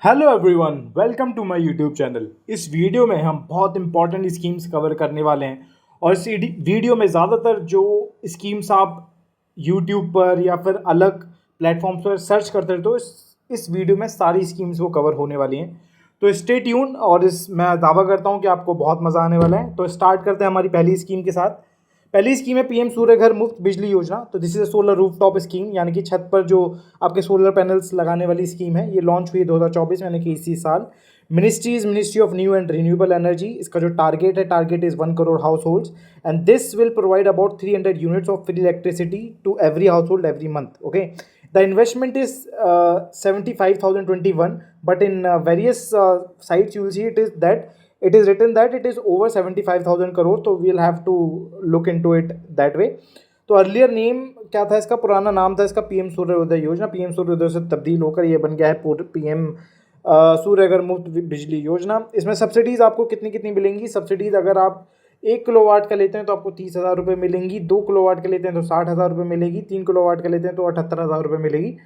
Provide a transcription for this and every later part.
Hello everyone, welcome to my YouTube channel. इस video में हम बहुत इंपॉर्टेंट स्कीम्स कवर करने वाले हैं और इस वीडियो में ज़्यादातर जो स्कीम्स आप यूट्यूब पर या फिर अलग प्लेटफॉर्म्स पर सर्च करते हैं तो इस वीडियो में सारी स्कीम्स वो कवर होने वाली हैं। तो स्टे ट्यून और इस मैं दावा करता हूँ कि आपको बहुत मज़ा आने वाला है। तो स्टार्ट करते हैं हमारी पहली स्कीम के साथ। पहली स्कीम है पीएम सूर्य घर मुफ्त बिजली योजना। तो this is a solar rooftop scheme, यानी कि छत पर जो आपके सोलर पैनल्स लगाने वाली स्कीम है। ये लॉन्च हुई 2024 में, यानी कि इसी साल। Ministry of new and renewable energy. इसका जो टारगेट है, target is 1 crore households and this will provide about 300 units of free electricity to every household every month. Okay, the investment is 75,021, but in various sites you will see it is written that it is over 75,000 crore, तो we'll have to look into it that way। तो earlier name क्या था इसका? पुराना नाम था इसका PM सूर्योदय योजना। पीएम सूर्योदय से तब्दील होकर ये बन गया है पीएम सूर्यघर मुफ्त बिजली योजना। इसमें सब्सिडीज़ आपको कितनी कितनी मिलेंगी? सब्सिडीज़ अगर आप 1 किलोवाट का लेते हैं तो आपको 30,000 रुपये मिलेंगी, 2 किलोवाट का लेते हैं तो 60,000 रुपये मिलेगी, 3 किलोवाट का लेते हैं तो 78,000 रुपये मिलेगी,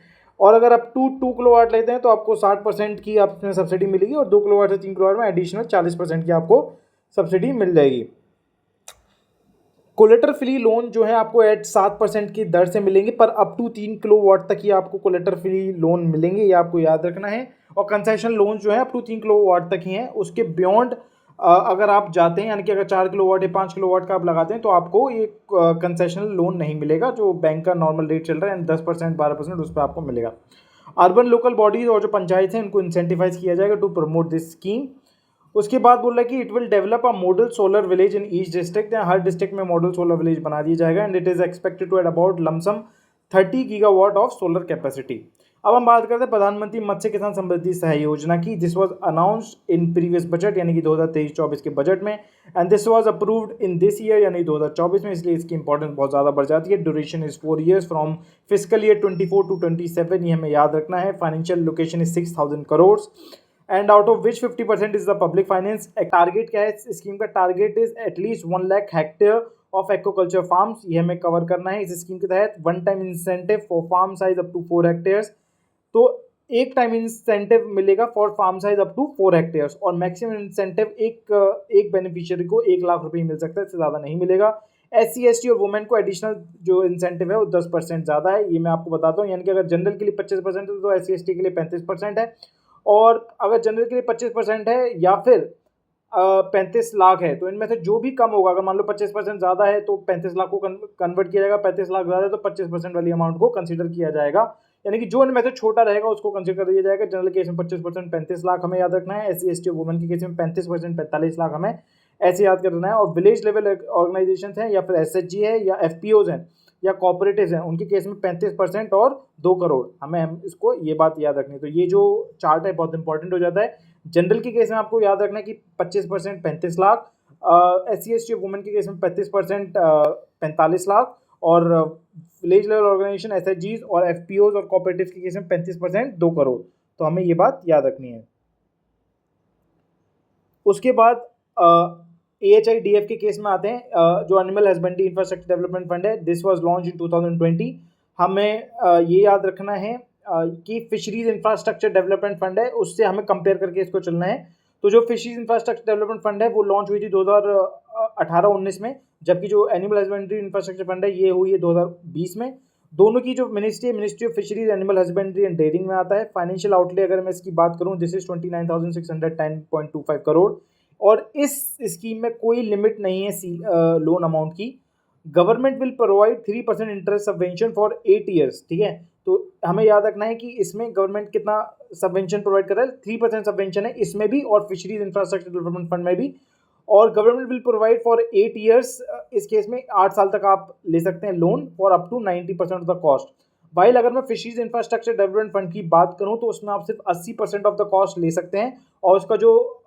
और अगर आप 2 किलोवाट लेते हैं तो आपको 60% की आपने सब्सिडी मिलेगी, और 2 किलोवाट से 3 किलोवाट में एडिशनल 40% की आपको सब्सिडी मिल जाएगी। कोलेटर फ्री लोन जो है आपको एट 7% की दर से मिलेंगे, पर अप टू 3 किलोवाट तक ही आपको कोलेटर फ्री लोन मिलेंगे, ये आपको याद रखना है। और कंसेशन लोन जो है अप टू 3 किलोवाट तक ही हैं। उसके बियॉन्ड अगर आप जाते हैं, यानी कि अगर 4 किलोवाट या 5 किलोवाट का आप लगाते हैं तो आपको ये कंसेशनल लोन नहीं मिलेगा, जो बैंक का नॉर्मल रेट चल रहा है, 10% 12% उस पर आपको मिलेगा। अर्बन लोकल बॉडीज और जो पंचायत हैं इनको इंसेंटिवाइज किया जाएगा टू प्रमोट दिस स्कीम। उसके बाद बोल रहा है कि it will develop a model solar village in each district. हर डिस्ट्रिक्ट में मॉडल सोलर विलेज बना दिया जाएगा and it is expected to add about lump sum 30 gigawatt of solar capacity. अब हम बात करते हैं प्रधानमंत्री मत्स्य किसान समृद्धि सहाय योजना की। This was announced in previous budget, यानी कि 2023-24 के बजट में, and this was approved in this year, यानी 2024 में, इसलिए इसकी इंपॉर्टेंस बहुत ज़्यादा बढ़ जाती है। Duration is 4 years from physical year 24 to 27, ये हमें याद रखना है। Financial location is 6,000 crore and out of which 50% is the public finance. Target क्या है इस स्कीम का? Target is at least 1 lakh hectare of aquaculture farms, ये हमें कवर करना है इस स्कीम के तहत। One time incentive for farm size up to 4 hectares. तो एक टाइम इंसेंटिव मिलेगा for farm size up to 4 hectares, और मैक्सिमम इंसेंटिव एक बेनिफिशियरी को 1 लाख रुपये मिल सकता है, इससे ज़्यादा नहीं मिलेगा। SC ST और वुमेन को एडिशनल जो इंसेंटिव है वो 10% ज़्यादा है, ये मैं आपको बताता हूँ। यानी कि अगर जनरल के लिए 25% है तो SC ST के लिए 35% है, और अगर जनरल के लिए 25% है या फिर 35 लाख है, तो इनमें से जो भी कम होगा, अगर मान लो 25% ज़्यादा है तो 35 लाख को कन्वर्ट किया जाएगा, 35 लाख ज़्यादा है तो 25% वाली अमाउंट को कंसिडर किया जाएगा, यानी कि जो इनमें से छोटा रहेगा उसको कंसिडर कर दिया जाएगा। जनरल केस में 25% 35 लाख हमें याद रखना है। SC ST वुमेन के केस में 35% 45 लाख हमें ऐसे याद करना है। और विलेज लेवल ऑर्गेनाइजेशन हैं या फिर SHG है या FPOs हैं या कॉपरेटिव हैं, उनके केस में 35% और 2 करोड़, हमें हम इसको ये बात याद रखनी है। तो ये जो चार्ट है बहुत इंपॉर्टेंट हो जाता है। जनरल के केस में आपको याद रखना है कि 25% 35 लाख, SC ST वुमेन के केस में 35% 45 लाख, और विलेज लेवल ऑर्गेनाइजेशन SHGs और FPOs और कॉपरेटिव के केस में 35% 2 करोड़। तो हमें ये बात याद रखनी है। उसके बाद AHIDF के केस में आते हैं, जो animal husbandry infrastructure development fund है। This was launch in 2020। हमें ये याद रखना है कि फिशरीज इंफ्रास्ट्रक्चर डेवलपमेंट फंड है, उससे हमें कंपेयर करके इसको चलना है। तो जो फिशरीज इंफ्रास्ट्रक्चर डेवलपमेंट फंड है वो लॉन्च हुई थी 2018-19 में, जबकि जो एनिमल हस्बेंड्री इंफ्रास्ट्रक्चर फंड है ये हुई है 2020 में। दोनों की जो ministry of fisheries animal husbandry and dairying में आता है। फाइनेंशियल आउटले अगर मैं इसकी बात करूं, दिस इज 29,610.25 करोड़, और इस स्कीम में कोई लिमिट नहीं है लोन अमाउंट की। Government will provide 3% interest subvention for 8 years, ठीक है। तो हमें याद रखना है कि इसमें गवर्नमेंट कितना सबवेंशन प्रोवाइड कर रहा है, 3% सबवेंशन है इसमें भी और फिशरीज इंफ्रास्ट्रक्चर डेवलपमेंट फंड में भी। और government will provide for 8 years, इस केस में 8 साल तक आप ले सकते हैं loan for up to 90% of the cost. While अगर मैं फिशरीज इंफ्रास्ट्रक्चर डेवलपमेंट फंड की बात करूं तो उसमें आप सिर्फ 80% ऑफ द कॉस्ट ले सकते हैं, और उसका जो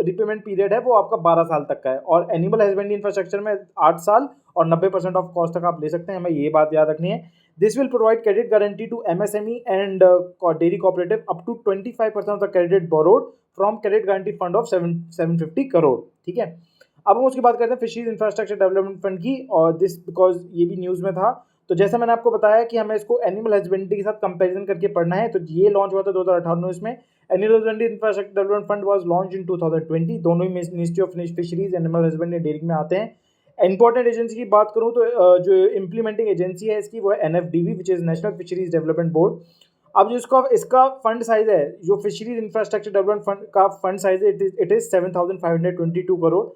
रिपेमेंट पीरियड है वो आपका 12 साल तक का है। और एनिमल हस्बेंड्री इंफ्रास्ट्रक्चर में 8 साल और 90% ऑफ कॉस्ट तक आप ले सकते हैं, हमें ये बात याद रखनी है। This will provide credit guarantee to MSME and dairy cooperative up to 25% of the credit borrowed from credit guarantee fund of 750 crore, ठीक है। अब हम उसकी बात करते हैं फिशरीज इंफ्रास्ट्रक्चर डेवलपमेंट फंड की, और दिस बिकॉज ये भी न्यूज़ में था। तो जैसा मैंने आपको बताया कि हमें इसको एनिमल हस्बेंड्री के साथ कंपैरिजन करके पढ़ना है। तो ये लॉन्च हुआ था 2018 में। Animal husbandry infrastructure development fund was launch in 2020। दोनों ही ministry of fisheries animal husbandry dairying में आते हैं। इंपॉर्टेंट एजेंसी की बात करूं तो जो इम्प्लीमेंटिंग एजेंसी है इसकी वो है NFDB, which is national fisheries development board. अब जो इसका फंड साइज है, जो फिशरीज इंफ्रास्ट्रक्चर डेवलपमेंट फंड का फंड साइज है, इट इज 7,522 करोड़।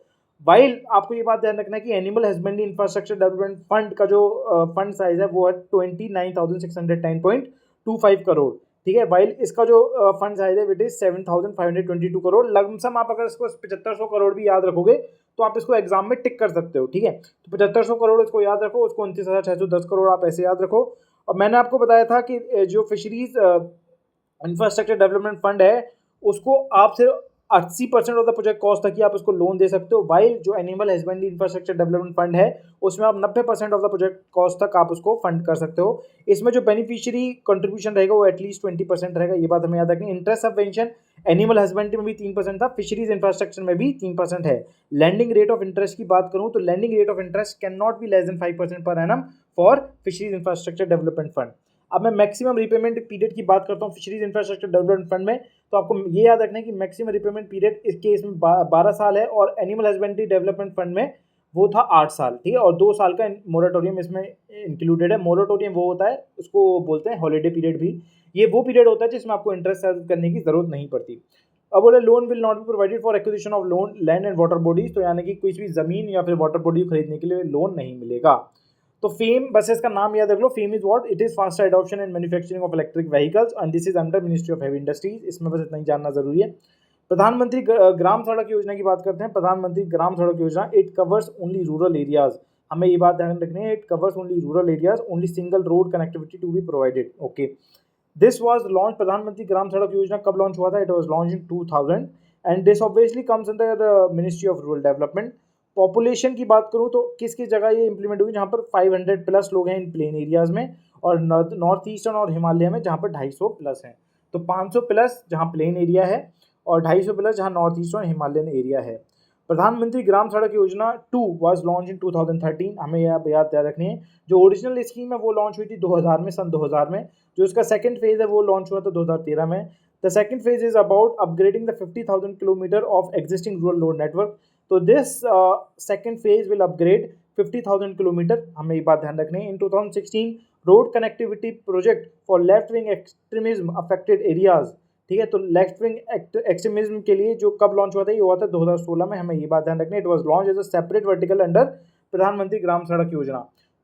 वाइल आपको ये बात ध्यान रखना है कि animal husbandry infrastructure development fund का जो फंड साइज है वो है 29,610.25 करोड़। ठीक है, वाइल इसका जो फंड साइज है इट इज 7,522 करोड़। लमसम आप अगर इसको 7500 करोड़ भी याद रखोगे तो आप इसको एग्जाम में टिक कर सकते हो। ठीक है, तो 7500 करोड़ इसको याद रखो, उसको 29,610 करोड़ आप ऐसे याद रखो। और मैंने आपको बताया था कि जो फिशरीज इंफ्रास्ट्रक्चर डेवलपमेंट फंड है उसको आप सिर्फ 80% ऑफ द प्रोजेक्ट कॉस्ट तक ही आप उसको लोन दे सकते हो। वाइल जो animal husbandry infrastructure development fund है उसमें आप 90% ऑफ द प्रोजेक्ट कॉस्ट तक आप उसको फंड कर सकते हो। इसमें जो बेनिफिशियरी कंट्रीब्यूशन रहेगा वो एटलीस्ट 20% रहेगा, ये बात हमें याद रखनी है। इंटरेस्ट सबवेंशन एनिमल हस्बेंड्री में भी 3% था, फिशरीज इंफ्रास्ट्रक्चर में भी 3% है। लैंडिंग रेट ऑफ इंटरेस्ट की बात करूं तो landing rate of interest can not be less then 5% per annum for fisheries infrastructure development fund. अब मैं मैक्सिमम रिपेमेंट पीरियड की बात करता हूँ फिशरीज इंफ्रास्ट्रक्चर डेवलपमेंट फंड में, तो आपको ये याद रखना है कि मैक्सिमम रिपेमेंट पीरियड इस केस में 12 साल है और एनिमल हस्बेंड्री डेवलपमेंट फंड में वो था 8 साल। ठीक है, और 2 साल का मोरेटोरियम इसमें इंक्लूडेड है। मोरेटोरियम वो होता है, उसको बोलते हैं हॉलीडे पीरियड भी। ये वो पीरियड होता है जिसमें आपको इंटरेस्ट सर्व करने की जरूरत नहीं पड़ती। अब बोले loan will not be provided for acquisition of loan land and water bodies, तो यानी कि कोई भी जमीन या फिर वाटर बॉडी खरीदने के लिए लोन नहीं मिलेगा। तो फेम बस इसका नाम याद रख लो, FAME is what, it is faster adoption and manufacturing of electric vehicles and this is under ministry of heavy industries. इसमें बस इतना ही जानना जरूरी है। प्रधानमंत्री ग्राम सड़क योजना की बात करते हैं। प्रधानमंत्री Gram Sadak Yojana it covers only rural areas, हमें ये बात ध्यान रखनी है, it covers only rural areas, only single road connectivity to be provided. Okay, this was launch, Pradhan Mantri Gram Sadak Yojana कब लॉन्च हुआ था? It was launch in 2000 and this obviously comes under ministry of rural development. Population की बात करूं तो किस किस जगह ये इंप्लीमेंट हुई? जहां पर 500 प्लस लोग हैं इन प्लेन एरियाज में, और नॉर्थ ईस्टर्न और हिमालय में जहां पर 250 प्लस हैं। तो 500 प्लस जहां प्लेन एरिया है और 250 प्लस जहां नॉर्थ ईस्टर्न हिमालयन एरिया है। प्रधानमंत्री ग्राम सड़क योजना 2 वाज लॉन्च इन 2013, हमें याद रखनी है। जो ओरिजिनल स्कीम है वो लॉन्च हुई थी 2000 में, सन 2000 में। जो इसका सेकंड फेज है वो लॉन्च हुआ था 2013 में। The second phase is about upgrading the 50,000 kilometre of existing rural road network. तो this second phase will upgrade 50,000 kilometre, हमें ये बात ध्यान रखनी है। In 2016 road connectivity project for left wing extremism affected areas. ठीक है, तो लेफ्ट विंग एक्सट्रीमिज्म के लिए जो कब लॉन्च हुआ था? ये हुआ था 2016 में, हमें ये बात ध्यान रखनी है। It was launch as a separate vertical under Pradhan Mantri Gram Sadak योजना।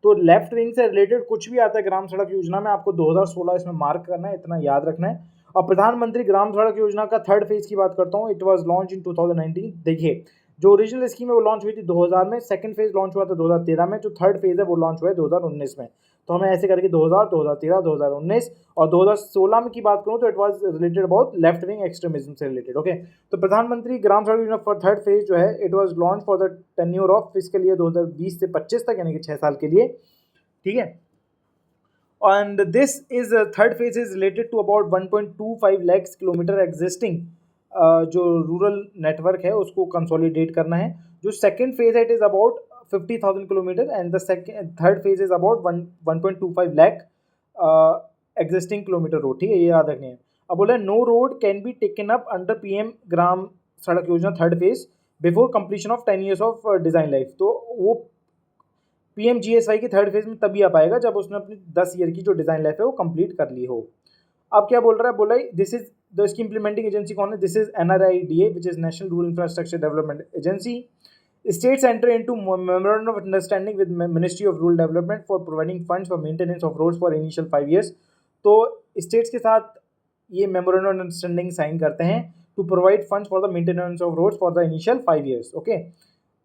तो लेफ्ट विंग से रिलेटेड कुछ भी आता है ग्राम सड़क योजना में, आपको 2016 इसमें मार्क करना है, इतना याद रखना है। और प्रधानमंत्री ग्राम सड़क योजना का थर्ड फेज की बात करता हूँ, इट वाज लॉन्च इन 2019। देखिए, जो ओरिजिनल स्कीम है वो लॉन्च हुई थी 2000 में, सेकंड फेज लॉन्च हुआ था 2013 में, जो थर्ड फेज है वो लॉन्च हुआ है 2019 में। तो हमें ऐसे करके 2000, 2013, 2019 और 2016 में की बात करूं तो it was related about left wing extremism से रिलेटेड। ओके, तो प्रधानमंत्री ग्राम सड़क योजना फॉर थर्ड फेज जो है it was launch for the tenure of fiscal year 2020 से 25 तक, यानी कि 6 साल के लिए। ठीक है, and this is third phase is related to about 1.25 lakhs kilometre existing जो रूरल नेटवर्क है उसको कंसोलिडेट करना है। जो सेकंड फेज है it is about 50,000 kilometre and the third phase is about 1.25 lakh existing kilometre road. ठीक है, ये याद रखनी है। अब बोला no road can be taken up under PM Gram Sadak Yojana third phase before completion of 10 years of design life. तो वो PMGSY के थर्ड फेज में तभी आ पाएगा जब उसने अपनी 10 ईयर की जो डिजाइन लाइफ है वो कंप्लीट कर ली हो। अब क्या बोल रहा है? बोला दिस इज द इसकी इंप्लीमेंटिंग एजेंसी कौन है? This is NRIDA which is national rural infrastructure development agency. States enter into memorandum of understanding with ministry of rural development for providing funds for maintenance of roads for initial 5 years। तो states के साथ ये memorandum of understanding sign करते हैं to provide funds for the maintenance of roads for the initial 5 years। Okay,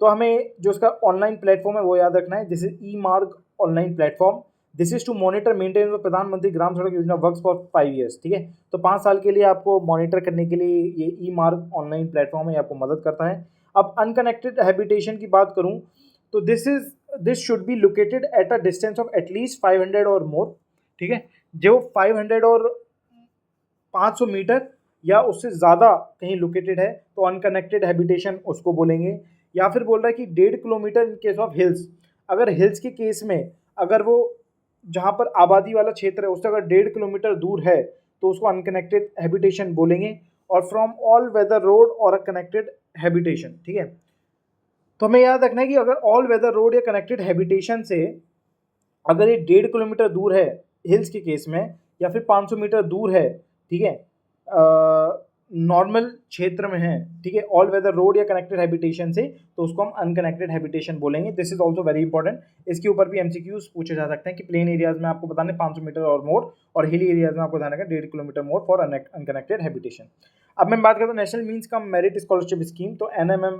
तो हमें जो इसका ऑनलाइन प्लेटफॉर्म है वो याद रखना है। This is e-Marg online platform. This is to monitor maintenance of Pradhan Mantri Gram Sadak योजना वर्क्स फॉर 5 years। ठीक है, तो 5 साल के लिए आपको मॉनिटर करने के लिए ये ई-मार्ग ऑनलाइन प्लेटफॉर्म है, ये आपको मदद करता है। अब अनकनेक्टेड हैबिटेशन की बात करूं तो this should be located at a distance of at least 500 और मोर। ठीक है, जो 500 और 500 मीटर या उससे ज़्यादा कहीं लोकेटेड है तो अनकनेक्टेड हैबिटेशन उसको बोलेंगे। या फिर बोल रहा है कि 1.5 kilometre in case of hills, अगर हिल्स के केस में अगर वो जहाँ पर आबादी वाला क्षेत्र है उससे अगर 1.5 किलोमीटर दूर है तो उसको अनकनेक्टेड हैबिटेशन बोलेंगे, और फ्रॉम ऑल वेदर रोड और अ कनेक्टेड हैबिटेशन, ठीक है। तो हमें याद रखना है कि अगर ऑल वेदर रोड या कनेक्टेड हैबिटेशन से अगर ये 1.5 किलोमीटर दूर है हिल्स के केस में, या फिर 500 मीटर दूर है, ठीक है, नॉर्मल क्षेत्र में है, ठीक है, ऑल वेदर रोड या कनेक्टेड हैबिटेशन से, तो उसको हम अनकनेक्टेड हैबिटेशन बोलेंगे। This is also very important. इसके ऊपर भी एमसीक्यूज पूछे जा सकते हैं कि प्लेन एरियाज में आपको बताने 500 मीटर और मोर, और हिली एरियाज में आपको बताने का 1.5 kilometre more for unconnected habitation. अब मैं बात करता हूँ national means cum merit scholarship scheme. तो NMM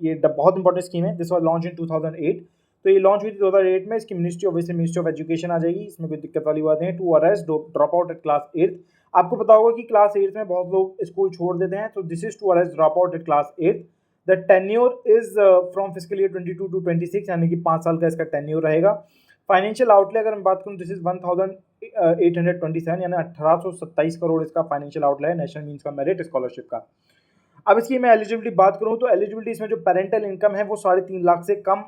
ये बहुत इंपॉर्टेंट स्कीम है। दिस वॉज लॉन्च इन 2008। तो ये लॉन्च हुई थी 2008 में। इसकी मिनिस्ट्री ऑफ एजुकेशन आ जाएगी, इसमें कोई दिक्कत वाली बात नहीं है। To arrest drop out at class 8। आपको पता होगा कि क्लास 8 में बहुत लोग स्कूल छोड़ देते हैं, तो this is to arrest drop out at class 8। The tenure is from physical year 22 to 26, यानी कि 5 साल का इसका टेन्योर रहेगा। फाइनेंशियल आउटले अगर मैं बात करूँ, दिस इज 1827, यानी 1827 करोड़ इसका फाइनेंशियल आउटले है नेशनल मीन्स का मेरिट स्कॉलरशिप का। अब इसकी मैं एलिजिबिलिटी बात करूँ तो एलिजिबिलिटी इसमें जो पेरेंटल इनकम है वो 3.5 लाख से कम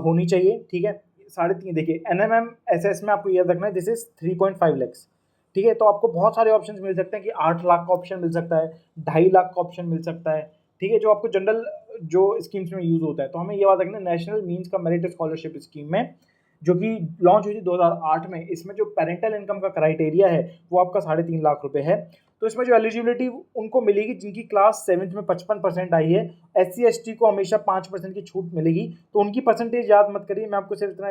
होनी चाहिए, ठीक है। 3.5, देखिए NMMSS में आपको याद रखना है दिस इज 3.5 लैक्स, ठीक है। तो आपको बहुत सारे ऑप्शंस मिल सकते हैं कि 8 लाख का ऑप्शन मिल सकता है, 2.5 लाख का ऑप्शन मिल सकता है, ठीक है, जो आपको जनरल जो स्कीम्स में यूज होता है। तो हमें ये बात रखना है नेशनल मीन्स का मेरिट स्कॉलरशिप स्कीम में, जो कि लॉन्च हुई थी 2008 में, इसमें जो पेरेंटल इनकम का क्राइटेरिया है वो आपका 3.5 लाख रुपए है। तो इसमें जो एलिजिबिलिटी उनको मिलेगी जिनकी क्लास 7th में 55% आई है। SC ST को हमेशा 5% की छूट मिलेगी। तो उनकी परसेंटेज याद मत करिए, मैं आपको सिर्फ इतना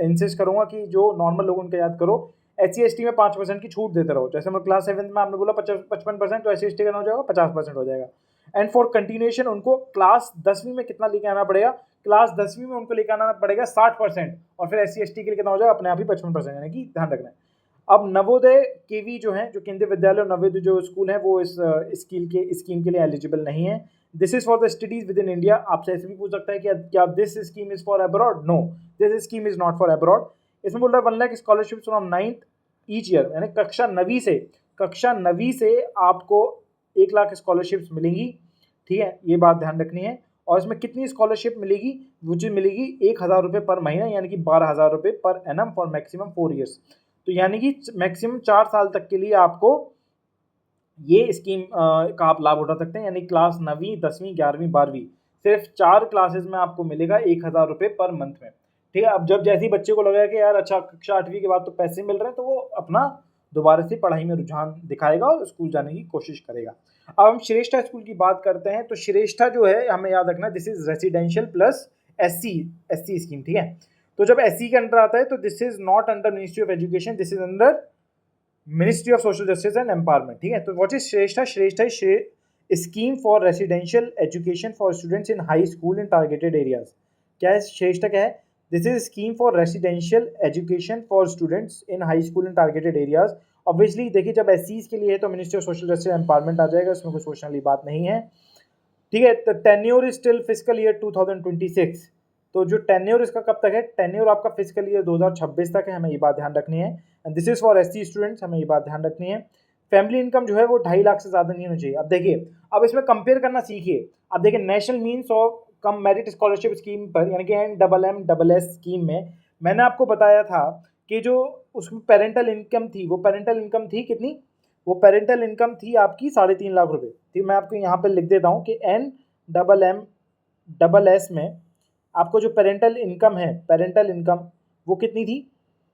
इंसिस्ट करूंगा कि जो नॉर्मल लोग उनका याद करो। SC ST में 5% की छूट देते रहो। जैसे मतलब क्लास 7th में आपने बोला 55%, तो SC ST का हो जाएगा 50% हो जाएगा। एंड फॉर कंटिन्यूएशन उनको क्लास 10वीं में कितना लेके आना पड़ेगा, क्लास 10वीं में उनको लेकर आना पड़ेगा 60%, और फिर SC ST के लिए कितना हो जाएगा अपने आप ही 55%, यानी कि ध्यान रखना है। अब नवोदय केवी जो है, जो केंद्रीय विद्यालय और नवोदय जो स्कूल है, वो इस स्कीम के लिए एलिजिबल नहीं है। This is for the studies within India. आपसे ऐसे भी पूछ सकता है कि क्या this scheme is for abroad? No, this scheme is not for abroad. इसमें बोल रहा है 1 lakh scholarship from 9th each year, यानी कक्षा नवी से आपको 1 लाख स्कॉलरशिप्स मिलेंगी, ठीक है, ये बात ध्यान रखनी है। और इसमें कितनी स्कॉलरशिप मिलेगी? मुझे मिलेगी 1,000 रुपये पर महीना, यानी कि 12,000 रुपये per annum for maximum 4 years. तो यानी कि मैक्सिमम 4 साल तक के लिए आपको ये स्कीम का आप लाभ उठा सकते हैं, यानी क्लास 9वीं 10वीं 11वीं 12वीं सिर्फ 4 क्लासेस में आपको मिलेगा 1,000 रुपये पर मंथ में, ठीक है। अब जब जैसे ही बच्चे को लगेगा कि यार अच्छा कक्षा 8वीं के बाद तो पैसे मिल रहे हैं, तो वो अपना दोबारा से पढ़ाई में रुझान दिखाएगा और स्कूल जाने की कोशिश करेगा। अब हम श्रेष्ठा स्कूल की बात करते हैं। तो श्रेष्ठा जो है हमें याद रखना है this is residential plus SC scheme, ठीक है। तो जब SC के अंडर आता है तो this is not under ministry of education, this is under ministry of social justice and empowerment, ठीक है। तो what is Shreshta? Shreshta scheme for residential education for students in high school in targeted areas. क्या है श्रेष्ठा? क्या है? This is scheme for residential education for students in high school in targeted areas. Obviously देखिए जब SCs के लिए है तो ministry of social justice empowerment आ जाएगा, इसमें कुछ सोचने वाली बात नहीं है, ठीक है। तो tenure is till physical year 2026। तो जो टेन्योर इसका कब तक है? टेन्योर आपका फिजिकल ईयर 2026 तक है, हमें ये बात ध्यान रखनी है। And this is for SC students, हमें ये बात ध्यान रखनी है। फैमिली इनकम जो है वो 2.5 लाख से ज़्यादा नहीं होनी चाहिए। अब देखिए, अब इसमें कंपेयर करना सीखिए। अब देखिए national means of cum merit scholarship scheme पर, यानी कि NMMSS स्कीम में मैंने आपको बताया था कि जो उसमें पेरेंटल इनकम थी, वो पेरेंटल इनकम थी कितनी? वो पेरेंटल इनकम थी आपकी 3.5 लाख रुपए, ठीक। मैं आपको यहाँ पर लिख देता हूँ कि NMMSS में आपको जो पेरेंटल इनकम है, पेरेंटल इनकम वो कितनी थी?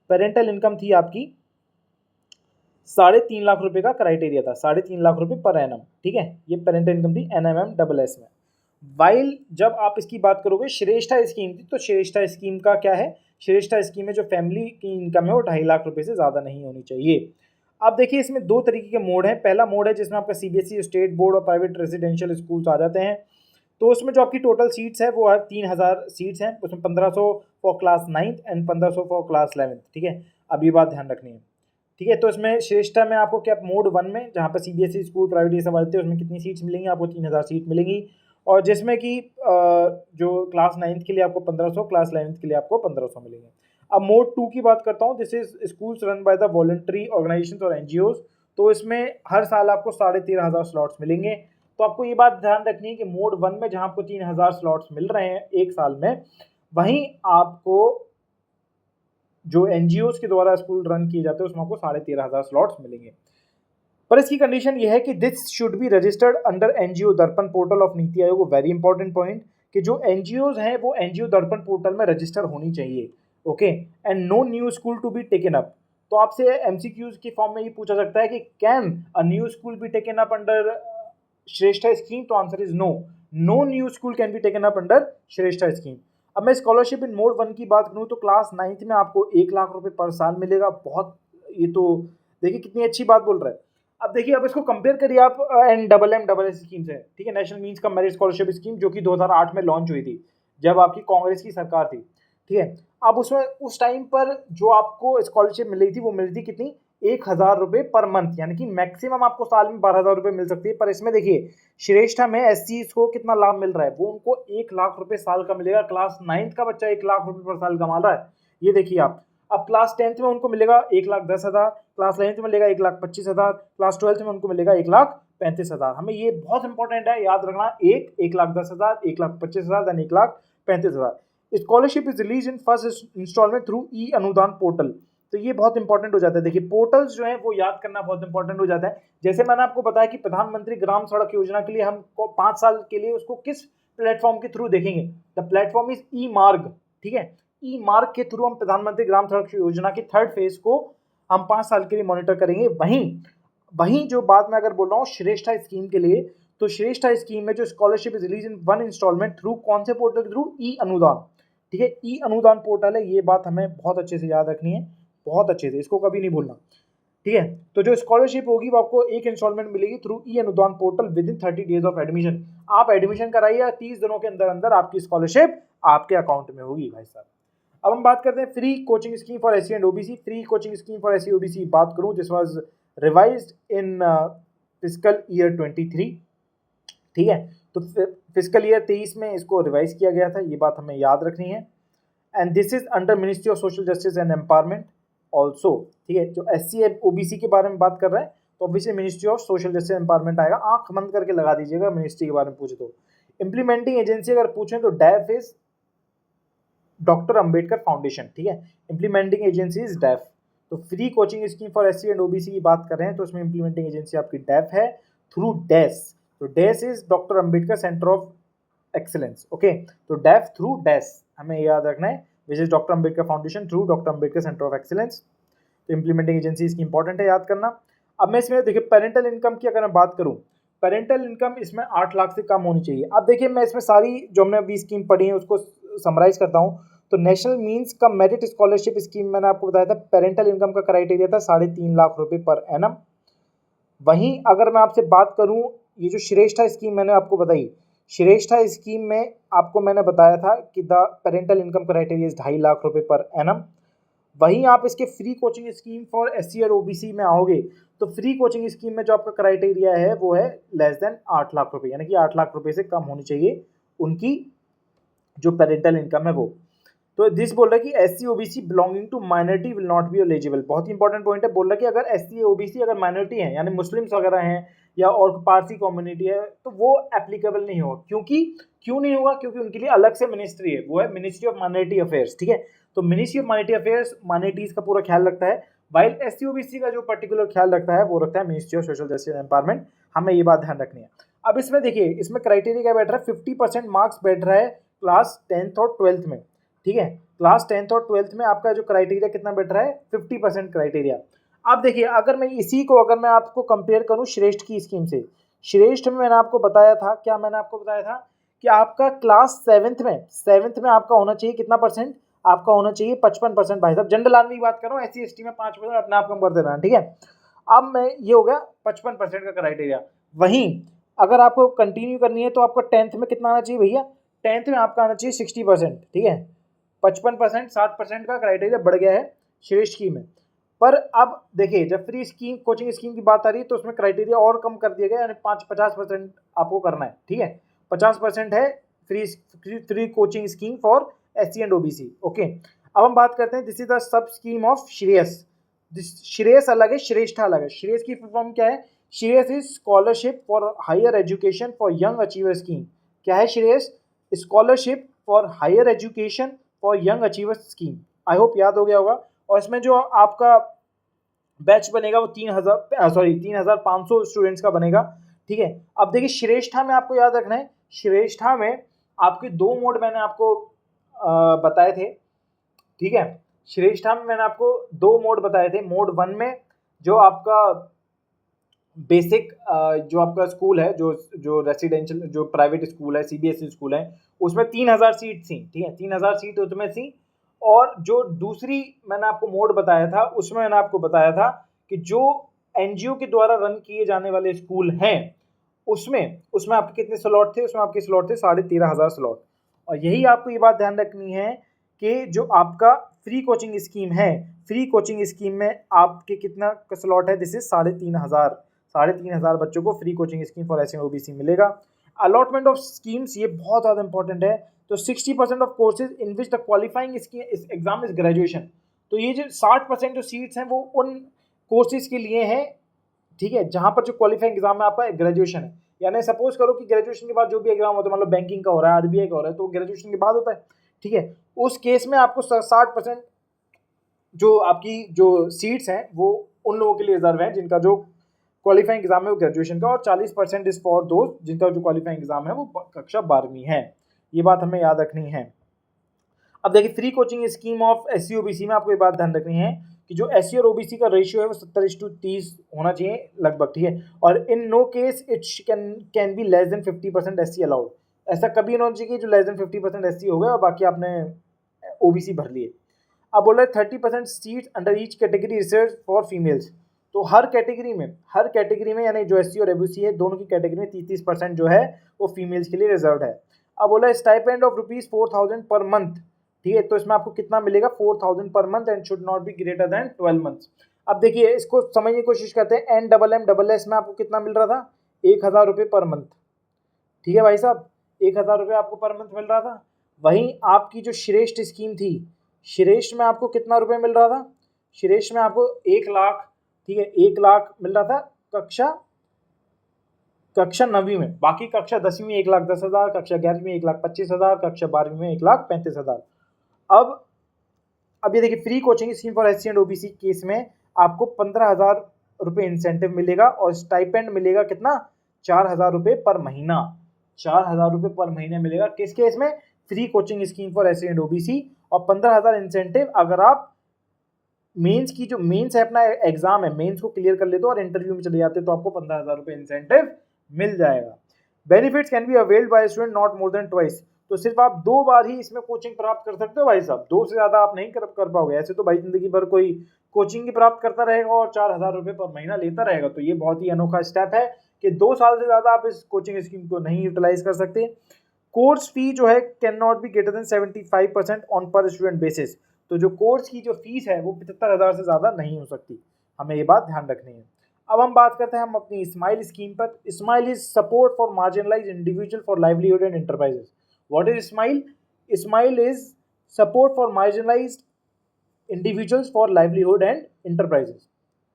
पेरेंटल इनकम थी आपकी 3.5 लाख रुपए का क्राइटेरिया था, 3.5 लाख रुपए पर एनम, ठीक है। ये पेरेंटल इनकम थी NMMSS में। वाइल जब आप इसकी बात करोगे श्रेष्ठा स्कीम थी, तो श्रेष्ठा स्कीम का क्या है? श्रेष्ठा स्कीम में जो फैमिली की इनकम है वो 2.5 लाख रुपए से ज़्यादा नहीं होनी चाहिए। अब देखिए इसमें 2 तरीके के मोड हैं। पहला मोड है जिसमें आपका CBSE, स्टेट बोर्ड और प्राइवेट रेजिडेंशियल स्कूल्स आ जाते हैं। तो उसमें जो आपकी टोटल सीट्स है वो है 3,000 सीट्स हैं। उसमें 1500 for class 9th and 1500 for class 11th, ठीक है। अब ये बात ध्यान रखनी है, ठीक है। तो इसमें श्रेष्ठा में आपको क्या मोड 1 में जहाँ पर CBSE स्कूल प्राइवेट ये सब आते हैं उसमें कितनी सीट्स मिलेंगी? आपको 3,000 सीट मिलेंगी, और जिसमें कि जो क्लास 9th के लिए आपको 1500, क्लास 11th के लिए आपको 1500 मिलेंगे। अब मोड 2 की बात करता हूँ। This is schools run by the voluntary organisation और NGOs। तो इसमें हर साल आपको 13,500 स्लॉट्स मिलेंगे। तो आपको ये बात ध्यान रखनी है कि मोड 1 में जहाँ आपको 3,000 स्लॉट्स मिल रहे हैं एक साल में, वहीं आपको जो एनजीओ के द्वारा स्कूल रन किए जाते हैं उसमें आपको 13,500 स्लॉट्स मिलेंगे। पर इसकी कंडीशन ये है कि this should be registered under NGO दर्पण पोर्टल ऑफ नीति आयोग। वेरी इंपॉर्टेंट पॉइंट कि जो एनजीओ हैं वो एनजीओ दर्पण पोर्टल में रजिस्टर होनी चाहिए। Okay, and no new school to be taken up. तो आपसे एमसीक्यूज के फॉर्म में ये पूछा सकता है कि can a new school be taken up under Shreshta scheme? तो answer is no, no new school can be taken up under Shreshta scheme. अब मैं स्कॉलरशिप इन मोड 1 की बात करूं तो क्लास 9th में आपको 1,00,000 रुपए पर साल मिलेगा। बहुत, ये तो देखिए कितनी अच्छी बात बोल रहा है। अब देखिए, अब इसको कंपेयर करिए आप NMMS स्कीम से, ठीक है, national means cum merit scholarship scheme, जो कि 2008 में लॉन्च हुई थी जब आपकी कांग्रेस की सरकार थी, ठीक है। अब उसमें उस टाइम पर जो आपको स्कॉलरशिप मिल रही थी वो मिल रही थी कितनी? 1,000 रुपए पर मंथ, यानी कि मैक्सिमम आपको साल में 12,000 रुपए मिल सकती है। पर इसमें देखिए श्रेष्ठा में एससी को कितना लाभ मिल रहा है, वो उनको 1,00,000 रुपए साल का मिलेगा। क्लास 9th का बच्चा 1,00,000 रुपए पर साल कमा रहा है, ये देखिए आप। अब क्लास 10th में उनको मिलेगा 1,10,000, क्लास 11th में मिलेगा 1,25,000, क्लास 12th में उनको मिलेगा 1,35,000। हमें ये बहुत इंपॉर्टेंट है याद रखना, 1,10,000, 1,25,000, then 1,35,000। Scholarship is release in first instalment through e Anudan portal. तो ये बहुत इंपॉर्टेंट हो जाता है। देखिए पोर्टल्स जो है वो याद करना बहुत इंपॉर्टेंट हो जाता है। जैसे मैंने आपको बताया कि प्रधानमंत्री ग्राम सड़क योजना के लिए हमको 5 साल के लिए उसको किस प्लेटफॉर्म के थ्रू देखेंगे? द प्लेटफॉर्म इज ई मार्ग, ठीक है। ई मार्ग के थ्रू हम प्रधानमंत्री ग्राम सड़क योजना की 3rd फेज को हम 5 साल के लिए मॉनिटर करेंगे। वहीं जो बात मैं अगर बोल रहा हूँ श्रेष्ठा स्कीम के लिए, तो श्रेष्ठा स्कीम में जो scholarship is release in 1 instalment through कौन से पोर्टल के थ्रू? ई अनुदान, ठीक है, ई अनुदान पोर्टल है। ये बात हमें बहुत अच्छे से याद रखनी है, बहुत अच्छे से, इसको कभी नहीं भूलना, ठीक है। तो जो स्कॉलरशिप होगी वो आपको एक इंस्टॉलमेंट मिलेगी through e Anudan portal with in 30 days of admission. आप एडमिशन कराइए, 30 दिनों के अंदर अंदर आपकी स्कॉलरशिप आपके अकाउंट में होगी भाई साहब। अब हम बात करते हैं free coaching scheme for SC and OBC. Free coaching scheme for SC OBC बात करूं, this was revised in fiscal year 23, ठीक है। तो फिस्कल ईयर 23 में इसको रिवाइज किया गया था, ये बात हमें याद रखनी है। And this is under ministry of social justice and empowerment also, ठीक है। जो एससी ओबीसी के बारे में बात कर रहे हैं तो obviously ministry of social justice empowerment आएगा। आंख बंद करके लगा दीजिएगा मिनिस्ट्री के बारे में पूछे तो। इंप्लीमेंटिंग एजेंसी अगर पूछें तो DAF is doctor Ambedkar foundation, ठीक है। Implementing agency is DAF. तो free coaching scheme for SC and OBC की बात कर रहे हैं तो उसमें इंप्लीमेंटिंग एजेंसी आपकी डैफ है थ्रू डैस। तो dash is doctor Ambedkar centre of excellence, okay. तो डैफ थ्रू डैस हमें याद रखना है, which is doctor Ambedkar foundation through doctor Ambedkar centre of excellence. तो इंप्लीमेंटिंग एजेंसी इसकी इंपॉर्टेंट है, याद करना। अब मैं इसमें देखिए पेरेंटल इनकम की अगर मैं बात करूं, पेरेंटल इनकम इसमें 8 लाख से कम होनी चाहिए। अब देखिए मैं इसमें सारी जो हमने अभी स्कीम पढ़ी है उसको समराइज करता हूं। तो नेशनल मींस का मेरिट स्कॉलरशिप स्कीम मैंने आपको बताया था, पेरेंटल इनकम का क्राइटेरिया था 3.5 लाख रुपए पर एनम। वहीं अगर मैं आपसे बात करूं, ये जो श्रेष्ठा स्कीम मैंने आपको बताई, श्रेष्ठा स्कीम में आपको मैंने बताया था कि the parental income criteria is 2.5 lakh रुपए पर एनम। वहीं आप इसके free coaching scheme for SC और ओबीसी में आओगे तो फ्री कोचिंग स्कीम में जो आपका क्राइटेरिया है वो है लेस देन 8 लाख रुपए, यानी कि 8 लाख रुपए से कम होनी चाहिए उनकी जो पेरेंटल इनकम है वो। तो दिस बोल रहा है कि SC OBC belonging to minority will not be eligible. बहुत ही इंपॉर्टेंट पॉइंट है, बोल रहा है कि अगर एससी ओबीसी अगर माइनॉरिटी है यानी मुस्लिम्स वगैरह हैं या और पारसी कम्युनिटी है तो वो एप्लीकेबल नहीं होगा। क्यों नहीं होगा? क्योंकि उनके लिए अलग से मिनिस्ट्री है, वो है मिनिस्ट्री ऑफ माइनॉरिटी अफेयर्स, ठीक है। तो ministry of minority affairs minorities का पूरा ख्याल रखता है, वाइल एससी ओबीसी का जो पर्टिकुलर ख्याल रखता है वो रखता है ministry of social justice and empowerment. हमें ये बात ध्यान रखनी है। अब इसमें देखिए इसमें क्राइटेरिया क्या बैठ रहा है, 50% मार्क्स बैठ रहा है क्लास 10th और 12th में, ठीक है। क्लास 10th और 12th में आपका जो क्राइटेरिया कितना बैठ रहा है, 50% क्राइटेरिया। अब देखिए अगर मैं इसी को अगर मैं आपको कंपेयर करूं श्रेष्ठ की स्कीम से, श्रेष्ठ में मैंने आपको बताया था, क्या मैंने आपको बताया था कि आपका क्लास 7th में आपका होना चाहिए कितना परसेंट, आपका होना चाहिए 55%। भाई साहब जनरल आदमी की बात कर रहा हूँ, SC ST में 5% अपने आप कम कर देना, ठीक है। अब मैं ये हो गया 55% का क्राइटेरिया। वहीं अगर आपको कंटिन्यू करनी है तो आपको 10th में कितना आना चाहिए भैया, 10th में आपका आना चाहिए 60%, ठीक है। 55% 60% का क्राइटेरिया बढ़ गया है श्रेष्ठ स्कीम में। पर अब देखिए जब फ्री स्कीम कोचिंग स्कीम की बात आ रही है तो उसमें क्राइटेरिया और कम कर दिया गया, यानी 50% आपको करना है, ठीक है। 50% है free coaching scheme for SC and OBC, okay. अब हम बात करते हैं, this is the sub scheme of Shreyas. Shreyas अलग है, श्रेष्ठा अलग है। श्रेयस की फुल फॉर्म क्या है? Shreyas is scholarship for higher education for young achiever scheme. क्या है Shreyas? Scholarship for higher education for young achiever scheme. I hope याद हो गया होगा। और इसमें जो आपका बैच बनेगा वो 3,500 स्टूडेंट्स का बनेगा। ठीक है, अब देखिए श्रेष्ठा में आपको याद रखना है, श्रेष्ठा में आपके 2 मोड मैंने आपको बताए थे। ठीक है, श्रेष्ठा में मैंने आपको 2 मोड बताए थे। मोड 1 में जो आपका बेसिक जो आपका स्कूल है, जो रेसिडेंशियल जो प्राइवेट स्कूल है, सीबीएसई स्कूल है, उसमें 3000 सीट थी। ठीक है, 3000 सीट उसमें थी। और जो दूसरी मैंने आपको मोड बताया था, उसमें मैंने आपको बताया था कि जो एनजीओ के द्वारा रन किए जाने वाले स्कूल हैं, उसमें आपके कितने स्लॉट थे? उसमें आपके स्लॉट थे 13,500 स्लॉट। और यही आपको ये बात ध्यान रखनी है कि जो आपका फ्री कोचिंग स्कीम है, फ्री कोचिंग स्कीम में आपके कितना स्लॉट है? दिस इज 3,500 बच्चों को free coaching scheme for SC OBC मिलेगा। अलॉटमेंट ऑफ स्कीम्स, ये बहुत ज़्यादा इंपॉर्टेंट है। तो 60% of courses in which the qualifying exam is graduation. तो ये जो 60% जो सीट्स हैं वो उन कोर्सेज के लिए हैं, ठीक है, जहां पर जो क्वालिफाइंग एग्जाम में आपका ग्रेजुएशन है। यानी सपोज करो कि ग्रेजुएशन के बाद जो भी एग्जाम होता है, मतलब बैंकिंग का हो रहा है, आरबीआई का हो रहा है, तो ग्रेजुएशन के बाद होता है। ठीक है, उस केस में आपको 60% जो आपकी जो सीट्स हैं वो उन लोगों के लिए रिजर्व है जिनका जो क्वालिफाइंग एग्जाम है वो ग्रेजुएशन का, और 40% इज फॉर दोज जिनका जो क्वालिफाइंग एग्जाम है वो कक्षा 12वीं है। ये बात हमें याद रखनी है। अब देखिए free coaching scheme of SC OBC में आपको ये बात ध्यान रखनी है कि जो एससी और ओबीसी का रेशियो है वो 70:30 होना चाहिए लगभग। ठीक है, और in no case it can be less than 50% SC allowed. ऐसा कभी नहीं होना चाहिए कि जो लेस देन 50% एससी हो गया और बाकी आपने ओबीसी भर लिए। अब बोल रहे 30% seats under each category reserve for females. तो हर कैटेगरी में यानी जो एससी और ओबीसी है दोनों की कैटेगरी में 30% जो है वो फीमेल्स के लिए रिजर्व है। अब बोला स्टाइपेंड ऑफ ₹4,000 पर मंथ। ठीक है, तो इसमें आपको कितना मिलेगा? 4,000 per month and should not be greater then 12 months. अब देखिए इसको समझने की कोशिश करते हैं। NMMS में आपको कितना मिल रहा था? 1,000 रुपये पर मंथ। ठीक है भाई साहब, 1,000 रुपये आपको पर मंथ मिल रहा था। वहीं आपकी जो श्रेष्ठ स्कीम थी, श्रेष्ठ में आपको कितना रुपये मिल रहा था? श्रेष्ठ में आपको 1 लाख, ठीक है, 1 लाख मिल रहा था कक्षा 9वीं में। बाकी कक्षा 10वीं में 1,10,000, कक्षा 11वीं में 1,25,000, कक्षा 12वीं में 1,35,000। अब ये देखिए free coaching scheme for SC and OBC case में आपको 15,000 रुपये इंसेंटिव मिलेगा और स्टाइपेंड मिलेगा कितना? 4,000 रुपये पर महीना। 4,000 रुपये पर महीने मिलेगा किस केस में? Free coaching scheme for SC and OBC. और 15,000 इंसेंटिव अगर आप मेंस की जो मेंस है अपना एग्जाम है, मेंस को क्लियर कर लेते हो और इंटरव्यू में चले जाते हो तो आपको 15,000 रुपये इंसेंटिव मिल जाएगा। Benefits can be availed bye student not more than twice. तो सिर्फ आप 2 बार ही इसमें कोचिंग प्राप्त कर सकते हो भाई साहब, 2 से ज्यादा आप नहीं कर पाओगे। ऐसे तो भाई जिंदगी भर कोई कोचिंग ही प्राप्त करता रहेगा और 4,000 रुपये पर महीना लेता रहेगा। तो ये बहुत ही अनोखा स्टेप है कि 2 साल से ज्यादा आप इस कोचिंग स्कीम को नहीं यूटिलाइज कर सकते। कोर्स फी जो है can not be greater then 75% on पर स्टूडेंट बेसिस। तो जो कोर्स की जो फीस है वो 75,000 से ज्यादा नहीं हो सकती, हमें ये बात ध्यान रखनी है। अब हम बात करते हैं हम अपनी स्माइल स्कीम पर। Smile is support for marginalised individual for livelihood and enterprises. What is smile? Smile is support for marginalised individuals for livelihood and enterprises.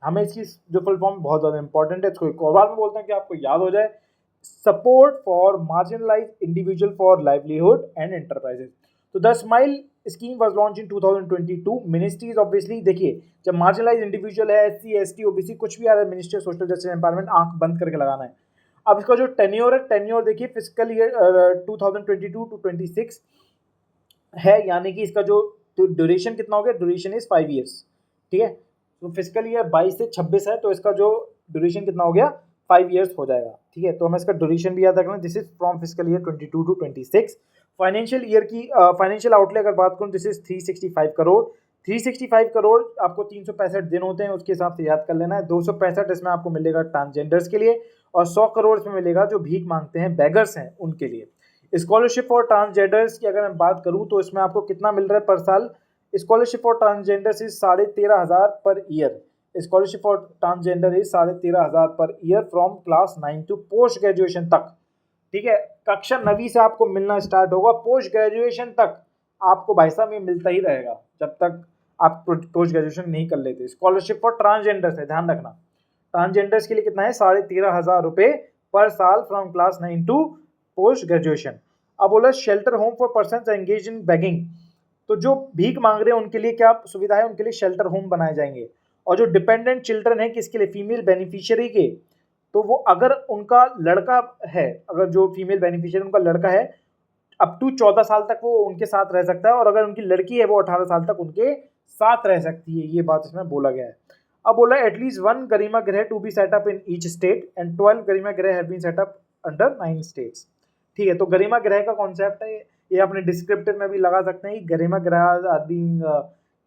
हमें इसकी जो फुल फॉर्म बहुत ज़्यादा इंपॉर्टेंट है, इसको एक और बार में बोलते हैं कि आपको याद हो जाए। Support for marginalised individual for livelihood and enterprises. तो the SMILE scheme was launch in 2022। Ministries obviously देखिए जब मार्जिनलाइज इंडिविजुअल है, एससी एसटी ओबीसी कुछ भी आ रहा है, ministry of social justice empowerment, आंख बंद करके लगाना है। अब इसका जो टेन्योर है, टेन्योर देखिए फिजिकल ईयर 2022 to 26 है, यानी कि इसका जो ड्यूरेशन कितना हो गया? Duration is 5 years. ठीक है, तो फिजिकल ईयर 22 से 26 है तो इसका जो ड्यूरेशन कितना हो गया? 5 ईयर्स हो जाएगा। ठीक है, तो हमें इसका ड्यूरेशन भी याद रखना। This is from physical year 22 to 26। Financial year की फाइनेंशियल आउटले अगर बात करूँ, दिस इज 365 करोड़। 365 करोड़ आपको 365 दिन होते हैं, उसके हिसाब से याद कर लेना है। 265 इसमें आपको मिलेगा ट्रांसजेंडर्स के लिए और 100 करोड़ इसमें मिलेगा जो भीख मांगते हैं, बेगर्स हैं, उनके लिए। स्कॉलरशिप फॉर ट्रांसजेंडर्स की अगर मैं बात करूँ तो इसमें आपको कितना मिल रहा है पर साल? Scholarship for transgenders is 13,500 per year. Scholarship for transgender is 13,500 per year from class 9 to post graduation तक। ठीक है, कक्षा 9वीं से आपको मिलना स्टार्ट होगा, पोस्ट ग्रेजुएशन तक आपको भाई साहब ये मिलता ही रहेगा जब तक आप पोस्ट ग्रेजुएशन नहीं कर लेते। स्कॉलरशिप फॉर ट्रांसजेंडर्स है, ध्यान रखना। ट्रांसजेंडर्स के लिए कितना है? 13,500 रुपये पर साल from class 9 to post graduation. अब बोला shelter home for person engage in begging. तो जो भीख मांग रहे हैं उनके लिए क्या सुविधा है, उनके लिए शेल्टर होम बनाए जाएंगे। और जो डिपेंडेंट चिल्ड्रन है किसके लिए, फीमेल बेनिफिशियरी के, तो वो अगर उनका लड़का है, अगर जो फीमेल बेनिफिशियरी उनका लड़का है, अप टू 14 साल तक वो उनके साथ रह सकता है, और अगर उनकी लड़की है वो 18 साल तक उनके साथ रह सकती है। ये बात इसमें बोला गया है। अब बोला at least 1 Garima Griha to be set up in each state and 12 Garima Griha have been set up under 9 states. ठीक है, तो गरिमा गृह का कॉन्सेप्ट है, ये अपने डिस्क्रिप्टिव में भी लगा सकते हैं कि Garima Greh are being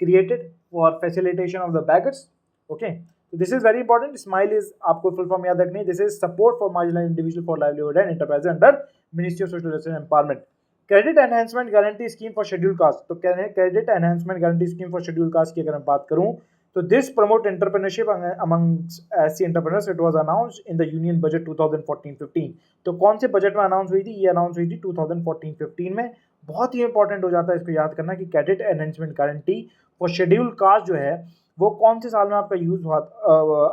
created for facilitation of the beggars. Okay, तो this is very important. SMILE is आपको फुल फॉर्म याद रखनी है। This is support for marginalised individual for livelihood and enterprise under ministry of social justice and empowerment. Credit enhancement guarantee scheme for schedule caste, तो कह रहे हैं credit enhancement guarantee scheme for schedule caste की अगर मैं बात करूं तो this promote entrepreneurship amongst SC entrepreneurs. It was announced in the union budget 2014-15। तो कौन से बजट में अनाउंस हुई थी, ये अनाउंस हुई थी 2014-15 में। बहुत ही इंपॉर्टेंट हो जाता है इसको याद करना कि credit enhancement guarantee for schedule cast जो है वो कौन से साल में आपका यूज हुआ,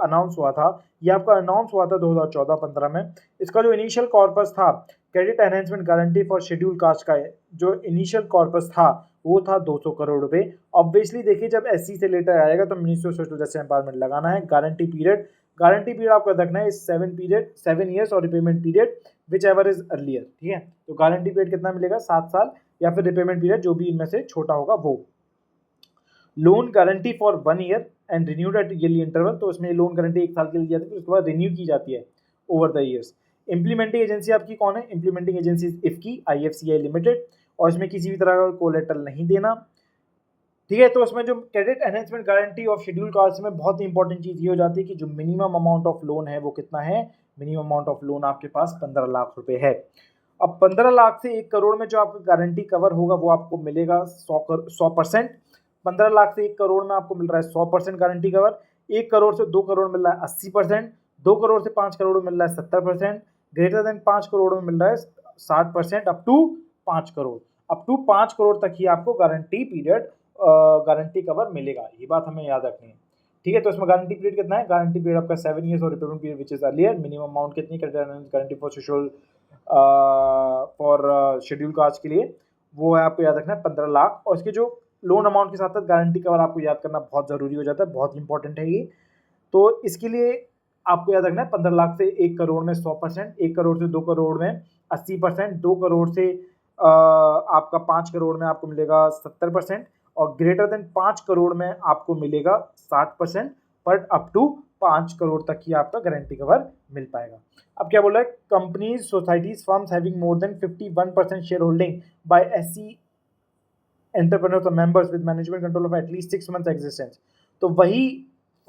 अनाउंस हुआ था। ये आपका अनाउंस हुआ था 2014-15 में। इसका जो इनिशियल कॉर्पस था credit enhancement guarantee for schedule cast का जो इनिशियल कॉर्पस था वो था 200 करोड़ रुपए। ऑब्वियसली देखिए जब एससी से लेटर आएगा तो ministry of social justice empowerment लगाना है। गारंटी पीरियड आपको रखना है 7 ईयर्स और repayment period which ever is earlier. ठीक है, तो गारंटी पीरियड कितना मिलेगा, 7 साल, या फिर रिपेमेंट पीरियड जो भी इनमें से छोटा होगा वो। Loan guarantee for 1 year and renewed at yearly interval, तो इसमें लोन गारंटी 1 साल के लिए जाती है, उसके बाद रिन्यू की जाती है over the years. Implementing agency आपकी कौन है, इंप्लीमेंटिंग एजेंसी इफ्की IFCI लिमिटेड, और इसमें किसी भी तरह का कोलेटरल नहीं देना। ठीक है, तो इसमें जो credit enhancement guarantee of schedule caste में बहुत ही इंपॉर्टेंट चीज ये हो जाती है कि जो मिनिमम अमाउंट ऑफ लोन है वो कितना है, मिनिमम अमाउंट ऑफ लोन आपके पास 15 लाख रुपए है। अब 15 लाख से 1 करोड़ में जो आपका गारंटी कवर होगा वो आपको मिलेगा 100%। 15 लाख से 1 करोड़ में आपको मिल रहा है 100% गारंटी कवर। 1 करोड़ से 2 करोड़ मिल रहा है 80%। 2 करोड़ से 5 करोड़ में मिल रहा है 70%। ग्रेटर देन 5 करोड़ में मिल रहा है 60%। Up to 5 crore, up to 5 crore तक ही आपको गारंटी पीरियड गारंटी कवर मिलेगा। ये बात हमें याद रखनी है। ठीक है, तो इसमें गारंटी पीरियड कितना है, गारंटी पीरियड आपका 7 ईयर्स और repayment period which is earlier. Minimum amount कितनी guarantee for social for schedule caste के लिए वो है आपको याद रखना है 15 लाख। और इसके जो लोन अमाउंट के साथ साथ गारंटी कवर आपको याद करना बहुत जरूरी हो जाता है, बहुत इंपॉर्टेंट है ये। तो इसके लिए आपको याद रखना है 15 लाख से 1 करोड़ में 100%, 1 करोड़ से 2 करोड़ में 80%, 2 करोड़ से आपका 5 करोड़ में आपको मिलेगा 70%, और ग्रेटर देन 5 करोड़ में आपको मिलेगा 60%, पर अप टू 5 करोड़ तक ही आपका गारंटी कवर मिल पाएगा। अब क्या बोल रहा है, companies societies firms having more than 51% share holding by SC entrepreneurs और members with management control of at least 6 months existence, तो वही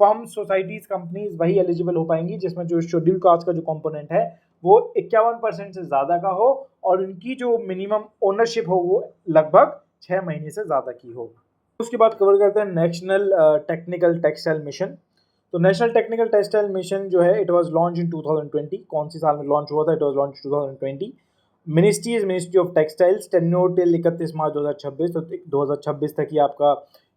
फर्म सोसाइटीज कंपनीज वही एलिजिबल हो पाएंगी जिसमें जो शेड्यूल कास्ट का जो कंपोनेंट है वो 51% से ज़्यादा का हो और उनकी जो मिनिमम ओनरशिप हो वो लगभग 6 महीने से ज़्यादा की हो। उसके बाद कवर करते हैं नेशनल टेक्निकल टेक्सटाइल मिशन। तो नेशनल टेक्निकल टेक्सटाइल मिशन जो है इट वाज लॉन्च इन 2020। कौन सी साल में लॉन्च हुआ था, it was launch 2020। Ministry is ministry of textiles, tenure till 31 मार्च 2026। तो 2026 तक ही आपका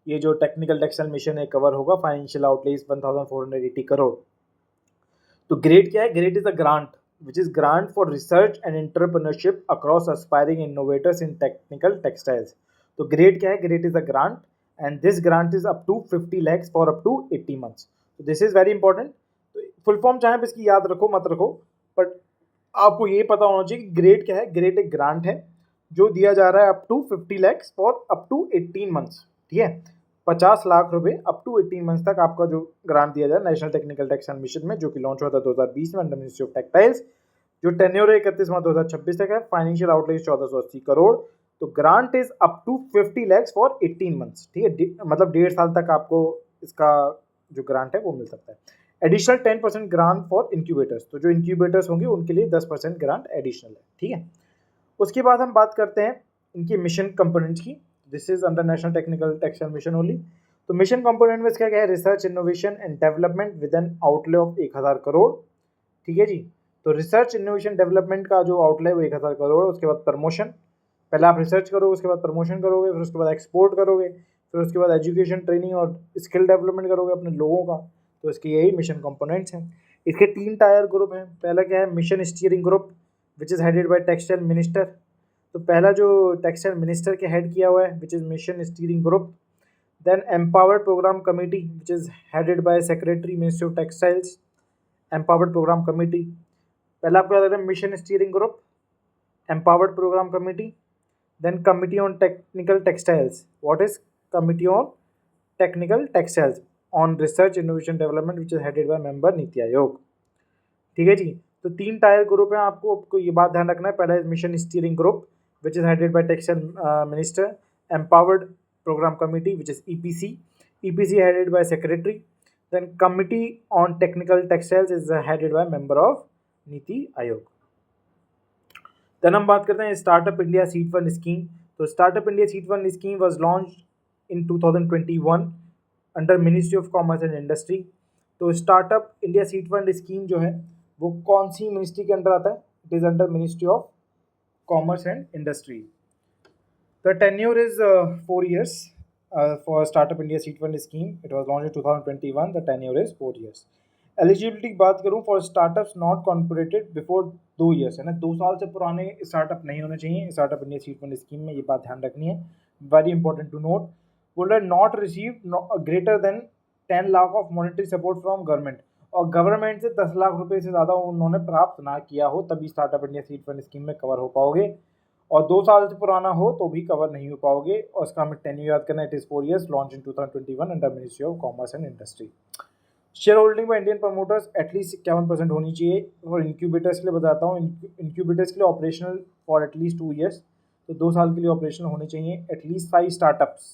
ये जो टेक्निकल टेक्सटाइल मिशन है कवर होगा। Financial outlay 1480 crore. तो ग्रेड क्या है, grade is a grant which is grant for research and entrepreneurship across aspiring innovators in technical textiles. तो ग्रेड क्या है, grade is a grant and this grant is up to 50 lakhs for up to 80 months। तो this is very important. तो full form चाहे आप इसकी याद रखो मत रखो, बट आपको ये पता होना चाहिए कि ग्रेड क्या है। ग्रेड एक ग्रांट है जो दिया जा रहा है up to 50 lakhs for up to 18 months। ठीक है, 50 लाख रुपए अप टू 18 मंथ्स तक आपका जो ग्रांट दिया जाए नेशनल टेक्निकल टेक्सटाइल मिशन में, जो कि लॉन्च हुआ था 2020 में अंडर मिनिस्ट्री ऑफ टेक्सटाइल्स। जो टेन्योर 31 मार्च 2026 तक है। Financial outlay 1480 crore. तो grant is up to 50 lakhs for 18 months. ठीक है, मतलब 1.5 साल तक आपको इसका जो ग्रांट है वो मिल सकता है। एडिशनल 10% ग्रांट फॉर इंक्यूबेटर्स, तो जो इंक्यूबेटर्स होंगे उनके लिए 10% ग्रांट एडिशनल है। ठीक है, उसके बाद हम बात करते हैं इनकी मिशन कंपोनेंट्स की। This is under national technical textile mission only. तो मिशन कंपोनेंट में इसका क्या है, research innovation and development with N outlay of 1000 crore. ठीक है जी, तो रिसर्च इनोवेशन डेवलपमेंट का जो आउटले है वो 1000 करोड़। उसके बाद प्रमोशन, पहले आप रिसर्च करोगे, उसके बाद प्रमोशन करोगे, फिर उसके बाद एक्सपोर्ट करोगे, फिर उसके बाद एजुकेशन ट्रेनिंग और स्किल डेवलपमेंट करोगे अपने लोगों का। तो इसके यही मिशन कंपोनेंट्स हैं। इसके 3 टायर ग्रुप हैं। पहला क्या है, mission steering group which is headed by textile minister. तो पहला जो टेक्सटाइल मिनिस्टर के हेड किया हुआ है which is mission steering group. Then empowered programme committee which is headed by secretary ministry of textiles, empowered programme committee. पहला आपको याद रखना mission steering group, empowered programme committee, then committee on technical textiles. What is committee on technical textiles on research innovation development which is headed by member NITI Aayog. ठीक है जी, तो 3 tyre group हैं, आपको ये बात ध्यान रखना है। पहला है mission steering group which is headed by textile minister, empowered programme committee which is EPC headed by secretary, then committee on technical textiles is headed by member of NITI Aayog. Then हम बात करते हैं startup India seed fund scheme. तो startup India seed fund scheme was launch in 2021 under ministry of commerce and industry. तो startup India seed fund scheme जो है वो कौन सी मिनिस्ट्री के अंडर आता है? It is under ministry of commerce and industry. The tenure is 4 years for startup India seed fund scheme. It was launch in 2021। The tenure is 4 years। Eligibility की बात करूं for startups not corporated before 2 years, है ना, 2 साल से पुराने startup नहीं होने चाहिए startup India seed fund scheme में, ये बात ध्यान रखनी है, वेरी इंपॉर्टेंट टू नोट। बोल रहा है not receive greater than 10 lakh of monetary support from government, और गवर्नमेंट से 10 लाख रुपए से ज़्यादा उन्होंने प्राप्त ना किया हो तभी startup India seed fund scheme में कवर हो पाओगे, और 2 साल से पुराना हो तो भी कवर नहीं हो पाओगे। और इसका हमें टेन्योर याद करना है, it is 4 years, launch in 2021 under ministry of commerce and industry. Share holding by Indian promoters at least 51% होनी चाहिए। और इंक्यूबेटर्स के लिए बताता हूँ, इंक्यूबेटर्स के लिए ऑपरेशनल फॉर एटलीस्ट 2 years, तो 2 साल के लिए ऑपरेशनल होने चाहिए। एटलीस्ट 5 स्टार्टअप्स,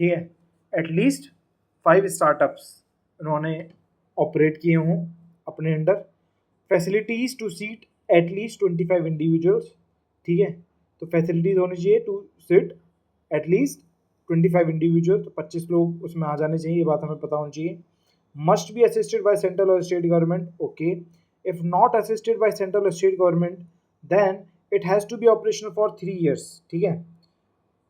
ठीक है, एटलीस्ट 5 स्टार्टअप्स उन्होंने ऑपरेट किए हों अपने under. Facilities to seat at least 25 individuals, ठीक है, तो फैसिलिटीज़ होनी चाहिए टू सीट एटलीस्ट 25 इंडिविजुअल, तो 25 लोग उसमें आ जाने चाहिए, ये बात हमें पता होनी चाहिए। must be assisted by central or state government, okay, if not assisted by central or state government then it has to be operational for 3 years, ठीक है।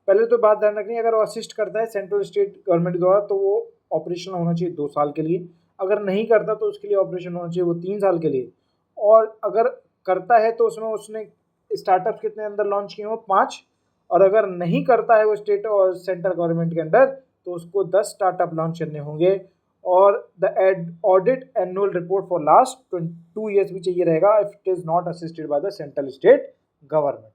पहले तो बात ध्यान रखनी है, अगर वो असिस्ट करता है सेंट्रल स्टेट गवर्नमेंट द्वारा तो वो ऑपरेशनल होना चाहिए 2 साल के लिए, अगर नहीं करता तो उसके लिए ऑपरेशन होना चाहिए वो 3 साल के लिए, और अगर करता है तो उसमें उसने स्टार्टअप कितने अंदर लॉन्च किए हो? 5, और अगर नहीं करता है वो स्टेट और सेंट्रल गवर्नमेंट के अंडर तो उसको 10 स्टार्टअप लॉन्च करने होंगे, और the audit annual report for last 2 years भी चाहिए रहेगा if it is not assisted by the central state government.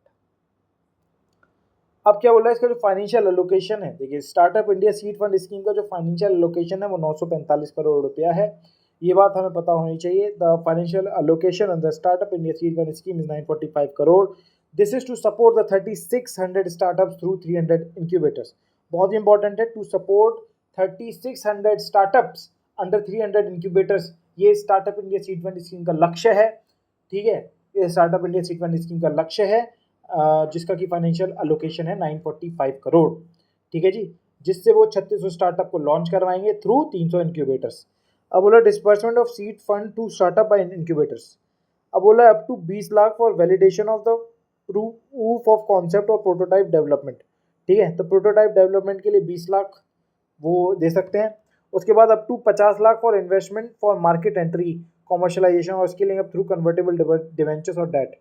अब क्या बोल रहा है, इसका जो फाइनेंशियल एलोकेशन है, देखिए startup India seed fund scheme का जो फाइनेंशियल एलोकेशन है वो 945 करोड़ रुपया है, ये बात हमें पता होनी चाहिए। The financial allocation on the startup India seed fund scheme is 945 crore. This is to support the 3600 startups through 300 incubators. बहुत ही इंपॉर्टेंट है, to support 3600 startups under 300 incubators, ये startup India seed fund scheme का लक्ष्य है, ठीक है, ये startup India seed fund scheme का लक्ष्य है, जिसका की फाइनेंशियल एलोकेशन है 945 करोड़, ठीक है जी, जिससे वो 3600 स्टार्टअप को लॉन्च करवाएंगे थ्रू 300 इंक्यूबेटर्स। अब बोला disbursement of seed fund to startup by incubators, अब बोला up to 20 lakh for validation of the proof of concept और प्रोटोटाइप डेवलपमेंट, ठीक है, तो प्रोटोटाइप डेवलपमेंट के लिए 20 लाख वो दे सकते हैं। उसके बाद up to 50 lakh for investment for market entry commercialisation और scaling up through convertible debentures और डेट,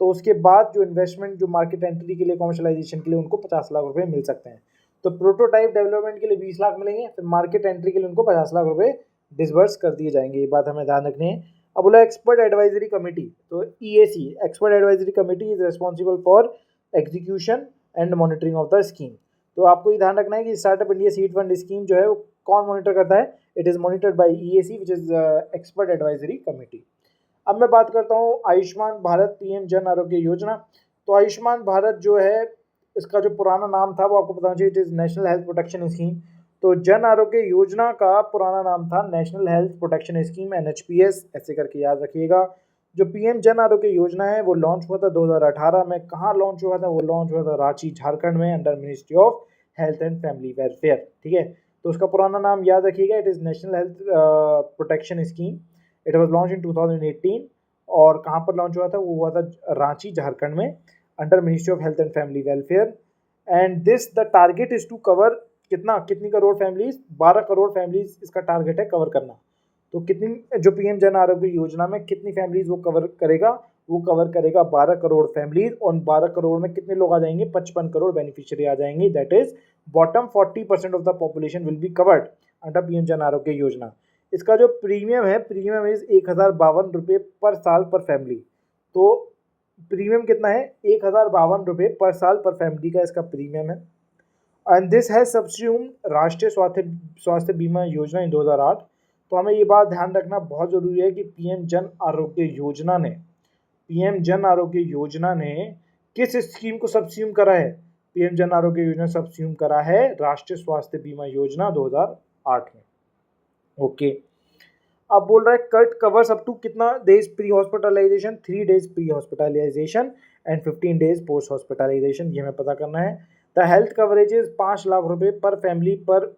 तो उसके बाद जो इन्वेस्टमेंट जो मार्केट एंट्री के लिए कॉमर्शलाइजेशन के लिए उनको 50 लाख रुपए मिल सकते हैं। तो प्रोटोटाइप डेवलपमेंट के लिए 20 लाख मिलेंगे, फिर मार्केट एंट्री के लिए उनको 50 लाख रुपए डिसबर्स कर दिए जाएंगे, ये बात हमें ध्यान रखनी है। अब बोला एक्सपर्ट एडवाइजरी कमेटी, तो EAC expert advisory committee is responsible for execution and monitoring of the scheme. तो आपको ये ध्यान रखना है कि startup India seed fund scheme जो है वो कौन मॉनिटर करता है? It is monitored by EAC which is expert advisory committee. अब मैं बात करता हूँ आयुष्मान भारत PM जन आरोग्य योजना। तो आयुष्मान भारत जो है इसका जो पुराना नाम था वो आपको पता होना चाहिए, it is national health protection scheme. तो जन आरोग्य योजना का पुराना नाम था national health protection scheme NHPS, ऐसे करके याद रखिएगा। जो PM जन आरोग्य योजना है वो लॉन्च हुआ था 2018 में। कहाँ लॉन्च हुआ था? वो लॉन्च हुआ था रांची झारखंड में under ministry of health and family welfare, ठीक है। तो उसका पुराना नाम याद रखिएगा, it is national health protection scheme. It was launch इन 2018, और कहाँ पर लॉन्च हुआ था? वो हुआ था रांची झारखंड में under ministry of health and family welfare. And this the target is to cover कितनी करोड़ फैमिलीज? 12 करोड़ फैमिलीज इसका टारगेट है कवर करना। तो कितनी जो पीएम जन आरोग्य योजना में कितनी फैमिलीज वो कवर करेगा, वो कवर करेगा 12 करोड़ फैमिलीज, और 12 करोड़ में कितने लोग आ जाएंगे, 55 करोड़ बेनिफिशियरी आ जाएंगे। That is bottom 40% of the population will be covered under PM Jan Arogya Yojana. इसका जो प्रीमियम है, प्रीमियम इज 1052 रुपये पर साल पर फैमिली। तो प्रीमियम कितना है, 1052 रुपये पर साल पर फैमिली का इसका प्रीमियम है। एंड दिस हैज सब्स्यूम्ड राष्ट्रीय स्वास्थ्य बीमा योजना इन 2008। तो हमें ये बात ध्यान रखना बहुत ज़रूरी है कि पीएम जन आरोग्य योजना ने किस स्कीम को सब्स्यूम करा है। पीएम जन आरोग्य योजना सब्स्यूम करा है राष्ट्रीय स्वास्थ्य बीमा योजना 2008 में। ओके, अब बोल रहा है कट कवर्स अप टू कितना days pre hospitalisation, 3 days pre hospitalisation and 15 days post hospitalisation, ये हमें पता करना है। द हेल्थ कवरेजेस 5 लाख रुपए पर फैमिली पर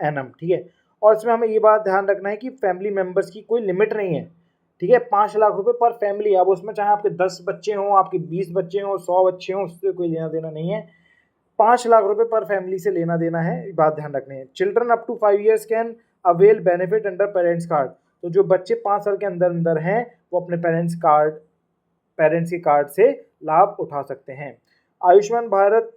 एनम, ठीक है। और इसमें हमें ये बात ध्यान रखना है कि फैमिली मेंबर्स की कोई लिमिट नहीं है, ठीक है। 5 लाख रुपए पर फैमिली, अब उसमें चाहे आपके 10 बच्चे हों, आपके 20 बच्चे हों, 100 बच्चे हों, उससे कोई लेना देना नहीं है। 5 लाख रुपए पर फैमिली से लेना देना है, बात ध्यान रखनी है। Children up to 5 years can avail benefit under parents card. तो जो बच्चे 5 साल के अंदर हैं वो अपने पेरेंट्स के कार्ड से लाभ उठा सकते हैं। आयुष्मान भारत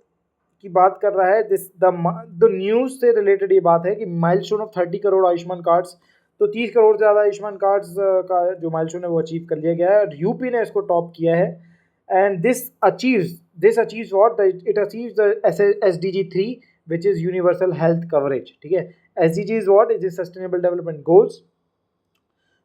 की बात कर रहा है, दिस द न्यूज से रिलेटेड ये बात है कि milestone of 30 crore Ayushman cards, तो 30 करोड़ से ज़्यादा आयुष्मान कार्ड्स का जो माइलस्टोन है वो अचीव कर लिया गया है, और यूपी ने इसको टॉप किया है। And this achieves what, it achieves the SDG 3 which is universal health coverage, ठीक है। SDG is what, it is sustainable development goals.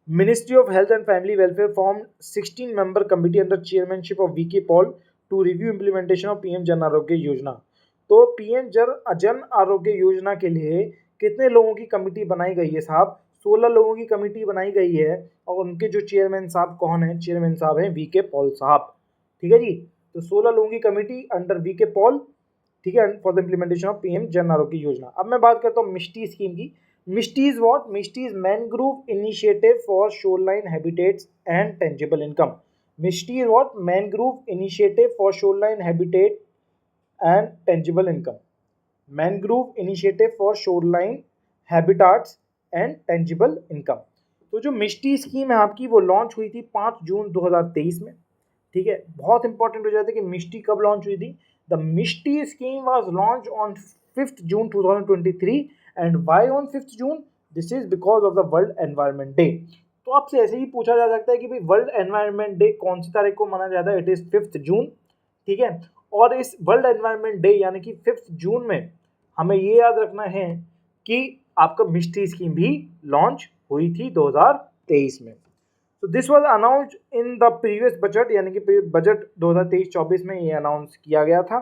Ministry of Health and Family Welfare formed 16-member committee under chairmanship of VK Paul to review implementation of PM Jan Arogya Yojana. तो PM Jan Arogya Yojana के लिए कितने लोगों की committee बनाई गई है साहब, 16 लोगों की कमिटी बनाई गई है, और उनके जो चेयरमैन साहब कौन है, चेयरमैन साहब हैं VK पॉल साहब, ठीक है जी। तो 16 लोगों की कमिटी अंडर VK पॉल, ठीक है, for the implementation of PM Jan Arogya Yojana. अब मैं बात करता हूँ मिष्टी स्कीम की। MISHTI is what, MISHTI is mangrove initiative for shoreline habitats and tangible income. MISHTI is what, mangrove initiative for shoreline habitat and tangible income. Mangrove initiative for shoreline habitats and tangible income. तो जो मिष्टी scheme है आपकी वो launch हुई थी 5 जून 2023 में, ठीक है। बहुत इंपॉर्टेंट हो जाता है कि मिष्टी कब लॉन्च हुई थी। The Mishti scheme was launch on 5 June 2023 and why on 5 June, this is because of the world environment day. तो आपसे ऐसे ही पूछा जा सकता है कि भाई वर्ल्ड एनवायरनमेंट डे कौन सी तारीख को मनाया जाता है, इट इज 5 जून, ठीक है। और इस वर्ल्ड एनवायरनमेंट डे यानी कि 5 जून में हमें ये याद रखना है कि आपका मिष्टी स्कीम भी लॉन्च हुई थी 2023 में। तो this was announced in the previous budget, यानी कि बजट 2023-24 में ये अनाउंस किया गया था।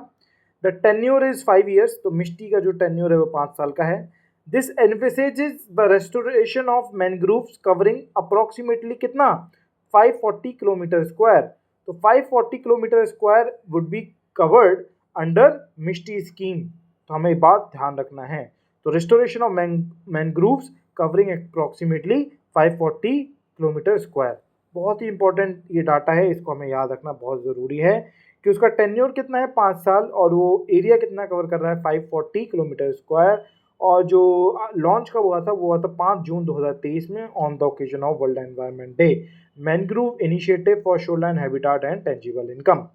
द टेन्योर इज 5 ईयर्स, तो मिष्टी का जो टेन्योर है वो 5 साल का है। This emphasis the restoration of mangroves covering approximately कितना, 540 किलोमीटर स्क्वायर। तो 540 kilometre square would be covered under MISHTI scheme. तो हमें बात ध्यान रखना है। तो restoration of mangroves covering approximately 540 kilometre square, बहुत ही इंपॉर्टेंट ये डाटा है, इसको हमें याद रखना बहुत ज़रूरी है कि उसका टेन्योर कितना है 5 साल, और वो एरिया कितना कवर कर रहा है 540 किलोमीटर स्क्वायर। और जो लॉन्च कब हुआ था, वो हुआ था 5 जून 2023 में on the occasion of world environment day. Mangrove initiative for shoreline habitat and tangible income.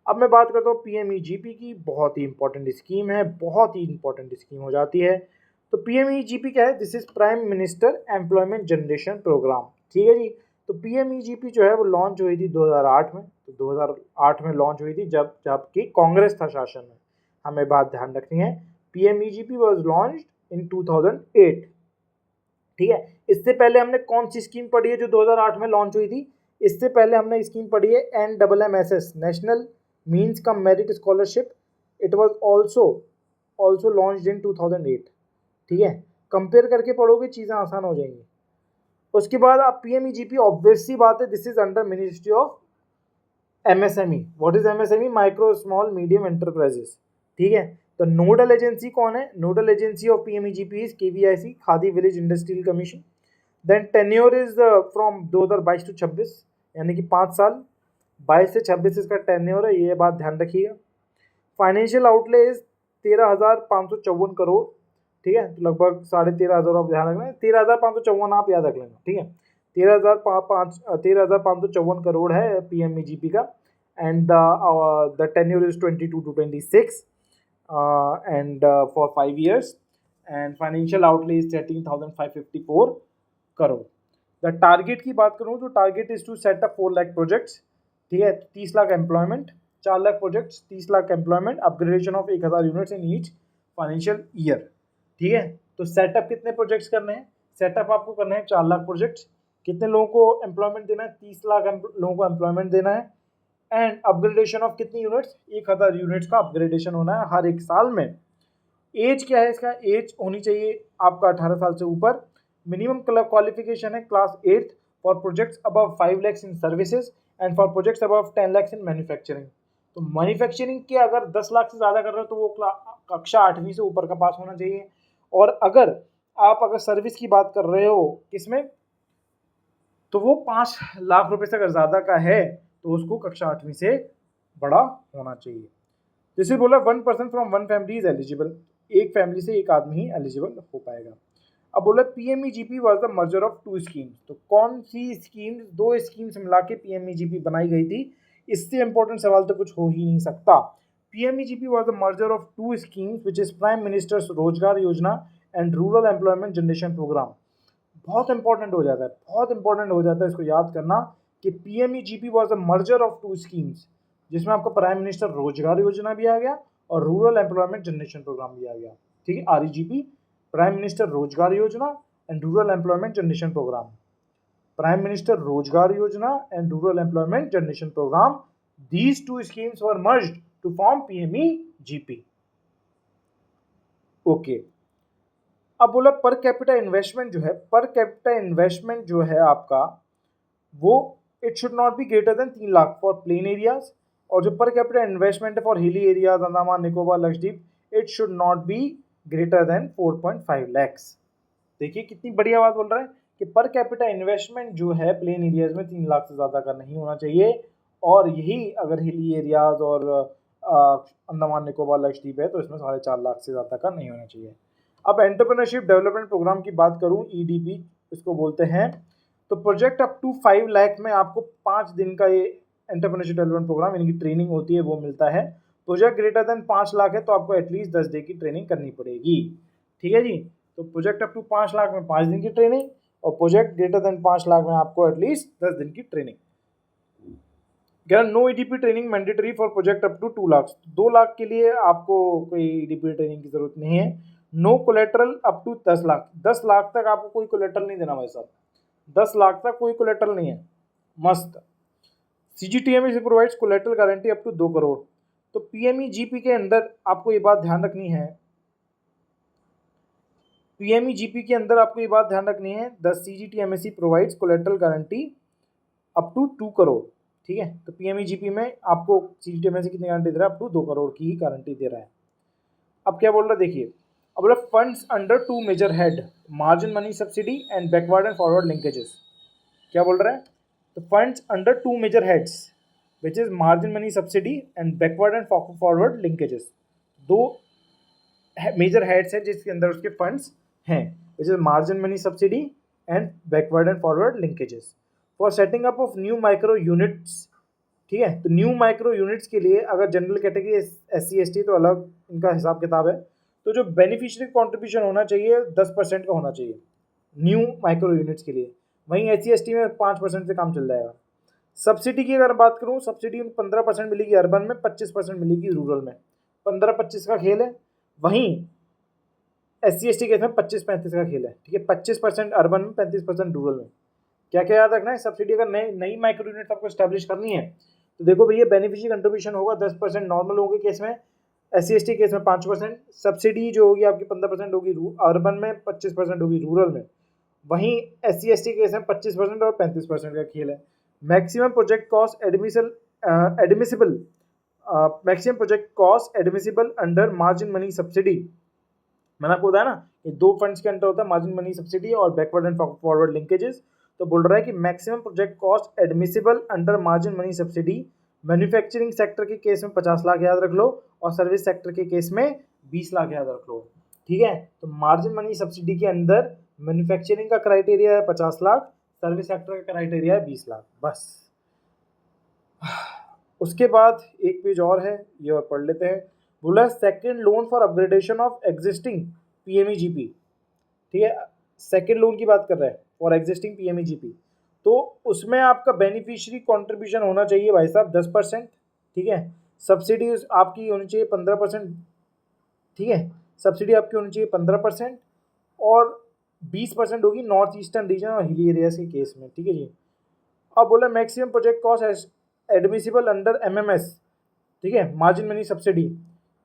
अब मैं बात करता हूँ PMEGP की, बहुत ही इंपॉर्टेंट स्कीम है, बहुत ही इंपॉर्टेंट स्कीम हो जाती है। तो PMEGP क्या है, this is prime minister employment generation programme, ठीक है जी। तो PMEGP जो है वो लॉन्च हुई थी 2008 में, तो 2008 में लॉन्च हुई थी जबकि कांग्रेस था शासन में, हमें बात ध्यान रखनी है। PMEGP वाज लॉन्च्ड इन 2008, ठीक है। इससे पहले हमने कौन सी स्कीम पढ़ी है जो 2008 में लॉन्च हुई थी, इससे पहले हमने स्कीम पढ़ी है NMMSS, national means cum merit scholarship. It was also launched in 2008, ठीक है। कंपेयर करके पढ़ोगे चीज़ें आसान हो जाएंगी। उसके बाद आप PMEGP ऑब्वियस सी बात है, this is under ministry of MSME। What is MSME, micro small medium enterprises, ठीक है। तो नोडल एजेंसी कौन है, nodal agency of PMEGP is KVIC, Khadi village industrial commission. Then tenure is from 2022 to 26, यानी कि 5 साल, 22 से 26 इसका टेन्योर है, ये बात ध्यान रखिएगा। फाइनेंशियल आउटले इज 13,554 करोड़, ठीक है। तो लगभग 13,500 आप ध्यान रखना है, 13,554 आप याद रख लेना, ठीक है। 13,554 करोड़ है PMEGP का, and the tenure is 22 to 26 and for 5 years, and financial outlay is 13,554 crore. The target की बात करूँ तो target is to set up 4 lakh projects, ठीक है। 30 lakh employment, 4 lakh projects, 30 lakh employment, upgradation of 1000 units in each financial year, ठीक है। तो सेटअप कितने प्रोजेक्ट्स करने हैं? सेटअप आपको करना है 4 लाख प्रोजेक्ट्स। कितने लोगों को एम्प्लॉयमेंट देना है? 30 लाख लोगों को एम्प्लॉयमेंट देना है। एंड अपग्रेडेशन ऑफ कितनी यूनिट्स? 1000 यूनिट्स का अपग्रेडेशन होना है हर एक साल में। एज क्या है इसका? एज होनी चाहिए आपका 18 साल से ऊपर। मिनिमम क्वालिफिकेशन है class 8 for projects above 5 lakhs in services and for projects above 10 lakhs in manufacturing. तो मैन्युफैक्चरिंग के अगर 10 लाख से ज़्यादा कर रहे हो तो वो कक्षा 8वीं से ऊपर का पास होना चाहिए। और अगर सर्विस की बात कर रहे हो किसमें, तो वो 5 लाख रुपए से अगर ज़्यादा का है तो उसको कक्षा 8वीं से बड़ा होना चाहिए। जैसे बोला 1% फ्रॉम 1 फैमिली इज एलिजिबल, एक फैमिली से एक आदमी ही एलिजिबल हो पाएगा। अब बोला PMEGP was the merger of 2 schemes, तो कौन सी स्कीम, 2 स्कीम्स मिला के PMEGP बनाई गई थी? इससे इंपॉर्टेंट सवाल तो कुछ हो ही नहीं सकता। PMEGP was the merger of 2 schemes which is prime minister's Rozgar Yojana and rural employment generation programme. बहुत इंपॉर्टेंट हो जाता है, बहुत इंपॉर्टेंट हो जाता है इसको याद करना कि PMEGP was the merger of 2 schemes, जिसमें आपका प्राइम मिनिस्टर रोजगार योजना भी आ गया और रूरल एम्प्लॉयमेंट जनरेशन प्रोग्राम भी आ गया, ठीक है। REGP, prime minister Rozgar Yojana and rural employment generation programme. Prime minister Rozgar Yojana and rural employment generation programme, these 2 schemes were merged to form PMEGP। Okay, अब बोला पर कैपिटा इन्वेस्टमेंट जो है, पर कैपिटा इन्वेस्टमेंट जो है आपका, वो it should not be greater then 3 lakh for plain areas, और जो पर कैपिटा इन्वेस्टमेंट है for hilly areas, Andaman Nicobar Lakshadweep, it should not be greater then 4.5 lakhs। देखिए कितनी बढ़िया बात बोल रहा है कि पर कैपिटा इन्वेस्टमेंट जो है प्लेन एरियाज में 3 लाख से ज़्यादा का नहीं होना चाहिए, और यही अगर हिली एरियाज और अंडमान निकोबार लक्षद्वीप है तो इसमें 4.5 लाख से ज़्यादा का नहीं होना चाहिए। अब एंटरप्रेन्योरशिप डेवलपमेंट प्रोग्राम की बात करूं, EDP इसको बोलते हैं, तो प्रोजेक्ट अप टू 5 लाख में आपको 5 दिन का ये एंटरप्रेन्योरशिप डेवलपमेंट प्रोग्राम, इनकी ट्रेनिंग होती है, वो मिलता है। प्रोजेक्ट ग्रेटर देन 5 लाख है तो आपको एटलीस्ट 10 डे की ट्रेनिंग करनी पड़ेगी, ठीक है जी। तो प्रोजेक्ट अप टू 5 लाख में 5 दिन की ट्रेनिंग, और प्रोजेक्ट ग्रेटर देन 5 लाख में आपको एटलीस्ट 10 दिन की training. No EDP training mandatory for project up to 2 lakh, 2 lakh के लिए आपको कोई EDP ट्रेनिंग की जरूरत नहीं है। No collateral up to 10 lakh, 10 lakh तक आपको कोई कोलेट्रल नहीं देना भाई साहब, 10 लाख तक कोई कोलेट्रल नहीं है, मस्त। CGTMSE provides collateral guarantee up to 2 crore. तो PMEGP के अंदर आपको ये बात ध्यान रखनी है, PMEGP के अंदर आपको ये बात ध्यान रखनी है, the CGTMSE provides collateral guarantee up to 2 crore, ठीक है। तो PMEGP में आपको CGTMSE कितनी गारंटी दे रहा है? अप टू 2 करोड़ की ही गारंटी दे रहा है। अब क्या बोल रहा है देखिए, अब बोला funds under 2 major head, margin money subsidy and backward and forward linkages. क्या बोल रहा है? तो funds under 2 major heads which is margin money subsidy and backward and forward linkages, 2 major heads है जिसके अंदर उसके फंड्स हैं, which is margin money subsidy and backward and forward linkages for setting up of new micro units, ठीक है। तो new micro units के लिए अगर जनरल कैटेगरी SC ST तो अलग इनका हिसाब किताब है, तो जो बेनिफिशियरी कॉन्ट्रीब्यूशन होना चाहिए 10% का होना चाहिए न्यू माइक्रो यूनिट्स के लिए, वहीं SC ST में 5% से काम चल जाएगा। सब्सिडी की अगर बात करूँ, सब्सिडी 15% मिलेगी अर्बन में, 25% मिलेगी रूरल में, 15-25 का खेल है। वहीं SC ST केस में 25-35 का खेल है, ठीक है। 25% अर्बन में, 35% रूरल में। क्या क्या याद रखना है? सब्सिडी अगर नई माइक्रो यूनिट आपको स्टैब्लिश करनी है तो देखो भैया, बेनिफिशियरी कंट्रीब्यूशन होगा 10% नॉर्मल लोगों के केस में, SC ST केस में 5%, सब्सिडी जो होगी आपकी 15% होगी अर्बन में, 25% होगी रूरल में। वहीं SC ST केस में 25% और 35% का खेल है। Maximum project cost admissible maximum project cost admissible under margin money subsidy, मैंने आपको बताया ना ये 2 फंड्स के अंडर होता है, मार्जिन मनी सब्सिडी और बैकवर्ड एंड फॉरवर्ड लिंकेजेस। तो बोल रहा है कि maximum project cost admissible under margin money subsidy manufacturing sector के केस में 50 लाख याद रख लो, और सर्विस सेक्टर के केस में 20 लाख याद रख लो। ठीक है। तो मार्जिन मनी सब्सिडी के अंदर मैन्युफैक्चरिंग का क्राइटेरिया है 50 लाख, सर्विस सेक्टर का क्राइटेरिया है 20 लाख, बस। उसके बाद एक पेज और है, ये और पढ़ लेते हैं। बोला second loan for upgradation of existing PMEGP, ठीक है, सेकंड लोन की बात कर रहा है फॉर एग्जिस्टिंग पीएमईजीपी। तो उसमें आपका बेनिफिशियरी कंट्रीब्यूशन होना चाहिए भाई साहब 10%, ठीक है। सब्सिडी आपकी होनी चाहिए 15%, ठीक है, सब्सिडी आपकी होनी चाहिए 15%, और 20% होगी नॉर्थ ईस्टर्न रीजन और हिली एरियाज के केस में, ठीक है जी। अब बोला maximum project cost admissible under MMS, ठीक है, मार्जिन मनी सब्सिडी।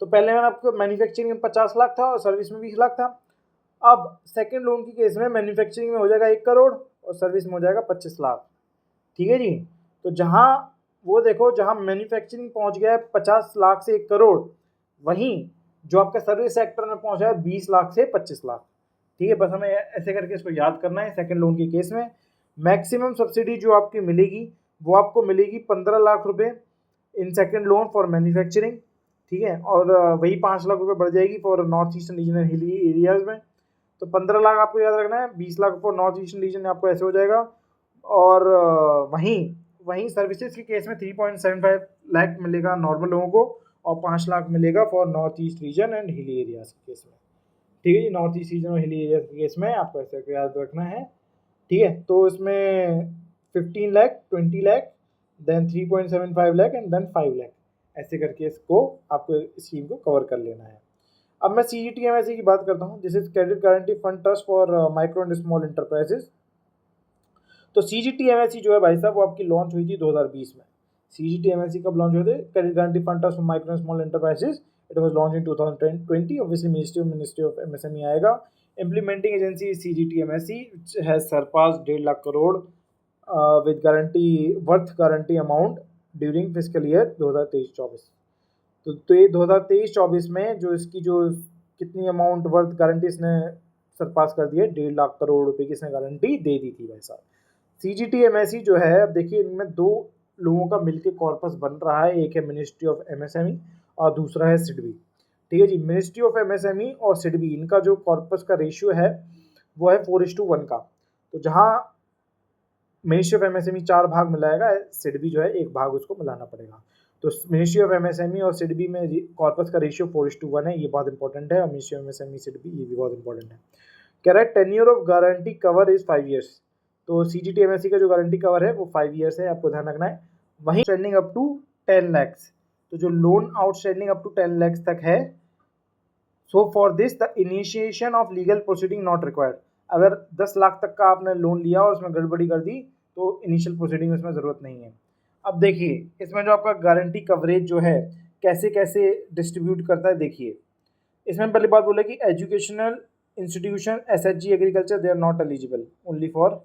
तो पहले मैंने आपको मैन्युफैक्चरिंग में 50 लाख था और सर्विस में 20 लाख था। अब सेकंड लोन की केस में मैन्युफैक्चरिंग में हो जाएगा 1 करोड़ और सर्विस में हो जाएगा 25 लाख, ठीक है जी। तो जहाँ वो देखो, जहाँ मैन्युफैक्चरिंग पहुँच गया है 50 लाख से 1 करोड़, वहीं जो आपका सर्विस सेक्टर में पहुँचा है 20 लाख से 25 लाख, ठीक है। बस हमें ऐसे करके इसको याद करना है। सेकंड लोन के केस में मैक्सिमम सब्सिडी जो आपकी मिलेगी वो आपको मिलेगी 15 लाख रुपए in second loan for manufacturing, ठीक है, और वही 5 लाख रुपए बढ़ जाएगी for north eastern region hilly areas में। तो 15 लाख आपको याद रखना है, 20 lakh for north eastern region आपको ऐसे हो जाएगा। और वहीं वहीं सर्विसेज के केस में 3.75 लाख मिलेगा नॉर्मल लोगों को और 5 लाख मिलेगा for north east reason and hilly areas के केस में, ठीक है जी। नॉर्थ ईस्ट रीजन और हिली एरियाज के केस में आपको ऐसे याद रखना है, ठीक है। तो इसमें 15 lakh, 20 lakh, then 3.75 lakh and then 5 lakh, ऐसे करके इसको आपको स्कीम को कवर कर लेना है। अब मैं CGTMSE की बात करता हूँ, this is credit guarantee fund trust for micro and small enterprises. तो CGTMSE जो है भाई साहब वो आपकी लॉन्च हुई थी 2020 में। CGTMSE कब लॉन्च हुए थे? Credit guarantee fund trust for micro and small enterprises, it was launch in 2020। Obviously ministry of MSME आएगा। Implementing agency CGTMSE has surpass 1.5 lakh crore with guarantee worth guarantee amount during physical year 2023-24। तो ये 2023-24 में जो इसकी जो कितनी अमाउंट वर्थ गारंटी इसने सरपास कर दी है, 1.5 लाख करोड़ रुपए की इसने गारंटी दे दी थी भाई साहब। CGTMSE जो है, अब देखिए इनमें 2 लोगों का मिलकर कॉर्पस बन रहा है, एक है मिनिस्ट्री ऑफ MSME और दूसरा है सिडबी, ठीक है जी। मिनिस्ट्री ऑफ MSME और सिडबी, इनका जो कॉर्पस का रेशियो है वो है 4:1 का। तो जहाँ मिनिस्ट्री ऑफ MSME 4 भाग मिलाएगा, सिडबी जो है 1 भाग उसको मिलाना पड़ेगा। तो मिनिस्ट्री ऑफ MSME और सिडबी में कॉर्पस का रेशियो 4:1 है, ये बहुत इंपॉर्टेंट है। और मिनिस्ट्री ऑफ MSME सिडबी ये भी बहुत इंपॉर्टेंट है। कह रहा है tenure of guarantee cover is 5 years. तो CGTMSE का जो गारंटी कवर है वो 5 ईयर्स है, आपको ध्यान रखना है। वहीं आउटस्टैंडिंग अप टू 10 लैक्स, तो जो loan outstanding up to 10 lakhs तक है, so for this the initiation of legal proceeding not required. अगर 10 लाख तक का आपने लोन लिया और उसमें गड़बड़ी कर दी तो इनिशियल प्रोसीडिंग उसमें ज़रूरत नहीं है। अब देखिए इसमें जो आपका गारंटी कवरेज जो है कैसे कैसे डिस्ट्रीब्यूट करता है, देखिए इसमें पहली बात बोले कि educational institution, SHG, agriculture, they are not eligible, only for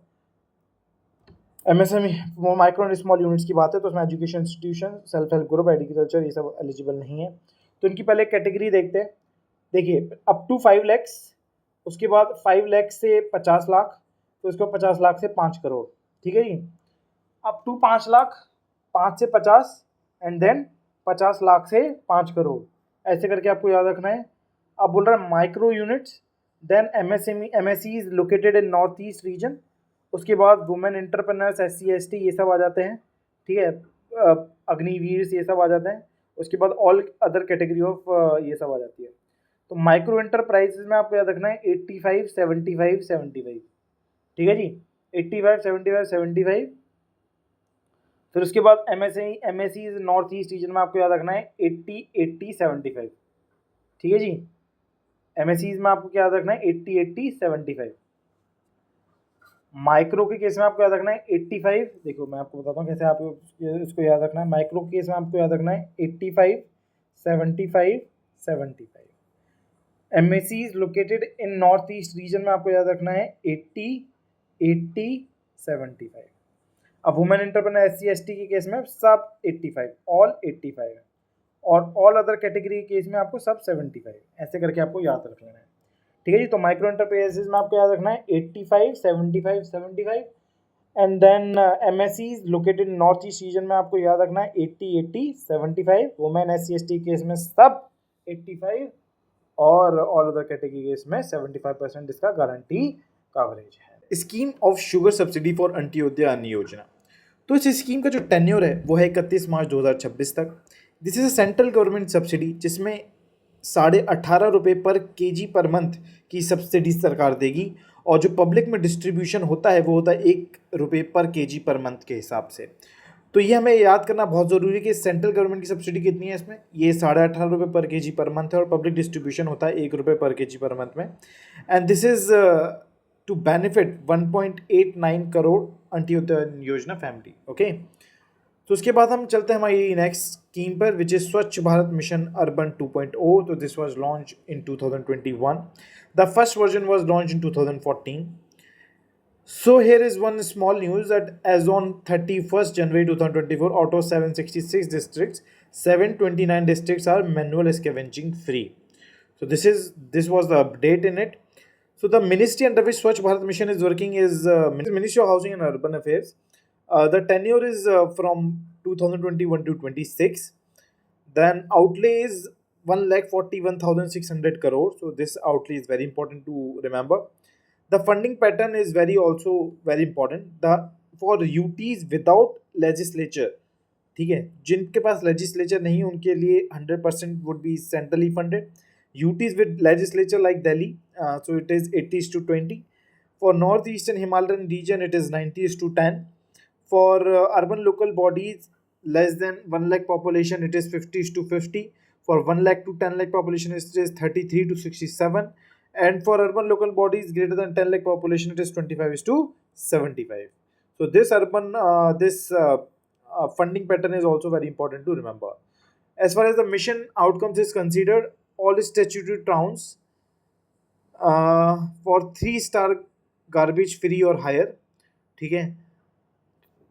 MSME micro and small units की बात है तो उसमें education institution, self help group, agriculture ये सब एलिजिबल नहीं है। तो इनकी पहले कैटेगरी देखते हैं। देखिए अप टू 5 लैक्स, उसके बाद 5 लैक्स से 50 लाख, तो इसको 50 लाख से 5 करोड़, ठीक है जी। अप टू 5 लाख, 5 से 50 एंड देन 50 लाख से 5 करोड़, ऐसे करके आपको याद रखना है। अब बोल रहा है micro units, then MSE is located in north east region, उसके बाद वुमेन एंटरप्रेन्योर्स, SC ST ये सब आ जाते हैं, ठीक है, अग्निवीर ये सब आ जाते हैं। उसके बाद ऑल अदर कैटेगरी ऑफ ये सब आ जाती है। तो माइक्रो एंटरप्राइजेज में आपको याद रखना है 85, 75, 75, ठीक है जी, 85, 75, 75। फिर उसके बाद MSE नॉर्थ ईस्ट रीजन में आपको याद रखना है 80, 80, 75, ठीक है जी। MSE में आपको क्या याद रखना है 80, 80, 75। माइक्रो के केस में आपको याद रखना है 85, देखो मैं आपको बताता हूँ कैसे आप इसको याद रखना है। माइक्रो के केस में आपको याद रखना है 85, 75, 75। MSE is located in north east region में आपको याद रखना है 80, 80, 75। अब वुमेन एंटरप्रेन्योर SC ST के केस में सब 85, ऑल 85 है, और ऑल अदर कैटेगरी के केस में आपको सब 75, ऐसे करके आपको याद रख लेना है, ठीक है जी। तो माइक्रो एंटरप्राइजेज में आपको याद रखना है 85, 75, 75 and then MSE is located in north east region में आपको याद रखना है 80, 80, 75। वुमेन SC ST केस में सब 85 और ऑल अदर कैटेगरी के इसमें 75% इसका गारंटी कवरेज है। Scheme of sugar subsidy for Antyodaya अन्न योजना। तो इस स्कीम का जो टेन्योर है वो है 31 मार्च 2026 तक। This is a central government subsidy जिसमें 18.5 रुपये पर केजी पर मंथ की सब्सिडी सरकार देगी, और जो पब्लिक में डिस्ट्रीब्यूशन होता है वो होता है 1 रुपये पर केजी पर मंथ के हिसाब से। तो ये हमें याद करना बहुत ज़रूरी है कि सेंट्रल गवर्नमेंट की सब्सिडी कितनी है इसमें, ये 18.5 रुपये पर केजी पर मंथ है, और पब्लिक डिस्ट्रीब्यूशन होता है 1 रुपये पर केजी पर मंथ में। And this is to benefit 1.89 crore Antyodaya Yojana family. Okay, तो उसके बाद हम चलते हैं हमारी नेक्स्ट स्कीम पर, विच इज स्वच्छ भारत मिशन अर्बन 2.0। तो this was launch in 2021, the first version was launch in 2014। So here is one small news that as on 31st January 2024, out of 766 districts, 729 districts are manual scavenging free. So this was the update in it. So the ministry under which Swachh Bharat Mission is working is Ministry of Housing and Urban Affairs. The tenure is from 2021 to 26. Then outlay is 1,41,600 crore. So this outlay is very important to remember. The funding pattern is also very important. The for UTs without legislature, ठीक है, जिनके पास legislature नहीं उनके लिए 100% would be centrally funded. UTs with legislature like Delhi, so it is 80:20. For northeastern Himalayan region it is 90:10. For urban local bodies less than 1 lakh population it is 50:50. For 1 lakh to 10 lakh population it is 33:67. And for urban local bodies greater than 10 lakh population it is 25:75. So this funding pattern is also very important to remember. As far as the mission outcomes is considered, all statutory towns for 3-star garbage free और higher, ठीक है,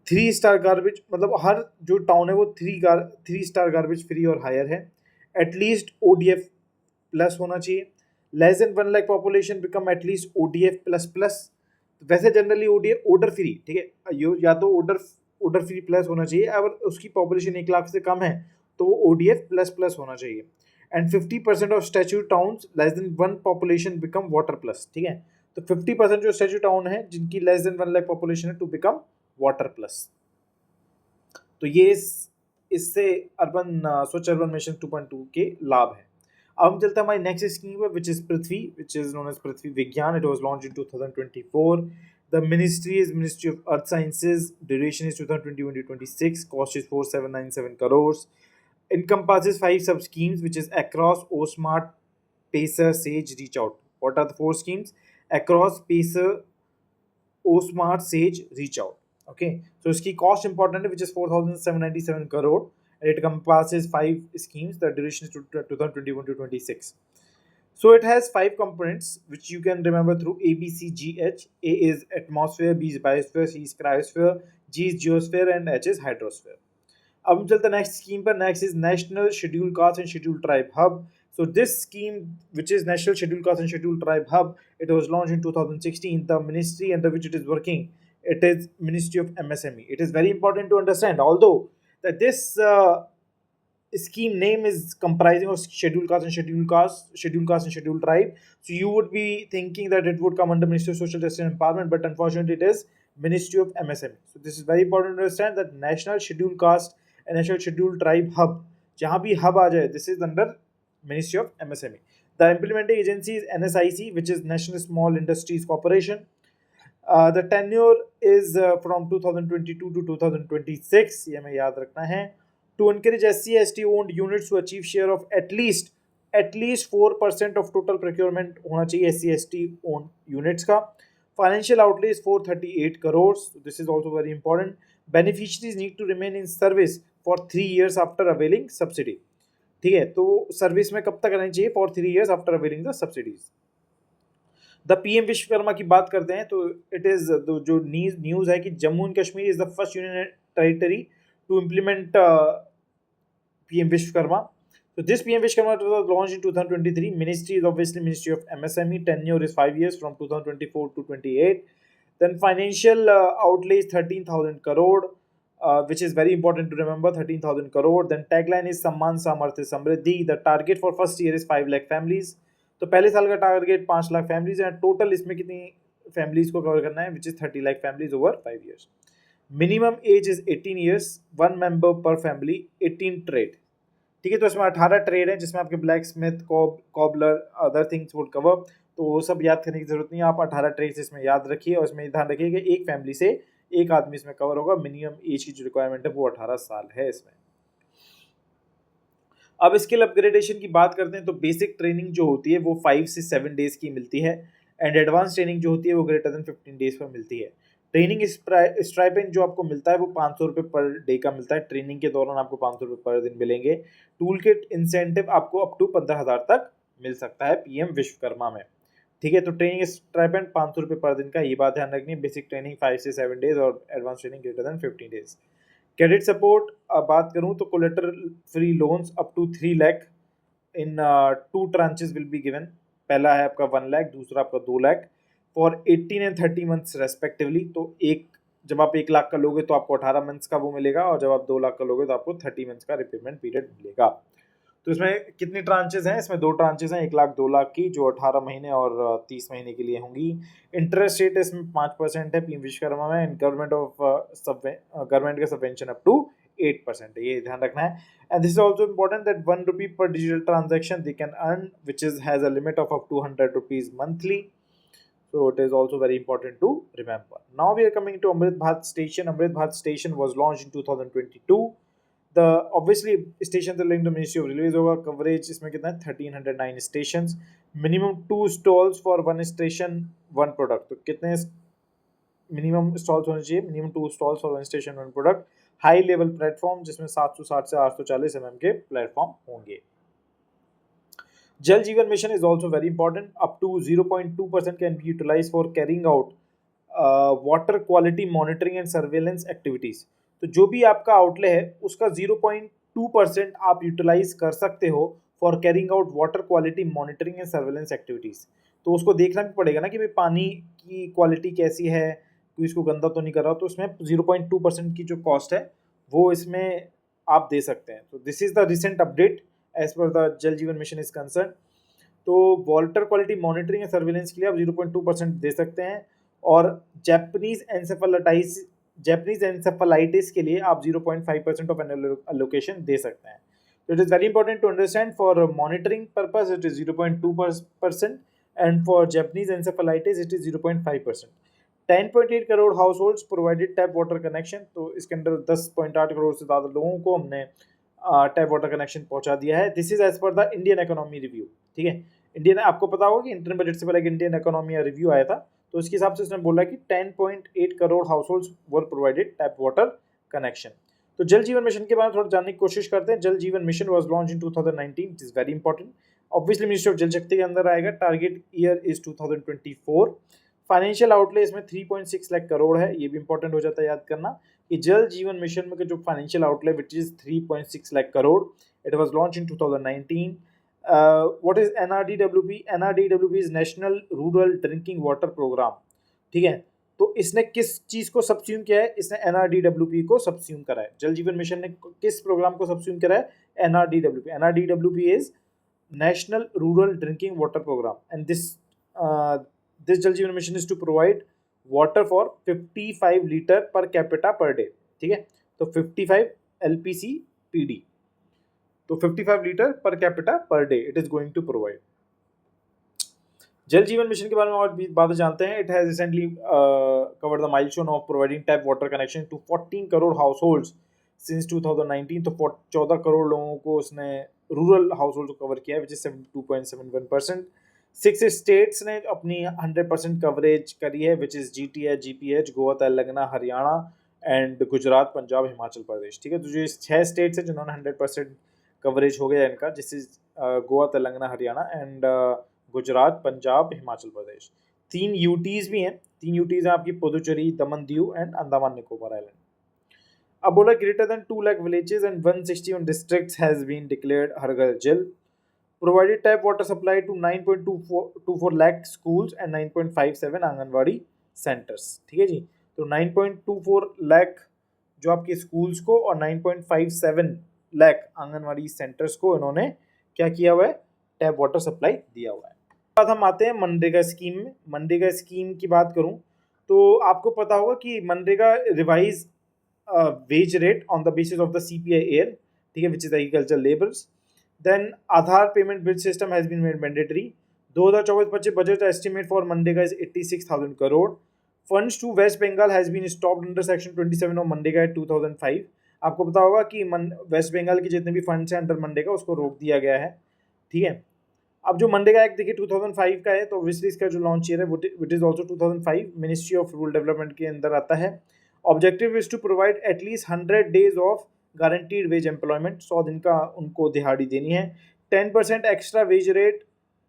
3-star garbage मतलब हर जो town है वो 3-star garbage free और higher है, at least ODF plus होना चाहिए, less than 1 lakh population become at least ODF plus plus. वैसे जनरली ODF ओडर फ्री, ठीक है, या तो ओडर फ्री प्लस होना चाहिए, अगर उसकी पॉपुलेशन 1 लाख से कम है तो वो ODF प्लस प्लस होना चाहिए। And 50% of statue towns less than 1 population become water plus, ठीक है, तो 50% जो स्टैच्यू टाउन है जिनकी लेस देन 1 लाख पॉपुलेशन है टू बिकम वाटर प्लस। तो ये इससे स्वच्छ अर्बन मिशन 2.2 के लाभ है। अब हम चलते हैं हमारी नेक्स्ट स्कीम पर, which is Prithvi, which is known as Prithvi Vigyan. It was launch in 2024। The ministry is ministry of earth sciences, duration is 2021 to 26, cost is 4797 crores, encompasses 5 sub schemes which is across, OSMART, Pacer, Sage, Reach Out. What are the 4 schemes? Across, Pacer, OSMART, Sage, Reach Out. Okay, so its cost important which is 4797 crore, and it encompasses 5 schemes. The duration is 2021 to 26. So it has 5 components which you can remember through A, B, C, G, H. A is atmosphere, B is biosphere, C is cryosphere, G is geosphere, and H is hydrosphere. अब हम चलते हैं next scheme पर। Next is national schedule caste and schedule tribe hub. So this scheme, which is National Scheduled Caste and Scheduled Tribe Hub, it was launched in 2016. The ministry under which it is working, it is Ministry of MSME. It is very important to understand, although that this scheme name is comprising of Scheduled Caste and Scheduled Tribe. So you would be thinking that it would come under Ministry of Social Justice and Empowerment, but unfortunately it is Ministry of MSME. So this is very important to understand that National Scheduled Caste and National Scheduled Tribe Hub, जहाँ भी hub आ जाए, this is under Ministry of MSME. The implementing agency is NSIC, which is National Small Industries Corporation. The tenure is from 2022 to 2026. ये हमें याद रखना है. To encourage SC/ST owned units to achieve share of at least 4% of total procurement होना चाहिए SC/ST owned units का. Financial outlay is 438 crores. This is also very important. Beneficiaries need to remain in service for 3 years after availing subsidy. ठीक है, तो service में कब तक रहनी चाहिए? For 3 years after availing the subsidies. The PM Vishwakarma की बात करते हैं तो इट इज जो न्यूज है कि Jammu and Kashmir is the first union territory to implement PM Vishwakarma. So this PM Vishwakarma was launched in 2023. Ministry is obviously Ministry of MSME. Tenure is 5 years from 2024 to 28. Then financial outlay is 13,000 crore. Which is very important to remember, 13,000 crore. Then tagline is Samman Samarthya Samriddhi. The target for first year is 5 lakh families. तो पहले साल का target 5 lakh families है। Total इसमें कितनी families को cover करना है, which is 30 lakh families over 5 years. Minimum age is 18 years, 1 member पर फैमिली, 18 ट्रेड। ठीक है, तो इसमें 18 ट्रेड है जिसमें आपके black Smith, cobbler, other things would cover. तो वो सब याद करने की जरूरत नहीं है, आप 18 ट्रेड्स इसमें याद रखिए और इसमें ध्यान रखिए कि एक फैमिली से एक आदमी इसमें कवर होगा। मिनिमम एज की जो रिक्वायरमेंट है वो 18 साल है इसमें। अब स्किल अपग्रेडेशन की बात करते हैं तो बेसिक ट्रेनिंग जो होती है वो 5 से 7 डेज की मिलती है एंड एडवांस ट्रेनिंग जो होती है वो ग्रेटर देन 15 डेज पर मिलती है। ट्रेनिंग स्ट्राइपेंड जो आपको मिलता है वो 500 रुपये पर डे का मिलता है। ट्रेनिंग के दौरान आपको 500 रुपये पर दिन मिलेंगे। टूल किट इंसेंटिव आपको अप टू 15,000 तक मिल सकता है पीएम विश्वकर्मा में। ठीक है, तो ट्रेनिंग स्ट्राइपेंड 500 रुपये पर दिन का, ये बात ध्यान रखनी है। बेसिक ट्रेनिंग 5 से 7 डेज और advance training greater than 15 days. Credit support बात करूं तो collateral free loans up to 3 lakh in 2 tranches will be given. पहला है आपका 1 लाख, दूसरा आपका 2 lakh for 18 and 30 months respectively. तो जब आप 1 लाख का लोगे तो आपको 18 मंथ्स का वो मिलेगा और जब आप 2 लाख का लोगे तो आपको 30 मंथ्स का रिपेमेंट पीरियड मिलेगा। तो इसमें कितनी ट्रांचेस हैं, इसमें 2 ट्रांचेस हैं, 1 लाख 2 लाख की, जो 18 महीने और 30 महीने के लिए होंगी। इंटरेस्ट रेट इसमें 5% है पीएम विश्वकर्मा में एंड गवर्नमेंट का सबवेंशन अप टू 8% है, ये ध्यान रखना है। And this is also important that 1 rupee per digital transaction they can earn which is has a limit of up to 100 rupees monthly. So it is also very important to remember. Now we are coming to Amrit Bharat Station. Amrit Bharat Station was launched in 2022. The obviously stations are linked to Ministry of Railways होगा। Coverage इसमें कितना है 1309 stations. Minimum 2 stalls for 1 station 1 product. तो कितने minimum stalls होने चाहिए? Minimum 2 stalls for 1 station 1 product. High level platform जिसमें 760 से 840 mm के प्लेटफॉर्म होंगे। Jal Jeevan Mission is also very important. Up to 0.2% can be utilized for carrying out water quality monitoring and surveillance activities. तो जो भी आपका outlay है उसका 0.2% आप यूटिलाइज कर सकते हो for carrying out water quality monitoring and surveillance activities. तो उसको देखना भी पड़ेगा ना कि भाई पानी की क्वालिटी कैसी है, कोई इसको गंदा तो नहीं कर रहा। तो उसमें 0.2% की जो कॉस्ट है वो इसमें आप दे सकते हैं। तो this is the recent update as per the Jal Jeevan mission is concern. तो water quality monitoring and surveillance के लिए आप 0.2% दे सकते हैं और जापानीज एन्सेफेलाइटिस के लिए आप 0.5% ऑफ एनुअल एलोकेशन दे सकते हैं। तो it is very important to understand for monitoring purpose it is 0.2% and for Japanese encephalitis it is 0.5%। 10.8 crore households provided tap water connection. तो इसके अंदर 10.8 करोड़ से ज़्यादा लोगों को हमने टैप वाटर कनेक्शन पहुंचा दिया है। This is as per the Indian economy review. ठीक है, इंडियन आपको पता होगा कि इंटरम बजट से पहले इंडियन इकोनॉमी रिव्यू आया था, तो इसके हिसाब से उसने बोला कि 10.8 करोड़ हाउस होल्ड्स वर प्रोवाइडेड टैप वाटर कनेक्शन। तो जल जीवन मिशन के बारे में थोड़ा जानने की कोशिश करते हैं। जल Jeevan mission was launch in 2019, it is very important. Obviously ministry of Jal शक्ति के अंदर आएगा। Target year is 2024। Financial outlay इसमें 3.6 लाख करोड़ है, ये भी इंपॉर्टेंट हो जाता है याद करना कि जल जीवन मिशन में जो financial outlay which is 3.6 lakh crore, it was launch in 2019। What is NRDWP? NRDWP is national rural drinking water programme. ठीक है, तो इसने किस चीज को सब्स्यूम किया है? इसने NRDWP को सब्स्यूम करा है। जल जीवन मिशन ने किस प्रोग्राम को सब्स्यूम करा है? NRDWP। NRDWP is national rural drinking water programme and this Jal Jeevan mission is to provide water for 55 litre per capita per day. ठीक है, तो 55 LPC PD, तो 55 litre per capita per day it is going to provide. Jal Jeevan mission के बारे में और भी बातें जानते हैं। It has recently covered the milestone of providing tap water connection to 14 crore households since 2019। तो 14 करोड़ लोगों को उसने रूरल हाउस होल्ड को कवर किया है विच इज 72.71%। 6 स्टेट्स ने अपनी 100% कवरेज करी है which is GTH, GPH, Goa, Telangana, Haryana and Gujarat, Punjab, Himachal Pradesh. ठीक है, तो जो 6 स्टेट्स हैं जिन्होंने 100% कवरेज हो गया इनका, जिस is Goa, Telangana, Haryana and Gujarat, Punjab, Himachal Pradesh. 3 UTs भी हैं। 3 UTs हैं आपकी पुदुचेरी, दमन दीव एंड अंडमान निकोबार आइलैंड। अब बोला greater than 2 lakh villages and 161 districts has been declared Har Ghar Jal. Provided tap water supply to 9.24 lakh schools and 9.57 anganwadi centres. ठीक है जी, तो 9.24 लाख जो आपके स्कूल्स को और 9.57 लाख आंगनवाड़ी सेंटर्स को इन्होंने क्या किया हुआ है? टैप वाटर सप्लाई दिया हुआ है। बाद हम आते हैं मनरेगा स्कीम में। मनरेगा स्कीम की बात करूं तो आपको पता होगा कि मनरेगा revise wage rate on the basis of the CPI-AL, ठीक है, which is agriculture labours. Then Aadhaar payment bill system has been made mandatory. 2024-25 budget estimate for मनरेगा is 86,000 crore. Funds to West Bengal has been stopped under section 27 of मनरेगा 2005। आपको पता होगा कि waste Bengal के जितने भी फंड्स हैं अंडर मनरेगा उसको रोक दिया गया है, ठीक है। अब जो मनरेगा एक्ट देखिए 2005 का है, तो ऑब्वियसली इसका जो लॉन्च ईयर है which is also 2005, ministry of rural development के अंदर आता है। Objective is to provide at least 100 days of guaranteed wage employment, 100 दिन का उनको दिहाड़ी देनी है। 10% extra wage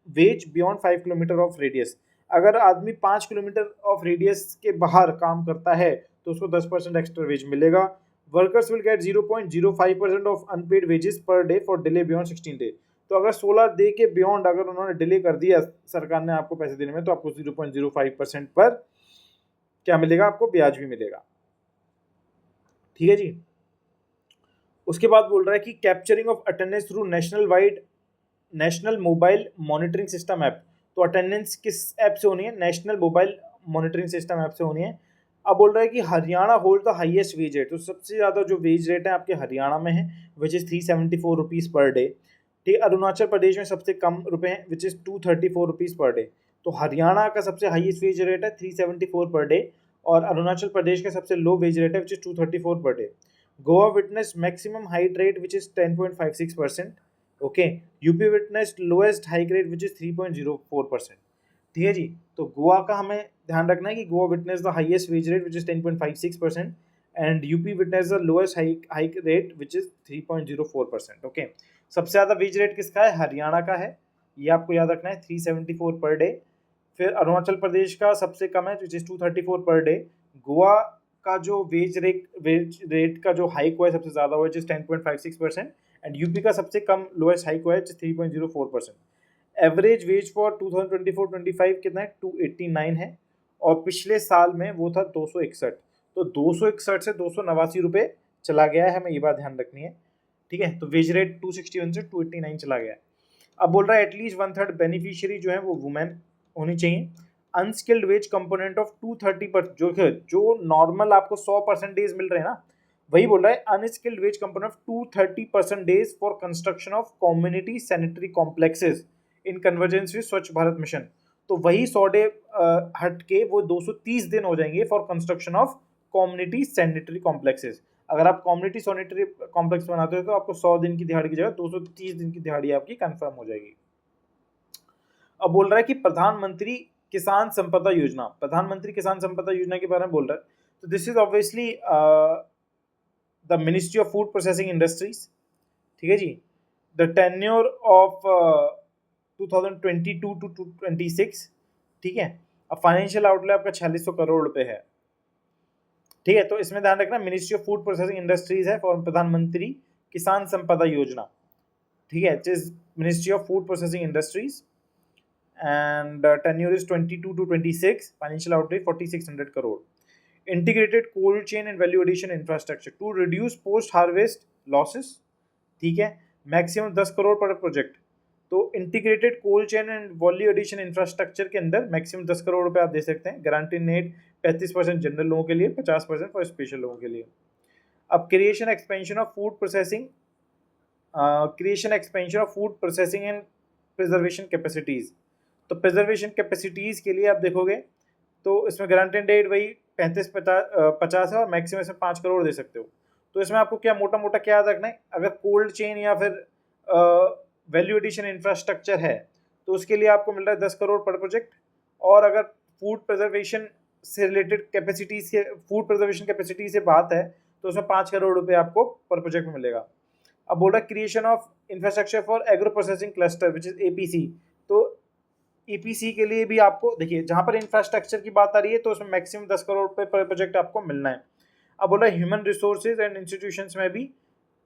beyond 5 kilometre of radius. अगर आदमी 5 किलोमीटर ऑफ रेडियस के बाहर काम करता है तो उसको 10% एक्स्ट्रा वेज मिलेगा। Workers will get 0.05% of unpaired wages per day for delay beyond 16 day. तो अगर 16 डे के बियॉन्ड अगर उन्होंने डिले कर दिया सरकार ने आपको पैसे देने में, तो आपको 0.05% पर क्या मिलेगा, आपको ब्याज भी मिलेगा, ठीक है जी। उसके बाद बोल रहा है कि capturing of attendance through national mobile monitoring system app. तो अटेंडेंस किस ऐप से होनी है, national mobile monitoring system app से होनी है। अब बोल रहा है कि Haryana hold the highest wage rate. तो सबसे ज़्यादा जो वेज रेट है आपके हरियाणा में है, which is 374 rupees per day, ठीक है। अरुणाचल प्रदेश में सबसे कम रुपए हैं, which is 234 rupees per day. तो हरियाणा का सबसे हाईएस्ट वेज रेट है 374 पर डे, और अरुणाचल प्रदेश का सबसे लो वेज रेट है which is 234 per day. Goa witness maximum height rate which is 10.56%, okay. UP witness lowest hike rate which is 3.04%, ठीक है जी। तो गोवा का हमें ध्यान रखना है कि Goa witness the highest wage rate which is 10.56% and UP witness the lowest hike rate which is 3.04%, okay. सबसे ज़्यादा वेज रेट किसका है, हरियाणा का है, ये आपको याद रखना है, 374 पर डे। फिर अरुणाचल प्रदेश का सबसे कम है which is 234 per day. Goa का जो वेज रेट का जो हाइक हुआ है सबसे ज़्यादा हुआ है, जिस 10.56%, एंड यूपी का सबसे कम लोएस्ट हाइक हुआ है जिस 3.04%। एवरेज वेज फॉर 2024-25 कितना है, 289 है, और पिछले साल में वो था 261। तो 261 से 289 रुपये चला गया है, हमें ये बात ध्यान रखनी है, ठीक है। तो वेज रेट 261 से 289 चला गया है। अब बोल रहा है एटलीस्ट 1/3 बेनिफिशियरी जो है वो वुमेन होनी चाहिए। अनस्किल्ड वेज कंपोनेंट ऑफ 230%, जो नॉर्मल आपको 100% डेज मिल रहे हैं ना, वही बोल रहा है unskilled wage component of 230% days for construction of community sanitary complexes in convergence with Swachh Bharat mission. तो वही 100 डे हट के वो 230 दिन हो जाएंगे for construction of community sanitary complexes. अगर आप कम्युनिटी सैनिटरी कॉम्प्लेक्स बनाते हो तो आपको 100 दिन की दिहाड़ी की जगह 230 दिन की दिहाड़ी आपकी कंफर्म हो जाएगी। अब बोल रहा है कि प्रधानमंत्री किसान संपदा योजना, प्रधानमंत्री किसान संपदा योजना के बारे में बोल रहा है। तो this is obviously the ministry of food processing industries, ठीक है जी। द टेन्योर ऑफ 2022 to 26, ठीक है। अब फाइनेंशियल आउटले आपका 4600 करोड़ रुपए है, ठीक है। तो इसमें ध्यान रखना ministry of food processing industries है फॉर प्रधानमंत्री किसान संपदा योजना, ठीक है, ministry of food processing industries, and tenure is 22 to 26, financial outlay 4600 crore. Integrated cold chain and value addition infrastructure to reduce post harvest losses, ठीक है, मैक्सिमम 10 करोड़ पर प्रोजेक्ट। तो integrated cold chain and value addition infrastructure के अंदर maximum 10 crore रुपए आप दे सकते हैं। गारंटी नेट 35% जनरल लोगों के लिए, 50% फॉर स्पेशल लोगों के लिए। अब creation expansion of food processing and preservation capacities. तो प्रिजर्वेशन कैपेसिटीज़ के लिए आप देखोगे तो इसमें गारंटेड डेट वही 35-50 है, और मैक्सिमम इसमें 5 करोड़ दे सकते हो। तो इसमें आपको क्या मोटा मोटा क्या याद रखना है, अगर कोल्ड चेन या फिर वैल्यू एडिशन इंफ्रास्ट्रक्चर है तो उसके लिए आपको मिल रहा है 10 करोड़ पर प्रोजेक्ट, और अगर फूड प्रिजर्वेशन से रिलेटेड कैपेसिटी से, फूड प्रिजर्वेशन कैपेसिटी से बात है तो उसमें 5 करोड़ रुपये आपको पर प्रोजेक्ट में मिलेगा। अब बोल रहा है creation of infrastructure for agro processing cluster which is APC। तो EPC के लिए भी आपको देखिए, जहां पर इंफ्रास्ट्रक्चर की बात आ रही है तो उसमें मैक्सिमम 10 करोड़ रुपए पर प्रोजेक्ट आपको मिलना है। अब बोला ह्यूमन रिसोर्सेज एंड इंस्टीट्यूशंस में भी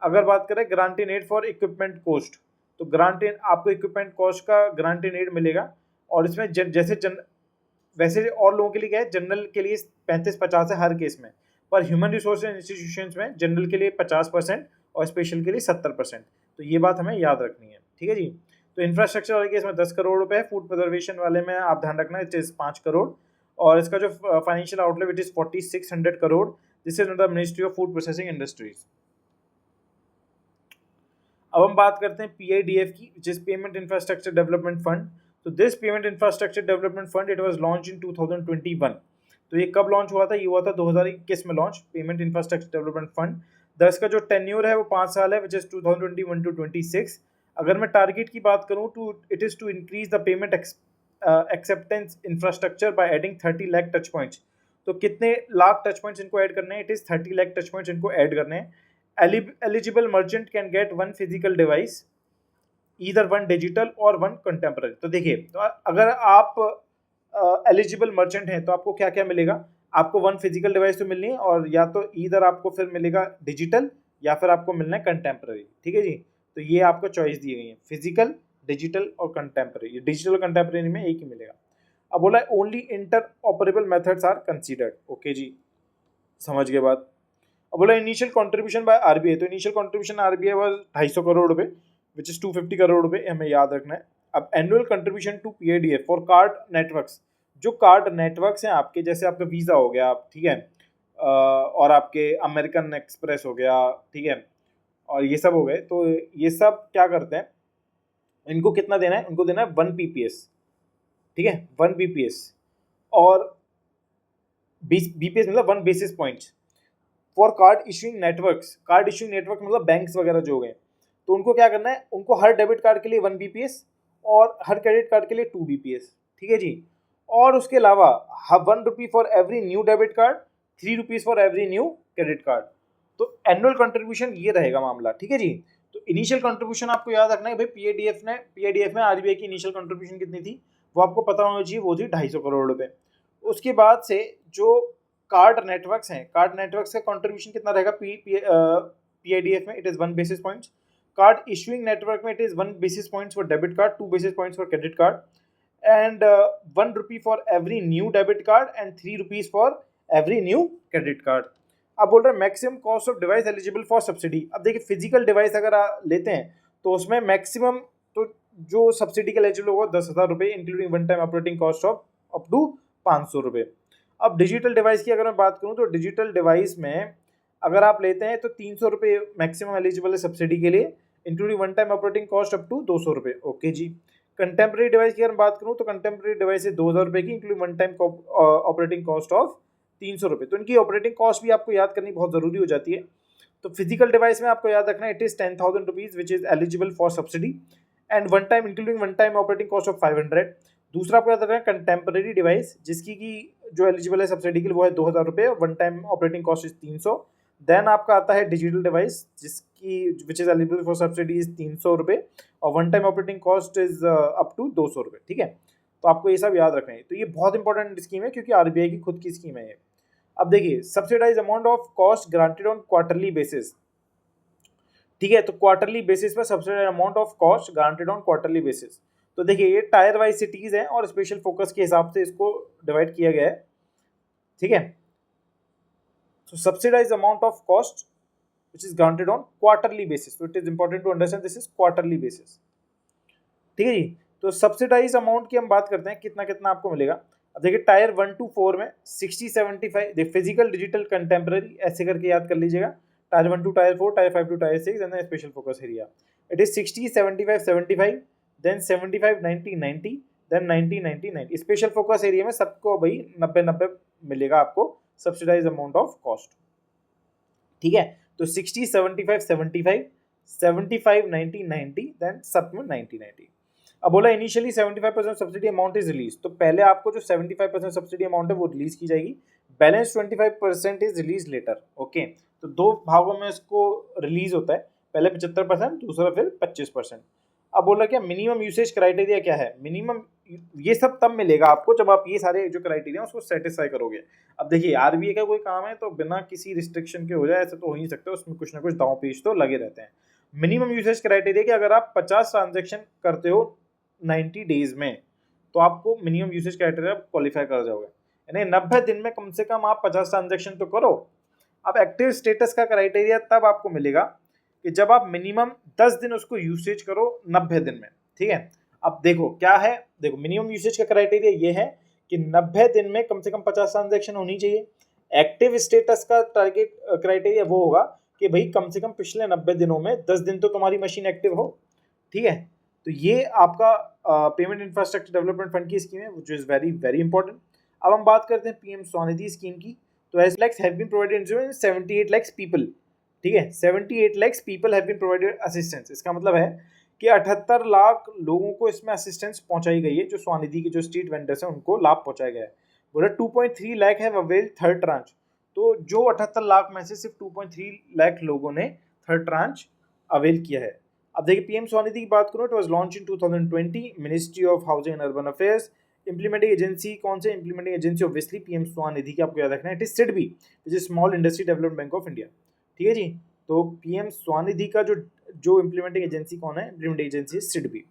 अगर बात करें granted aid for equipment cost, तो ग्रांटेड आपको इक्विपमेंट कॉस्ट का ग्रांटेड एड मिलेगा, और इसमें वैसे और लोगों के लिए क्या है, जनरल के लिए 35-50 है हर केस में, पर ह्यूमन रिसोर्सेज इंस्टीट्यूशंस में जनरल के लिए 50% और स्पेशल के लिए 70%। तो ये बात हमें याद रखनी है, ठीक है जी। तो इंफ्रास्ट्रक्चर वाले केस में 10 करोड़ रुपए है, फूड प्रिजर्वेशन वाले में आप ध्यान रखना इट इज 5 करोड़, और इसका जो financial outlay it is 4600 crore, this is under ministry of food processing industries. अब हम बात करते हैं PIDF की, which is payment infrastructure development fund. तो this payment infrastructure development fund it was launch in 2021। तो ये कब लॉन्च हुआ था? ये हुआ था 2021 में launch, payment infrastructure development fund. इसका जो टेन्योर है वो 5 साल है, विच इज 2021 to 26। अगर मैं टारगेट की बात करूं तो it is to increase the payment acceptance infrastructure by adding 30 lakh touch points. तो कितने लाख टच पॉइंट्स इनको ऐड करने हैं? It is 30 lakh touch points इनको ऐड करने हैं। Eligible merchant can get one physical device, either one digital or one contemporary। तो देखिए, तो अगर आप एलिजिबल मर्चेंट हैं तो आपको क्या क्या मिलेगा? आपको वन फिजिकल डिवाइस तो मिलनी है, और या तो ईदर आपको फिर मिलेगा डिजिटल या फिर आपको मिलना है कंटेम्प्रेरी। ठीक है जी, तो ये आपको चॉइस दी गई है, फिजिकल, डिजिटल और कंटेम्प्रेरी। डिजिटल और कंटेम्प्रेरी में एक ही मिलेगा। अब बोला है only inter operable methods are considered. Okay जी, समझ गए बात। अब बोला इनिशियल कंट्रीब्यूशन बाय RBI, तो initial contribution RBI was 250 crore रुपए, विच इज 250 करोड़ रुपए, हमें याद रखना है। अब annual contribution to PIDF for card networks, जो कार्ड नेटवर्क्स हैं आपके, जैसे आपका वीज़ा हो गया, ठीक है, और आपके अमेरिकन एक्सप्रेस हो गया, ठीक है, और ये सब हो गए, तो ये सब क्या करते हैं, इनको कितना देना है? इनको देना है 1 PPS, ठीक है, 1 BPS, और BPS मतलब 1 basis points for card issuing networks. Card issuing network मतलब बैंक्स वगैरह जो हो गए, तो उनको क्या करना है? उनको हर डेबिट कार्ड के लिए 1 BPS और हर क्रेडिट कार्ड के लिए 2 BPS। ठीक है जी, और उसके अलावा 1 rupee for every new debit card, 3 rupees for every new credit card. तो एनुअल कंट्रीब्यूशन ये रहेगा मामला। ठीक है जी, तो इनिशियल कंट्रीब्यूशन आपको याद रखना है भाई, PIDF में RBI की इनिशियल कंट्रीब्यूशन कितनी थी वो आपको पता होना चाहिए, वो थी 250 करोड़ रुपए। उसके बाद से जो कार्ड नेटवर्क्स हैं, कार्ड नेटवर्क्स का कंट्रीब्यूशन कितना रहेगा PIDF में? It is 1 basis points. Card issuing network में it is 1 basis points for debit card, 2 basis points for credit card, and 1 rupee for every new debit card and 3 rupees for every new credit card. अब बोल रहे हैं maximum cost of device eligible for subsidy. अब देखिए, physical device अगर आप लेते हैं तो उसमें मैक्सिमम तो जो सब्सिडी के एलिजिबल होगा 10,000 रुपये, including one time operating cost of up to 500 रुपये। अब डिजिटल डिवाइस की अगर मैं बात करूं तो डिजिटल डिवाइस में अगर आप लेते हैं तो 300 रुपये मैक्सिमम एलिजिबल है सब्सिडी के लिए, including one time operating cost up to 200 रुपये। ओके जी। कंटेम्प्रेरी डिवाइस की अगर मैं बात करूं तो कंटेम्प्रेरी डिवाइस है 2,000 रुपये की, including one time operating cost of 300 रुपये। तो इनकी ऑपरेटिंग कॉस्ट भी आपको याद करनी बहुत जरूरी हो जाती है। तो फिजिकल डिवाइस में आपको याद रखना है it is 10,000 rupees which is eligible for subsidy and one time including one time operating cost of 500। दूसरा आपको याद रखना है कंटेम्प्रेरी डिवाइस जिसकी की जो एलिजिबल है सब्सिडी के लिए वो है 2,000 रुपये, one time operating cost is 300। Then आपका आता है डिजिटल डिवाइस जिसकी which is eligible for subsidy is 300 रुपये और one time operating cost is up to 200 रुपये। ठीक है, तो आपको ये सब याद रखना है। तो ये बहुत इंपॉर्टेंट स्कीम है क्योंकि RBI की खुद की स्कीम है ये। अब देखिए, subsidise amount of cost granted on quarterly basis. ठीक है, तो क्वार्टरली बेसिस पर subsidise amount of cost granted on quarterly basis. तो देखिए, ये टायर वाइज सिटीज हैं और स्पेशल फोकस के हिसाब से इसको डिवाइड किया गया है। ठीक है, so subsidized amount of cost which is granted on quarterly basis, so it is important to understand this is quarterly basis। ठीक है जी, तो सब्सिडाइज अमाउंट की हम बात करते हैं कितना कितना आपको मिलेगा। अब देखिए, टायर 1 to 4 में 60-75 फिजिकल डिजिटल कंटेम्प्रेरी ऐसे करके याद कर लीजिएगा। Tier 1 to tier 4, tier 5 to tier 6 and special focus area it is 60-75-75, then 75-90-90, then 90-90-90। Special focus area में सबको भाई 90-90 मिलेगा आपको सब्सिडाइज अमाउंट ऑफ कॉस्ट। ठीक है, तो 60-75-75, 75-90-90, देन सब में 90-90। अब बोला initially 75% subsidy amount is release, तो पहले आपको जो 75% सब्सिडी अमाउंट है वो रिलीज की जाएगी, balance 25% is release later. Okay, तो दो भागों में इसको रिलीज होता है, पहले 75%, दूसरा फिर 25%। अब बोला क्या मिनिमम यूसेज क्राइटेरिया क्या है? मिनिमम ये सब तब मिलेगा आपको जब आप ये सारे जो क्राइटेरिया उसको सेटिस्फाई करोगे। अब देखिए, RBI का कोई काम है तो बिना किसी रिस्ट्रिक्शन के हो जाए ऐसे तो हो ही नहीं सकते, उसमें कुछ ना कुछ दांव पेच तो लगे रहते हैं। मिनिमम यूसेज क्राइटेरिया कि अगर आप 50 ट्रांजेक्शन करते हो 90 डेज में तो आपको मिनिमम यूसेज क्राइटेरिया क्वालिफाई कर जाओगे, यानी 90 दिन में कम से कम आप 50 ट्रांजेक्शन तो करो। अब एक्टिव स्टेटस का क्राइटेरिया तब आपको मिलेगा कि जब आप मिनिमम 10 दिन उसको यूसेज करो 90 दिन में। ठीक है। अब देखो क्या है, देखो मिनिमम यूसेज का क्राइटेरिया ये है कि 90 दिन में कम से कम 50 ट्रांजेक्शन होनी चाहिए। एक्टिव स्टेटस का टारगेट क्राइटेरिया वो होगा कि भाई कम से कम पिछले 90 दिनों में 10 दिन तो तुम्हारी मशीन एक्टिव हो, ठीक है। तो ये आपका पेमेंट इंफ्रास्ट्रक्चर डेवलपमेंट फंड की स्कीम है, which is very very important. अब हम बात करते हैं पीएम स्वनिधि स्कीम की। तो as lakhs have been provided 78 lakhs people, ठीक है, 78 lakhs people have been provided assistance. इसका मतलब है कि 78 लाख लोगों को इसमें असिस्टेंस पहुंचाई गई है, जो स्वनिधि के जो स्ट्रीट वेंडर्स हैं उनको लाभ पहुंचाया गया है। बोला 2.3 लाख है अवेल थर्ड ट्रांच। तो जो 78 लाख में से सिर्फ 2.3 लाख लोगों ने थर्ड ट्रांच अवेल किया है। अब देखिए पीएम स्वनिधि की बात करूँ, it was launch in 2020, ministry of housing and urban affairs. Implementing agency कौन से, implementing agency obviously PM Svanidhi की आपको याद रखना है, it is SIDBI, which is small industry development bank of India, ठीक है जी। तो पीएम स्वनिधि का जो इंप्लीमेंटिंग एजेंसी कौन है, इंप्लीमेंटिंग एजेंसी सिडबी।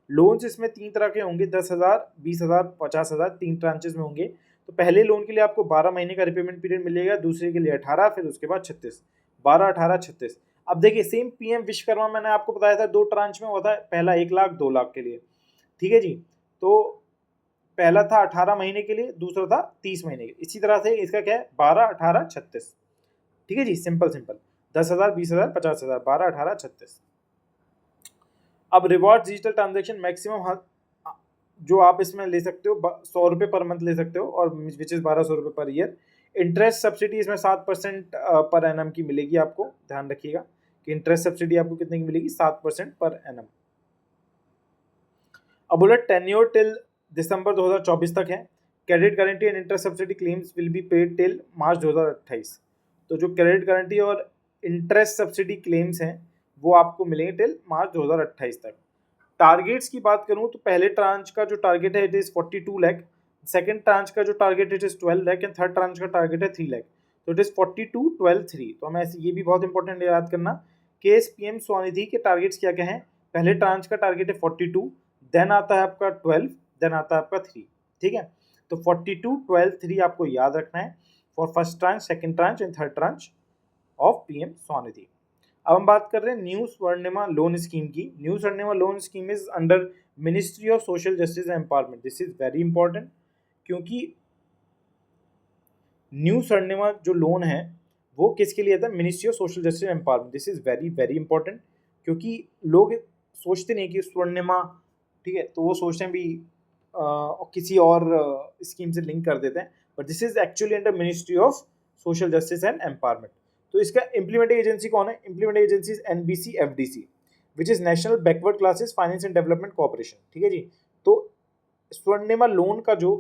लोन्स इसमें 3 तरह के होंगे, 10,000, 20,000, 50,000, 3 ट्रांचेस में होंगे। तो पहले लोन के लिए आपको 12 महीने का रिपेमेंट पीरियड मिलेगा, दूसरे के लिए 18, फिर उसके बाद 36, 12, 18, 36। अब देखिए सेम पीएम विश्वकर्मा मैंने आपको बताया था 2 ट्रांच में होता है, पहला 1 लाख 2 लाख के लिए, ठीक है जी। तो पहला था 18 महीने के लिए, दूसरा था 30 महीने के लिए। इसी तरह से इसका क्या है 12, 18, 36, ठीक है जी, सिंपल सिंपल। 10,000, 20,000, 50,000, 12, 18, 36। अब रिवॉर्ड डिजिटल ट्रांजेक्शन मैक्सिमम जो आप इसमें ले सकते हो 100 रुपये पर मंथ ले सकते हो, और विच इज़ 1200 रुपये पर ईयर। इंटरेस्ट सब्सिडी इसमें 7% पर एनम की मिलेगी, आपको ध्यान रखिएगा कि इंटरेस्ट सब्सिडी आपको कितने की मिलेगी, 7% पर एनम। अब बोला टेन्योर टिल दिसंबर 2024 तक है। Credit guarantee and interest subsidy claims will be paid till March 2028। तो जो क्रेडिट गारंटी और इंटरेस्ट सब्सिडी क्लेम्स हैं वो आपको मिलेंगे टिल मार्च 2028 तक। टारगेट्स की बात करूं तो पहले ट्रांच का जो टारगेट है it is 42 lakh, second tranche का जो target it is 12 lakh and third tranche का टारगेट है 3 लाख। तो इट इज़ 42, 12, 3। तो हमें ये भी बहुत इंपॉर्टेंट याद करना कि इस पीएम स्वनिधि के टारगेट्स क्या क्या हैं। पहले ट्रांच का टारगेट है 42, देन आता है आपका 12, देन आता है आपका 3, ठीक है। तो 42, 12, 3 आपको याद रखना है for first tranche, second tranche and third tranche of PM Svanidhi. अब हम बात कर रहे हैं न्यू स्वर्णिमा लोन स्कीम की। New Swarnima loan scheme is under ministry of social justice and empowerment. This is very important क्योंकि न्यू स्वर्णिमा जो लोन है वो किसके लिए था, ministry of social justice and empowerment. This is very very important क्योंकि लोग सोचते नहीं कि स्वर्णिमा, ठीक है, तो वो सोचते हैं भी किसी और स्कीम से लिंक कर देते हैं, but this is actually under ministry of social justice and empowerment. तो इसका इम्प्लीमेंटिंग एजेंसी कौन है, implementing agency NBC FDC, which is national backward classes finance and development corporation, ठीक है जी। तो स्वर्णिमा लोन का जो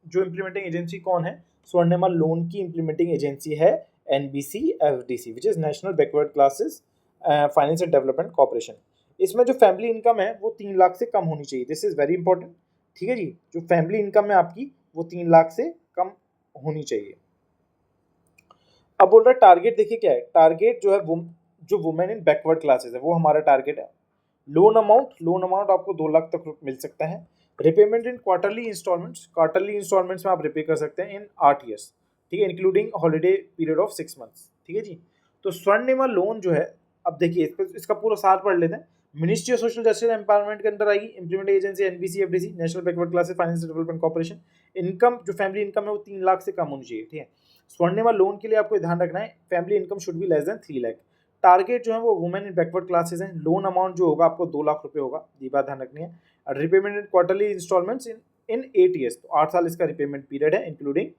इम्प्लीमेंटिंग एजेंसी कौन है, स्वर्णिमा लोन की इम्प्लीमेंटिंग एजेंसी है NBC FDC, which is national backward classes finance and development corporation. इसमें जो फैमिली इनकम है वो 3 लाख से कम होनी चाहिए। दिस इज वेरी इंपॉर्टेंट, ठीक है जी। जो फैमिली इनकम है आपकी वो 3 लाख से कम होनी चाहिए। अब बोल रहा है टारगेट, देखिए क्या है टारगेट, जो है जो वुमेन इन बैकवर्ड क्लासेस है वो हमारा टारगेट है। लोन अमाउंट आपको 2 लाख तक मिल सकता है। रिपेमेंट इन क्वार्टरली इंस्टॉलमेंट्स में आप रिपे कर सकते हैं इन 8 ईयर्स, ठीक है, including holiday period of 6 months, ठीक है जी। तो स्वर्णिमा लोन जो है, अब देखिए इसका पूरा सार पढ़ लेते हैं। Ministry of social justice empowerment के अंदर आएगी, implementing agency NBC FDC, national backward classes finance development corporation. Income जो फैमिली इनकम है वो 3 लाख से कम होनी चाहिए, ठीक है। स्वर्णिमा लोन के लिए आपको ध्यान रखना है family income should be less then 3 lakh. Target जो है वो वुमेन इन बैकवर्ड क्लासेस हैं। लोन अमाउंट जो होगा आपको 2 लाख रुपए होगा, ये बात ध्यान रखनी है। और repayment in quarterly instalments in 8 years, तो 8 साल इसका रिपेमेंट पीरियड है, including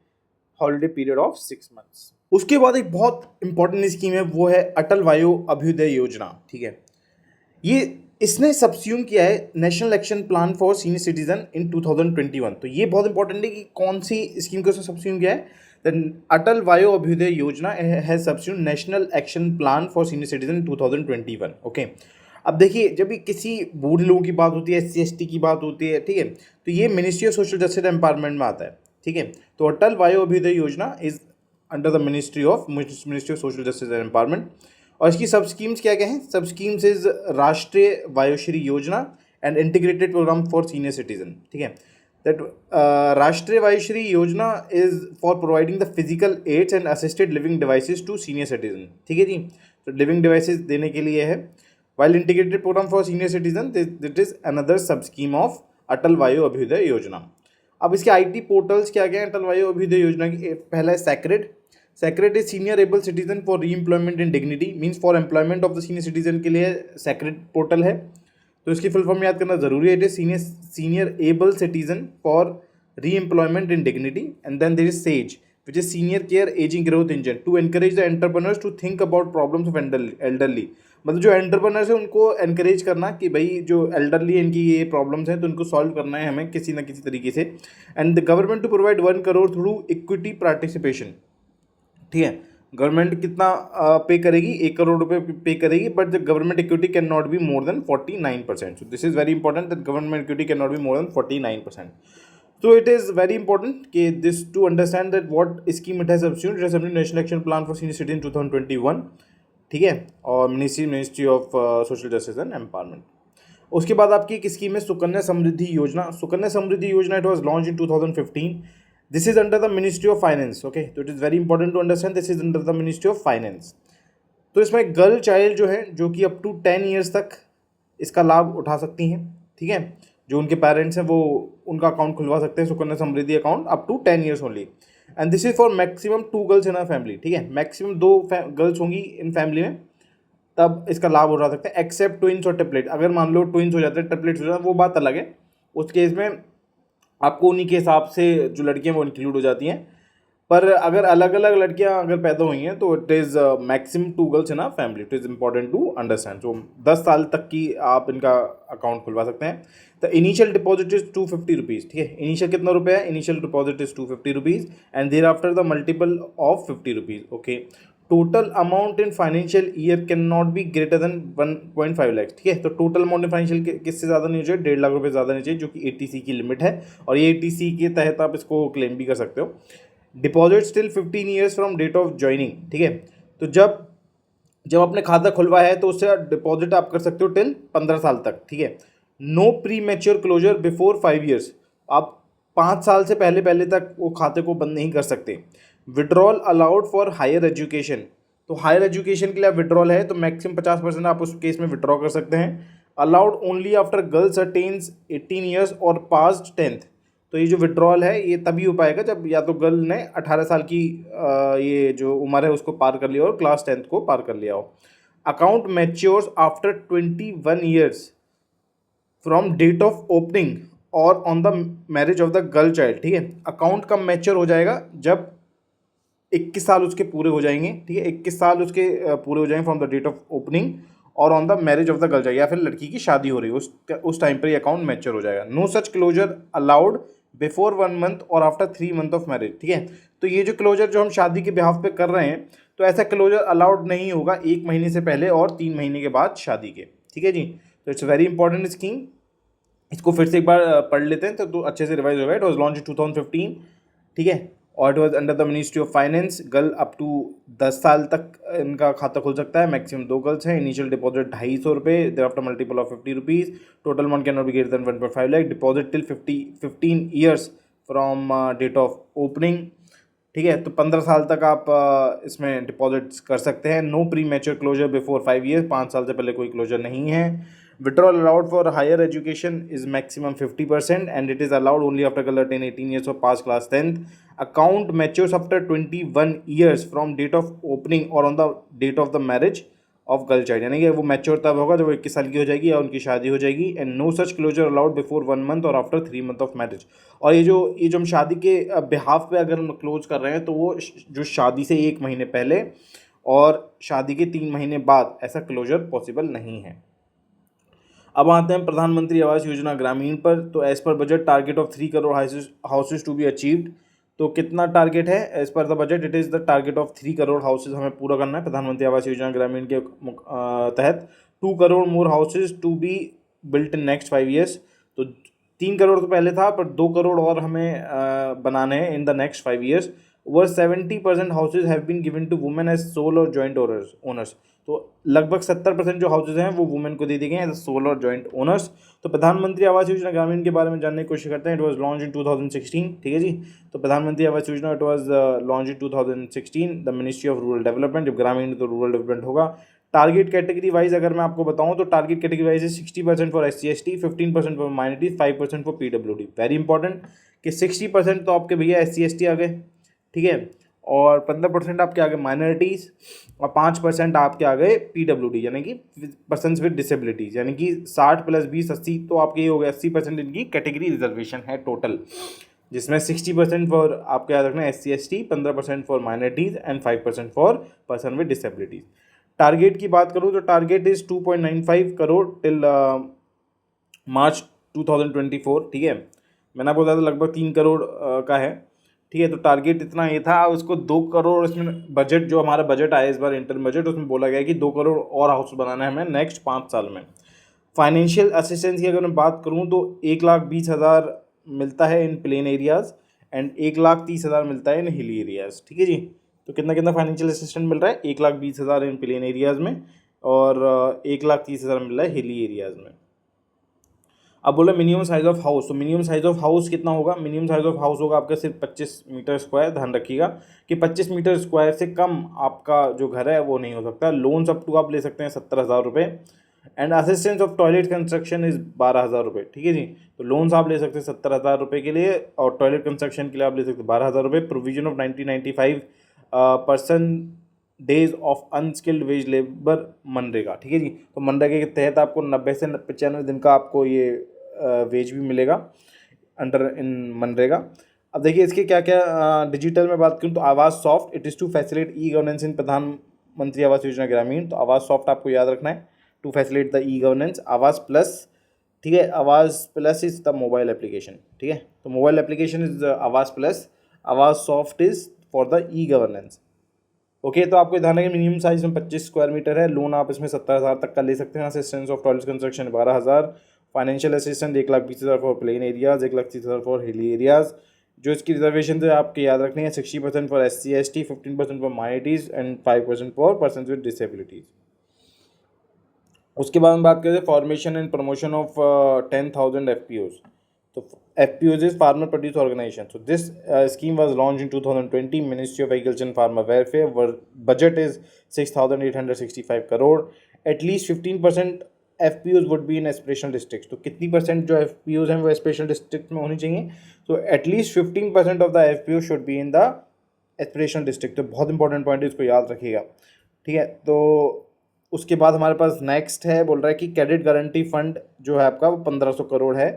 holiday period of 6 months. उसके बाद एक बहुत इंपॉर्टेंट स्कीम है वो है अटल वायु अभ्युदय योजना, ठीक है। ये इसने सब्स्यूम किया है national action plan for senior citizen इन 2021। तो ये बहुत इंपॉर्टेंट है कि कौन सी स्कीम को सब्स्यूम किया है। अटल वायु अभ्युदय योजना has subsume national action plan for senior citizen 2021, okay. अब देखिए जब भी किसी बूढ़े लोगों की बात होती है, SC/ST की बात होती है, ठीक है, तो ये ministry of social justice empowerment में आता है, ठीक है। तो अटल वायु अभ्युदय योजना is under the ministry of social justice and empowerment. और इसकी सब स्कीम्स क्या क्या हैं, सब schemes is Rashtriya Vayoshri Yojana and integrated programme for senior citizen, ठीक है। That Rashtriya Vayoshri Yojana is for providing the physical aids and assisted living devices to senior citizen, ठीक है जी। तो लिविंग डिवाइसेस देने के लिए है। While integrated program for senior citizen, that is another sub scheme of अटल वायु अभ्युदय योजना। अब इसके आईटी पोर्टल्स क्या क्या है अटल वायु अभ्युदय योजना की? पहला है sacred. Sacred is senior able citizen for re employment in dignity, means for employment of the senior citizen के लिए सैक्रेड पोर्टल है। तो इसकी फुल फॉर्म याद करना जरूरी है। It is senior able citizen for re employment in dignity. And then there is SAGE which is senior care aging growth engine to encourage the entrepreneurs to think about problems of elderly। मतलब जो entrepreneurs है उनको encourage करना कि भाई जो elderly इनकी ये प्रॉब्लम्स हैं तो उनको सॉल्व करना है हमें किसी ना किसी तरीके से। And the government to provide 1 crore through equity participation. ठीक है, गवर्नमेंट कितना पे करेगी? 1 करोड़ रुपए पे करेगी, but the government equity can not be more then 49%। So this is very important that government equity can not be more then 49%। So it is very important कि this to understand that what scheme it has subsumed। It has subsumed National Action Plan for Senior Citizen 2021, ठीक है, और ministry of social justice and empowerment. उसके बाद आपकी एक scheme है सुकन्या समृद्धि योजना। Sukanya Samriddhi Yojana it was launch in 2015। This is under the ministry of finance. Okay, तो it is very important to understand this is under the ministry of finance. तो इसमें girl child जो है जो कि अप टू 10 ईयर्स तक इसका लाभ उठा सकती हैं। ठीक है, जो उनके पेरेंट्स हैं वो उनका अकाउंट खुलवा सकते हैं Sukanya Samriddhi account up to 10 years only. And this is for maximum 2 girls in a family. ठीक है, मैक्सिमम 2 गर्ल्स होंगी इन फैमिली में तब इसका लाभ उठा सकते हैं, एक्सेप्ट ट्विंस और ट्रिपलेट। अगर मान लो ट्विंस हो जाते हैं, ट्रिपलेट्स हो जाते हैं, वो बात अलग है। उस केस में आपको उन्हीं के हिसाब से जो लड़कियां वो इंक्लूड हो जाती हैं। पर अगर अलग अलग लड़कियां अगर पैदा हुई हैं तो it is maximum 2 girls in a family. It is important to understand. तो 10 साल तक की आप इनका अकाउंट खुलवा सकते हैं। The initial deposit is 250 rupees. ठीक है, इनिशियल कितना रुपया है? Initial deposit is 250 rupees and thereafter the multiple of 50 rupees. Okay, total amount in financial year can not be greater than 1.5 lakh. ठीक है, तो टोटल अमाउंट इन फाइनेंशियल किससे ज़्यादा नहीं चाहिए? 1.5 लाख रुपये ज़्यादा नहीं चाहिए, जो कि ATC की लिमिट है। और ये ATC के तहत आप इसको क्लेम भी कर सकते हो। Deposit still 15 years from date of joining. ठीक है, तो जब जब आपने खाता खुलवाया है तो उससे डिपॉजिट आप कर सकते हो टिल 15 साल तक। ठीक है, no premature closure before 5 years. आप 5 साल से पहले तक वो खाते को बंद नहीं कर सकते। Withdrawal allowed for higher education. तो हायर एजुकेशन के लिए विड्रॉल है तो मैक्सिमम 50% आप उस केस में विड्रॉ कर सकते हैं। Allowed only after girls attains 18 years और पास्ट 10th। तो ये जो विड्रॉल है ये तभी हो पाएगा जब या तो गर्ल ने 18 साल की ये जो उम्र है उसको पार कर लिया और क्लास 10th को पार कर लिया हो। Account matures after 21 years from date of opening और on the marriage of the girl child. ठीक है, अकाउंट कब मैच्योर हो जाएगा? जब 21 साल उसके पूरे हो जाएंगे। ठीक है, 21 साल उसके पूरे हो जाएंगे from the date of opening और on the marriage of the girl child, या फिर लड़की की शादी हो रही है उस टाइम पर ये अकाउंट मैच्योर हो जाएगा। No such closure allowed before 1 month और आफ्टर 3 मंथ ऑफ मैरिज। ठीक है, तो ये जो क्लोजर जो हम शादी के बिहाफ पे कर रहे हैं तो ऐसा क्लोजर अलाउड नहीं होगा 1 महीने से पहले और 3 महीने के बाद शादी के। ठीक है जी, तो इट्स वेरी इंपॉर्टेंट स्कीम। इसको फिर से एक बार पढ़ लेते हैं तो अच्छे से रिवाइज होगा। It was launch in 2015। ठीक है, और it was under the ministry of finance. Girl up to 10 साल तक इनका खाता खुल सकता है, मैक्सिमम 2 गर्ल्स हैं। इनिशियल डिपॉजिट 250 रुपये, thereafter multiple of 50 rupees. Total amount can not be greater than 1.5 lakh. Deposit till 15 years from date of opening. ठीक है, तो 15 साल तक आप इसमें डिपॉजिट्स कर सकते हैं। No premature closure before 5 years. 5 साल से पहले कोई क्लोजर नहीं है। Withdrawal allowed for higher education is maximum 50% and it is allowed only after girl attain 18 years और pass class 10th। Account matures after 21 years from date of opening और on the date of the marriage of girl child, यानी कि वो mature तब होगा जब 21 साल की हो जाएगी या उनकी शादी हो जाएगी। And no such closure allowed before 1 month और आफ्टर 3 मंथ ऑफ मैरिज। और ये जो हम शादी के बिहाफ पे अगर हम क्लोज कर रहे हैं तो वो जो शादी से 1 महीने पहले और शादी के 3 महीने बाद ऐसा क्लोजर पॉसिबल नहीं है। अब आते हैं प्रधानमंत्री आवास योजना ग्रामीण पर। तो as per budget target of 3 crore houses to be achieved. तो कितना टारगेट है? As per the budget it is the target of 3 crore houses हमें पूरा करना है प्रधानमंत्री आवास योजना ग्रामीण के तहत। 2 crore more houses to be built in next 5 years. तो 3 करोड़ तो पहले था, पर 2 करोड़ और हमें बनाने हैं in the next 5 years. Over 70% houses have been given to women as sole और जॉइंट ओनर्स। तो लगभग 70% जो हाउसेज हैं वो वुमेन को दे दिए गए हैं एज सोल और जॉइंट ओनर्स। तो प्रधानमंत्री आवास योजना ग्रामीण के बारे में जानने की कोशिश करते हैं। इट वाज लॉन्च इन 2016। ठीक है जी, तो प्रधानमंत्री आवास योजना it was launch in 2016 the ministry of rural development. जब ग्रामीण तो रूरल डेवलपमेंट होगा। टारगेट कैटेगरी वाइज अगर मैं आपको बताऊं तो टारगेट कैटेगरी वाइज है 60% for SC/ST, 15% for minorities, 5% for PWD। Very important कि 60% तो आपके भैया SC/ST आ गए, ठीक है, और 15% आपके आ गए माइनॉरिटीज़, और 5% आपके आ गए PWD यानी कि पर्सनस विद डिसेबिलिटीज़, यानी कि 60 + 20 80, तो आपके ये हो गया 80% इनकी कैटेगरी रिजर्वेशन है टोटल, जिसमें 60% फॉर आपके याद रखना SC/ST, 15% for minorities and 5% for person with disabilities. Target की बात करूँ तो target is 2.95 crore till March 2024, ठीक है। मैंने आपको बताया था लगभग 3 करोड़ का है, ठीक है। तो टारगेट इतना ये था, उसको 2 करोड़ इसमें बजट, जो हमारा बजट आया इस बार इंटर बजट, उसमें बोला गया है कि 2 करोड़ और हाउस बनाना है हमें नेक्स्ट 5 साल में। फाइनेंशियल असिस्टेंस की अगर मैं बात करूँ तो 1,20,000 मिलता है इन प्लेन एरियाज़ एंड 1,30,000 मिलता है इन हिली एरियाज़, ठीक है जी। तो कितना कितना फाइनेंशियल असिस्टेंस मिल रहा है, 1,20,000 इन प्लेन एरियाज़ में और 1,30,000 मिल रहा है हिली एरियाज़ में। अब बोला मिनिमम साइज ऑफ हाउस, तो मिनिमम साइज ऑफ हाउस कितना होगा, मिनिमम साइज ऑफ हाउस होगा आपका सिर्फ 25 मीटर स्क्वायर। ध्यान रखिएगा कि 25 मीटर स्क्वायर से कम आपका जो घर है वो नहीं हो सकता। लोन्स अप टू आप ले सकते हैं 70,000 रुपये and assistance of toilet construction is 12,000 रुपये, ठीक है जी। तो लोन्स आप ले सकते हैं 70,000 रुपये के लिए और टॉयलेट कंस्ट्रक्शन के लिए आप ले सकते हैं 12,000 रुपये। Provision of 1995 person days of unskilled veg labour MNREGA, ठीक है जी। तो मनरेगा के तहत आपको 90 से 95 दिन का आपको ये वेज भी मिलेगा अंडर इन मनरेगा। अब देखिए इसके क्या क्या डिजिटल में बात करूँ तो Awaas soft, it is to facilitate e governance in Pradhan Mantri Awas योजना ग्रामीण। तो आवास सॉफ्ट आपको याद रखना है, to facilitate the e governance. Awaas plus, ठीक है, Awaas plus is the mobile application, ठीक है। तो mobile application is Awaas plus, Awaas soft is for the e governance. Okay, तो आपको ध्यान रखें मिनिमम साइज में 25 स्क्वायर मीटर है। लोन आप इसमें 70,000 तक का ले सकते हैं। Assistance of toilet construction 12,000। Financial assistant 1,20,000 for plain areas, 1,30,000 for hilly areas. जो इसकी रिजर्वेशन है आपके याद रखनी है 60% for SC/ST, 15% for minorities and 5% for person with disabilities. उसके बाद हम बात करें formation and promotion of 10,000 FPOs। तो FPOs is farmer produce organization. So this scheme was launched in 2020. Ministry of Agriculture and Farmer Welfare. Budget is 6,865 crore. At least 15% FPOs would be in aspirational districts. तो कितनी percent जो FPOs हैं वो aspirational district में होनी चाहिए। तो at least 15% of the FPOs should be in the aspirational district। तो बहुत इंपॉर्टेंट पॉइंट है, इसको याद रखिएगा, ठीक है। तो उसके बाद हमारे पास नेक्स्ट है, बोल रहा है कि क्रेडिट गारंटी फंड जो है आपका वो 1,500 करोड़ है।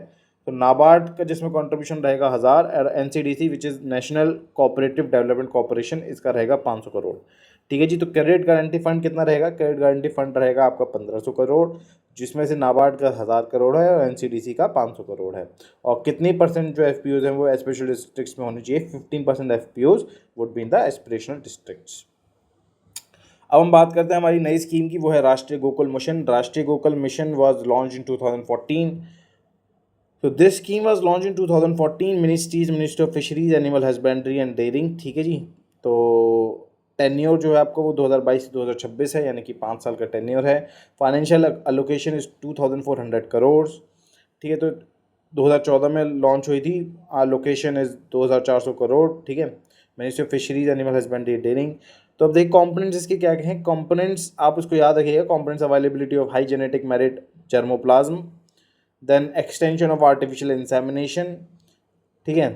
तो नाबार्ड का जिसमें कंट्रीब्यूशन रहेगा 1,000 और NCDC which is national cooperative development corporation, इसका रहेगा 500 करोड़, ठीक है जी। तो क्रेडिट गारंटी फंड कितना रहेगा, क्रेडिट गारंटी फंड रहेगा आपका 1,500 करोड़, जिसमें से नाबार्ड का 1,000 करोड़ है और NCDC का 500 करोड़ है। और कितनी परसेंट जो FPOs हैं वो एस्पिरेशनल डिस्ट्रिक्ट्स में होनी चाहिए, 15% FPOs would be in the aspirational districts. अब हम बात करते हैं हमारी नई स्कीम की, वो है राष्ट्रीय Gokul mission. Rashtriya Gokul mission was launch in 2014। तो this scheme was launch in 2014। Ministry of fisheries, animal husbandry and dairying, ठीक है जी। तो टेन्योर जो है आपको वो 2022 से 2026 है, यानी कि 5 साल का टेन्योर है। फाइनेंशियल अलोकेशन इज 2,400 करोड़, ठीक है। तो 2014 में लॉन्च हुई थी, अलोकेशन इज 2,400 करोड़, ठीक है। Ministry of fisheries, animal husbandry, dairying. तो अब देखिए कॉम्पोनेंट्स इसके क्या क्या हैं। कॉम्पोनेंट्स आप उसको याद रखिएगा, components availability of high genetic merit germplasm, then extension of artificial insemination, ठीक है।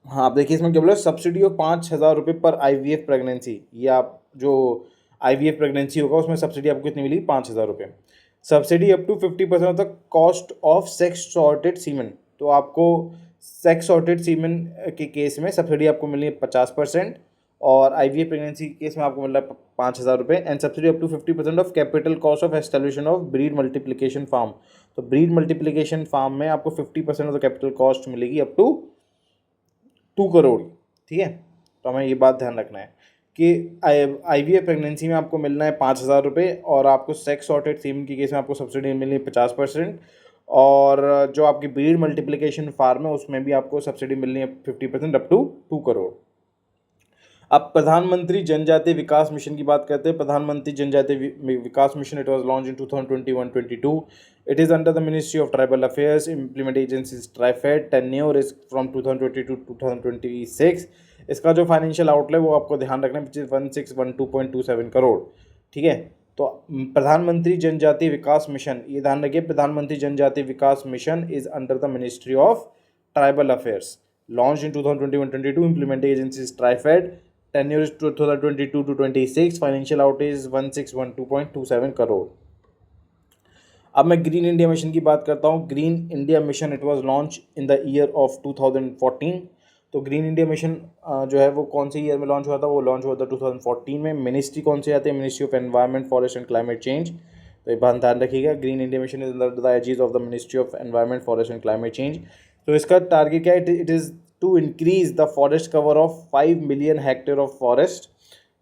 हाँ, आप देखिए इसमें क्या बोला, सब्सिडी ऑफ 5,000 रुपये पर IVF प्रेगनेंसी। ये आप जो IVF प्रेगनेंसी होगा उसमें सब्सिडी आपको कितनी मिली, 5,000 रुपये। Subsidy up to 50% of the cost of sex sorted semen. तो आपको सेक्स सॉर्टेड सीमेन के केस में सब्सिडी आपको मिली है 50% और IVF प्रेगनेंसी के केस में आपको मिल रहा है 5,000 रुपये। And subsidy up to 50% of capital cost of establishment of breed multiplication farm. तो ब्रीड मल्टीप्लिकेशन फार्म में आपको 50% ऑफ द कैपिटल कॉस्ट मिलेगी अप टू 2 करोड़, ठीक है। तो हमें ये बात ध्यान रखना है कि IVF प्रेगनेंसी में आपको मिलना है 5,000 रुपये और आपको सेक्स सॉर्टेड सीमेन के केस में आपको सब्सिडी मिलनी है 50%। और जो आपकी ब्रीड मल्टीप्लिकेशन फार्म है उसमें भी आपको सब्सिडी मिलनी है 50% अप टू 2 करोड़। अब प्रधानमंत्री जनजातीय विकास मिशन की बात करते हैं। Pradhan Mantri Janjatiya Vikas mission, it was launch in 2021-22। It is under the ministry of tribal affairs, implement agency TRIFED, tenure is from 2022 to 2026। इसका जो फाइनेंशियल आउटले वो आपको ध्यान रखना है, विच इज 1,612.27 करोड़, ठीक है। तो प्रधानमंत्री जनजातीय विकास मिशन, ये ध्यान रखिए, Pradhan Mantri Janjatiya Vikas mission is under the ministry of tribal affairs, launch in 2021-22, implementing agency is TRIFED, tenure 2022 to 26, financial outage 1612.27 crore. अब मैं ग्रीन इंडिया मिशन की बात करता हूँ। Green India mission it was launch in the year of 2014। तो ग्रीन इंडिया मिशन जो है वो कौन से ईयर में लॉन्च हुआ था? वो लॉन्च हुआ था 2014 में। मिनिस्ट्री कौन से आते हैं? Ministry of environment, forest and climate change. तो ये बात ध्यान रखिएगा, green India mission is under the aegis of the ministry of environment, forest and climate change. तो इसका टारगेट क्या है? It is to increase the forest cover of 5 million hectare of forest,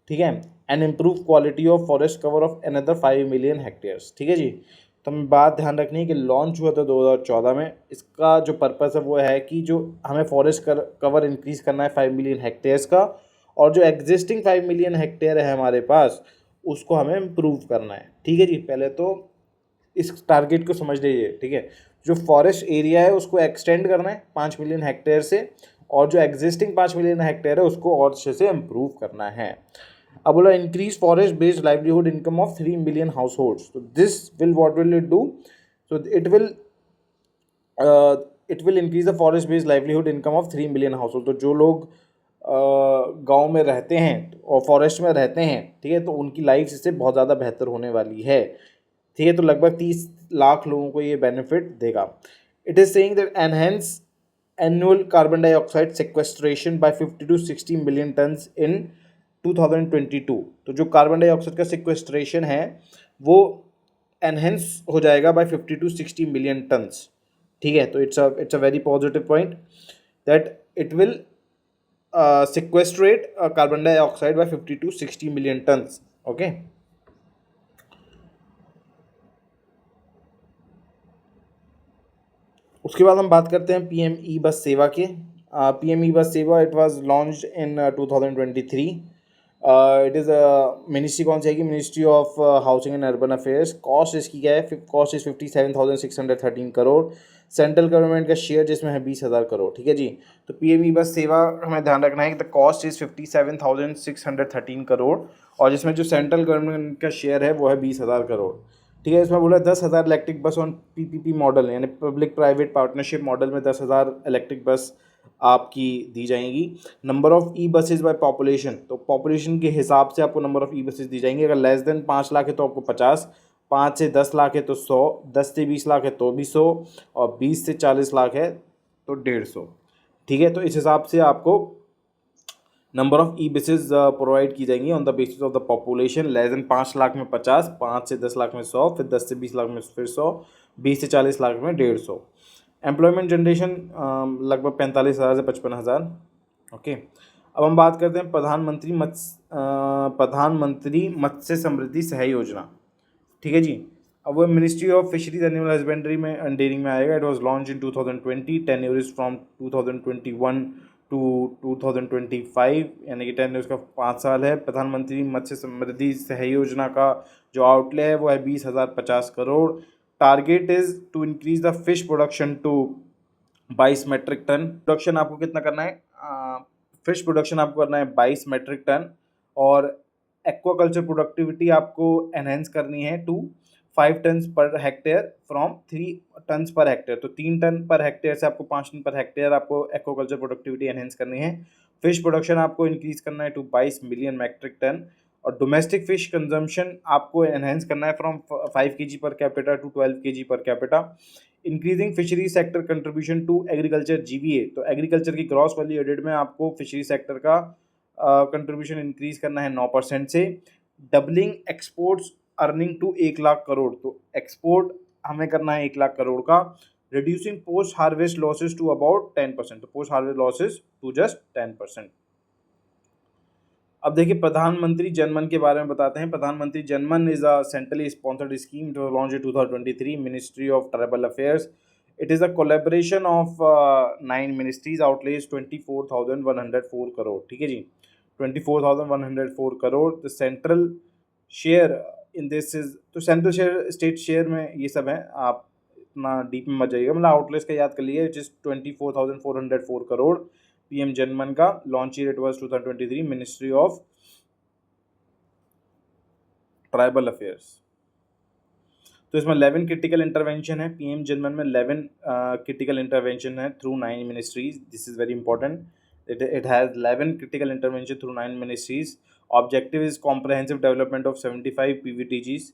ठीक है, and improve quality of forest cover of another 5 million hectares, ठीक है जी। तो हमें बात ध्यान रखनी है कि लॉन्च हुआ था 2014 में। इसका जो पर्पस है वो है कि जो हमें फॉरेस्ट कवर इंक्रीज़ करना है 5 मिलियन हेक्टेयर्स का, और जो एग्जिस्टिंग 5 मिलियन हेक्टेयर है हमारे पास उसको हमें इम्प्रूव करना है, ठीक है जी। पहले तो इस टारगेट को समझ लीजिए, ठीक है। जो फॉरेस्ट एरिया है उसको एक्सटेंड करना है 5 मिलियन हेक्टेयर से, और जो एग्जिस्टिंग 5 मिलियन हेक्टेयर है उसको और अच्छे से इम्प्रूव करना है। अब बोला increase forest based livelihood income of 3 million households. तो this will what will it do? So it will increase the forest based livelihood income of 3 million household. तो जो लोग गांव में रहते हैं और फॉरेस्ट में रहते हैं, ठीक है, तो उनकी लाइफ इससे बहुत ज़्यादा बेहतर होने वाली है, ठीक है। तो लगभग 30 लाख लोगों को ये बेनिफिट देगा। It is saying that enhance annual carbon dioxide sequestration by 50 to 60 million tons in 2022। तो जो कार्बन डाइऑक्साइड का सिक्वेस्ट्रेशन है वो एनहेंस हो जाएगा बाय 50 to 60 मिलियन टन्स, ठीक है। तो it's a very positive point that it will sequestrate carbon dioxide by 50 to 60 million tons, okay। उसके बाद हम बात करते हैं पीएम ई बस सेवा के। पीएम ई बस सेवा it was launched in 2023। It is ministry कौन सी है? Ministry of housing and urban affairs. Cost इसकी क्या है? Cost is 57,613 crore. Central government का शेयर जिसमें है 20,000 करोड़, ठीक है जी। तो पीएम ई बस सेवा हमें ध्यान रखना है कि द कॉस्ट इज 57,613 करोड़, और जिसमें जो सेंट्रल गवर्नमेंट का शेयर है वो है 20,000 करोड़, ठीक है। इसमें बोला 10,000 electric bus on PPP model, यानी पब्लिक प्राइवेट पार्टनरशिप मॉडल में 10,000 इलेक्ट्रिक बस आपकी दी जाएंगी। Number of E buses by population, तो पॉपुलेशन के हिसाब से आपको नंबर ऑफ ई बसेज दी जाएंगी। अगर लेस देन 5 लाख है तो आपको 50, 5 से 10 लाख है तो 100, 10 से 20 लाख है तो भी 100, और 20 से 40 लाख है तो 150, ठीक है। तो इस हिसाब से आपको number of E buses provide की जाएंगी on the basis of the population. Less than 5 lakh में 50, 5 से 10 लाख में 100, फिर 10 से 20 लाख में फिर 100, 20 से 40 लाख में 150। एम्प्लॉयमेंट जनरेशन लगभग 45,000 से 55,000, ओके। अब हम बात करते हैं प्रधानमंत्री मत्स्य समृद्धि सह योजना, ठीक है जी। अब वो ministry of fisheries animal husbandry में एंड डेयरिंग में आएगा। It was launch in 2020, tenure is from 2021 to 2025, यानी कि टेन्योर का 5 साल है। प्रधानमंत्री मत्स्य समृद्धि सह योजना का जो आउटले है वो है 20,050 crore. Target is to increase the fish production to 22 metric ton. Production आपको कितना करना है? फिश प्रोडक्शन आपको करना है 22 मेट्रिक टन, और एक्वाकल्चर प्रोडक्टिविटी आपको एनहेंस करनी है to 5 turns per hectare from 3 turns per hectare. तो 3 टन पर हेक्टेयर से आपको 5 टन पर हेक्टेयर आपको एक्वाकल्चर प्रोडक्टिविटी एनहेंस करनी है। फिश प्रोडक्शन आपको इंक्रीज करना है टू 22 मिलियन मैट्रिक टन, और डोमेस्टिक फिश कंजम्पशन आपको एनहेंस करना है from 5 kg per capita to 12 kg per capita. Increasing fishery sector contribution to agriculture GVA, तो एग्रीकल्चर की ग्रॉस वैल्यू एडेड में आपको फिशरी सेक्टर का कंट्रीब्यूशन इंक्रीज करना है 9% से। Doubling exports earning to 1 lakh crore, तो एक्सपोर्ट हमें करना है 1 लाख करोड़ का। Reducing post harvest losses to about 10%, तो post harvest losses to just 10%। अब देखिए प्रधानमंत्री जनमन के बारे में बताते हैं। Pradhan Mantri JANMAN is a centrally sponsored scheme जो launch in 2023, ministry of tribal affairs. It is a collaboration of 9 ministries, outlage 24,104 crore, ठीक है जी, 24,104 crore. The central share in this is, तो सेंट्रल शेयर स्टेट शेयर में ये सब है, आप इतना डीप में मत जाइएगा, मतलब आउटलेज का याद कर लिए, विच इज 24,404 करोड़। पीएम जनमन का launch year it was 2023, ministry of tribal affairs. तो इसमें 11 क्रिटिकल इंटरवेंशन है, पीएम जनमन में 11 क्रिटिकल इंटरवेंशन है through 9 ministries. This is very important, it has 11 critical intervention through 9 ministries. Objective is comprehensive development of 75 PVTGs।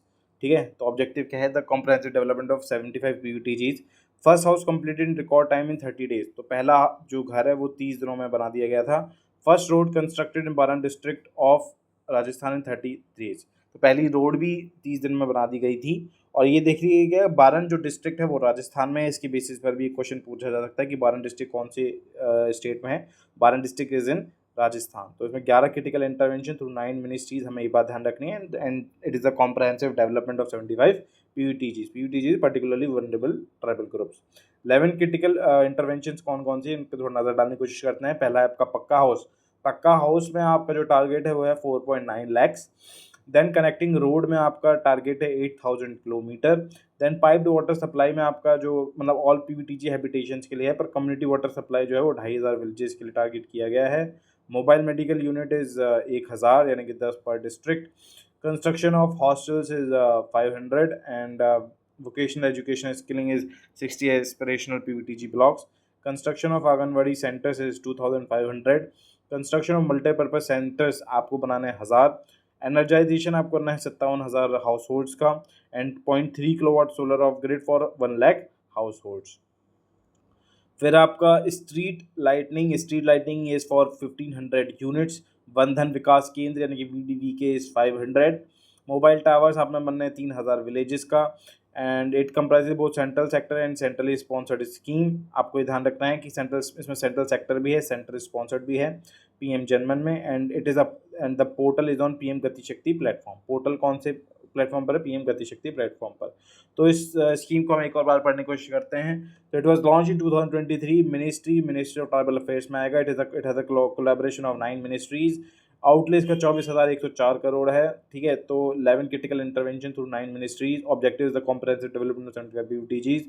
ठीक है, तो objective क्या है? The comprehensive development of 75 PVTGs। First house completed in record time in 30 days। तो पहला जो घर है वो 30 दिनों में बना दिया गया था। First road constructed in Baran district of Rajasthan in 30 days। तो पहली रोड भी 30 दिन में बना दी गई थी। और ये देख लिया गया बारन जो डिस्ट्रिक्ट है वो राजस्थान में है। इसकी बेसिस पर भी क्वेश्चन पूछा जा सकता है कि बारन डिस्ट्रिक्ट कौन से स्टेट में है। बारन डिस्ट्रिक्ट इज इन राजस्थान। तो इसमें 11 क्रिटिकल इंटरवेंशन थ्रू 9 मिनिस्ट्रीज, हमें ये बात ध्यान रखनी है। And it is a comprehensive development of 75 PVTGs। PVTGs particularly vulnerable tribal groups. 11 critical intervention कौन कौन सी, इन पर थोड़ा नजर डालने की कोशिश करते हैं। पहला है आपका पक्का हाउस। पक्का हाउस में आपका जो टारगेट है वो है 4.9 lakhs। देन कनेक्टिंग रोड में आपका टारगेट है 8000 kilometre. Then piped water supply में आपका जो मतलब ऑल PVTG हैबिटेशंस के लिए है, पर कम्युनिटी वाटर सप्लाई जो है वो 2500 विलेजेस के लिए टारगेट किया गया है। मोबाइल मेडिकल यूनिट इज़ 1000 यानी कि 10 पर district. Construction of hostels is 500 and vocational education skilling is 60 aspirational PVTG blocks. Construction of anganwadi centers is 2500. Construction of multipurpose centers आपको बनाने 1000। एनर्जाइजेशन आपको करना है 57,000 हाउस होल्ड्स का। And 0.3 kilowatt solar off grid for 1 lakh households. फिर आपका street lighting is for 1500 units. Van Dhan Vikas Kendra यानी कि VDVK इज 500। मोबाइल टावर्स आपने बनने 3000 विलेजेस का। And it comprises both central sector and centrally sponsored scheme. आपको ये ध्यान रखना है कि इसमें सेंट्रल सेक्टर भी है, सेंट्रल स्पॉन्सर्ड भी है पीएम जनमन में। And it is and the portal is on PM गति शक्ति प्लेटफॉर्म। पोर्टल कौन से प्लेटफॉर्म पर है? पीएम गति शक्ति प्लेटफॉर्म पर। तो इस स्कीम को हम एक और बार पढ़ने की कोशिश करते हैं। तो it was launch in 2023। Ministry of tribal affairs में आएगा। It has a collaboration of 9 ministries. Outlay इसका 24,104 करोड़ है। ठीक है, तो 11 critical intervention through 9 ministries. Objective is the comprehensive development of 75 PVTGs।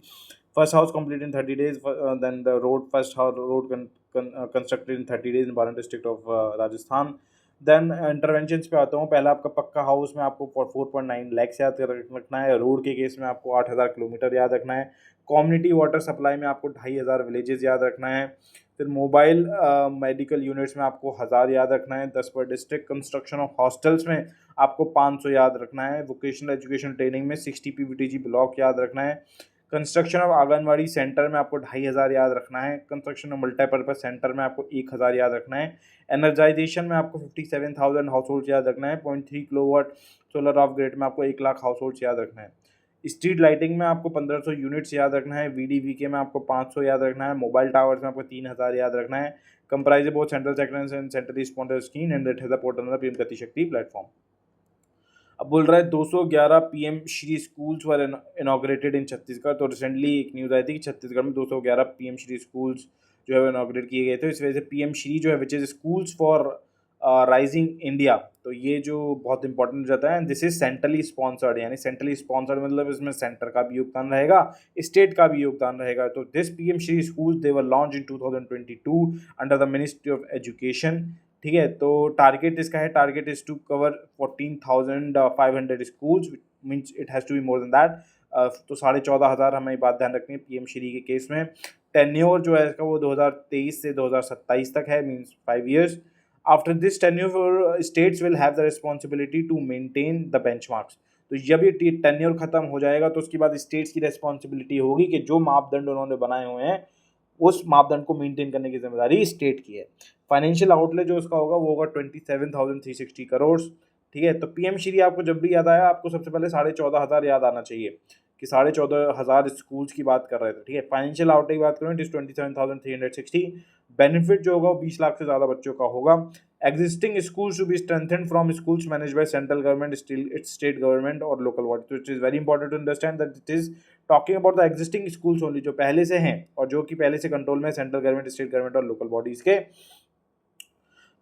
First house complete in 30 days। Then the road first house road constructed in 30 days in Baran district of Rajasthan. Then intervention पे आता हूँ। पहला आपका पक्का हाउस में आपको 4.9 lakhs याद रखना है। रोड के केस में आपको 8000 किलोमीटर याद रखना है। कम्युनिटी वाटर सप्लाई में आपको 2500 विलेजेस याद रखना है। फिर मोबाइल मेडिकल यूनिट्स में आपको 1000 याद रखना है, 10 पर डिस्ट्रिक्ट। कंस्ट्रक्शन ऑफ हॉस्टल्स में आपको 500 याद रखना है। वोकेशनल एजुकेशन ट्रेनिंग में 60 PVTG ब्लॉक याद रखना है। कंस्ट्रक्शन ऑफ आंगनवाड़ी सेंटर में आपको 2500 याद रखना है। कंस्ट्रक्शन ऑफ मल्टीपर्पज सेंटर में आपको 1000 याद रखना है। एनर्जाइजेशन में आपको 57,000 हाउस होल्ड याद रखना है। 0.3 किलोवाट सोलर ऑफ ग्रिड में आपको 1 लाख हाउस होल्ड याद रखना है। स्ट्रीट लाइटिंग में आपको 1500 यूनिट्स याद रखना है। VDVK में आपको 500 याद रखना है। मोबाइल टावर्स में आपको 3000 याद रखना है। Comprise both central sector and centrally sponsored scheme and it has a portal on the PM गति शक्ति प्लेटफॉर्म। अब बोल रहा है 211 पीएम श्री स्कूल्स वर इनॉग्रेटेड इन छत्तीसगढ़। तो रिसेंटली एक न्यूज़ आई थी कि छत्तीसगढ़ में 211 पीएम श्री स्कूल्स जो है वो इनॉग्रेट किए गए थे। इस वजह से पीएम श्री जो है which is schools for rising India, तो ये जो बहुत इंपॉर्टेंट हो जाता है। दिस इज सेंट्रली स्पॉन्सर्ड, यानी सेंट्रली स्पॉन्सर्ड मतलब इसमें सेंटर का भी योगदान रहेगा, स्टेट का भी योगदान रहेगा। तो this PM Shri schools they were launch in 2022 under the ministry of education. ठीक है, तो टारगेट इसका है, target is to cover 14,500 schools, means it has to be more than that. तो 14,500 हमें बात ध्यान रखनी है पीएम श्री के केस में। टेन्योर जो है इसका वो 2023 से 2027 तक है, means 5 years। After this tenure states will have the responsibility to maintain the benchmarks. तो जब ये टेन्योर खत्म हो जाएगा तो उसके बाद स्टेट्स की रिस्पॉन्सिबिलिटी होगी कि जो मापदंड उन्होंने बनाए हुए हैं उस मापदंड को मेंटेन करने की जिम्मेदारी स्टेट की है। फाइनेंशियल आउटले जो उसका होगा वो होगा 27,360 करोड़। ठीक है, तो पीएम श्री आपको जब भी याद आया आपको सबसे पहले 14,500 याद आना चाहिए कि 14,500 स्कूल्स की बात कर रहे थे। ठीक है, फाइनेंशियल आउटले की बात करें इट इज 27,360। बेनिफिट जो होगा वो 20 लाख से ज़्यादा बच्चों का होगा। Existing schools to be strengthened from schools manage by central government, state government और लोकल बॉडी। तो it is very important to understand that it is talking about the existing schools only, जो पहले से हैं और जो कि पहले से कंट्रोल में सेंट्रल गवर्नमेंट, स्टेट गवर्नमेंट और लोकल बॉडीज़ के।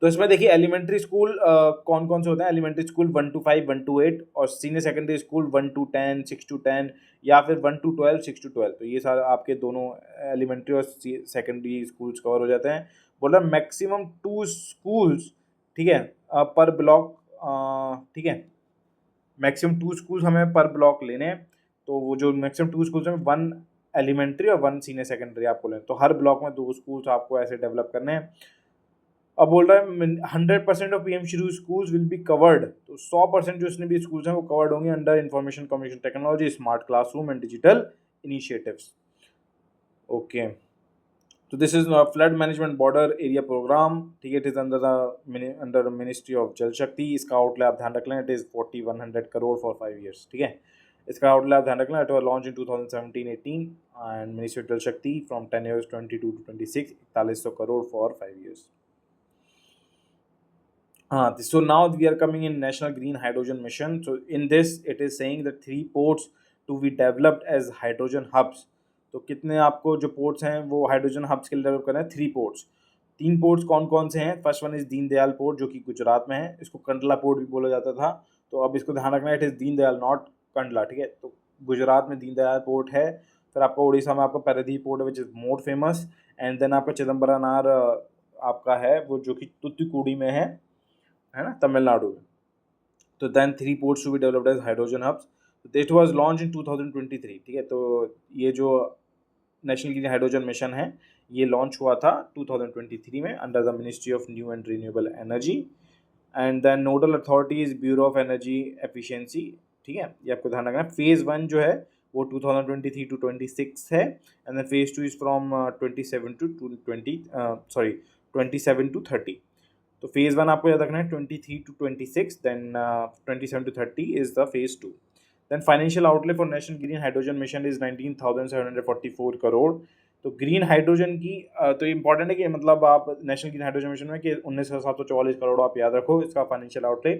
तो इसमें देखिए एलिमेंट्री स्कूल कौन कौन से होते हैं। एलिमेंट्री स्कूल 1 to 5, 1 to 8 और senior secondary school 1 to 10, 6 to 10 या फिर 1 to 12, 6 to 12। तो ये सारे आपके दोनों एलिमेंट्री और सेकेंडरी स्कूल्स कवर हो जाते हैं। बोल रहा मैक्सिमम 2 स्कूल्स, ठीक है, पर ब्लॉक। ठीक है, मैक्सिमम 2 स्कूल्स हमें पर ब्लॉक लेने हैं, तो वो जो मैक्सिमम 2 स्कूल्स हैं 1 एलिमेंट्री और 1 सीनियर सेकेंडरी आपको लेना, तो हर ब्लॉक में 2 स्कूल्स आपको ऐसे डेवलप करने हैं। अब बोल रहा है 100% of PM Shri schools will be covered, तो 100% जो इसने भी स्कूल्स हैं वो कवर्ड होंगे under information communication technology, smart classroom and digital initiatives. Okay, तो this is flood management border area program, ठीक है, it is under ministry of Jal Shakti. इसका आउटले आप ध्यान रख लें, it is 4100 crore for 5 years, ठीक है। इसका आउटले आप ध्यान रख लें, it was launch in 2017-18 and ministry of Jal शक्ति from 10 years 22 to 26, 4100 crore for 5 years। So now we are coming in National Green Hydrogen Mission. So in this, it is saying that 3 ports to be developed as hydrogen hubs. तो कितने आपको जो ports हैं वो hydrogen hubs के लिए develop करना है? 3 पोर्ट्स। 3 पोर्ट्स कौन कौन से हैं? First one is Deendayal port जो कि गुजरात में है, इसको कंडला पोर्ट भी बोला जाता था। तो अब इसको ध्यान रखना है, it is Deendayal not Kandla, ठीक है। तो गुजरात में दीनदयाल पोर्ट है। फिर आपका उड़ीसा में आपका पैरादीप पोर्ट है which is more famous, and then आपका चिदम्बरनार आपका है वो जो कि तुतुकुड़ी में है ना, तमिलनाडु में। तो then 3 ports to be developed as hydrogen hubs, this was launch in 2023, ठीक है। तो ये जो नेशनल ग्रीन हाइड्रोजन मिशन है ये लॉन्च हुआ था 2023 में under the ministry of new and renewable energy, and then nodal authority is bureau of energy efficiency, ठीक है, ये आपको ध्यान रखना है। फेज़ 1 जो है वो 2023 to 26 है, and then phase 2 is from 27 to 30। तो फेज़ 1 आपको याद रखना है 23 to 26, then 27 to 30 is the phase 2। Then financial outlay for national green hydrogen mission is 19,744 crore. तो ग्रीन हाइड्रोजन की तो इंपॉर्टेंट है कि मतलब आप नेशनल ग्रीन हाइड्रोजन मिशन में कि 19,744 करोड़ आप याद रखो इसका फाइनेंशियल आउटले।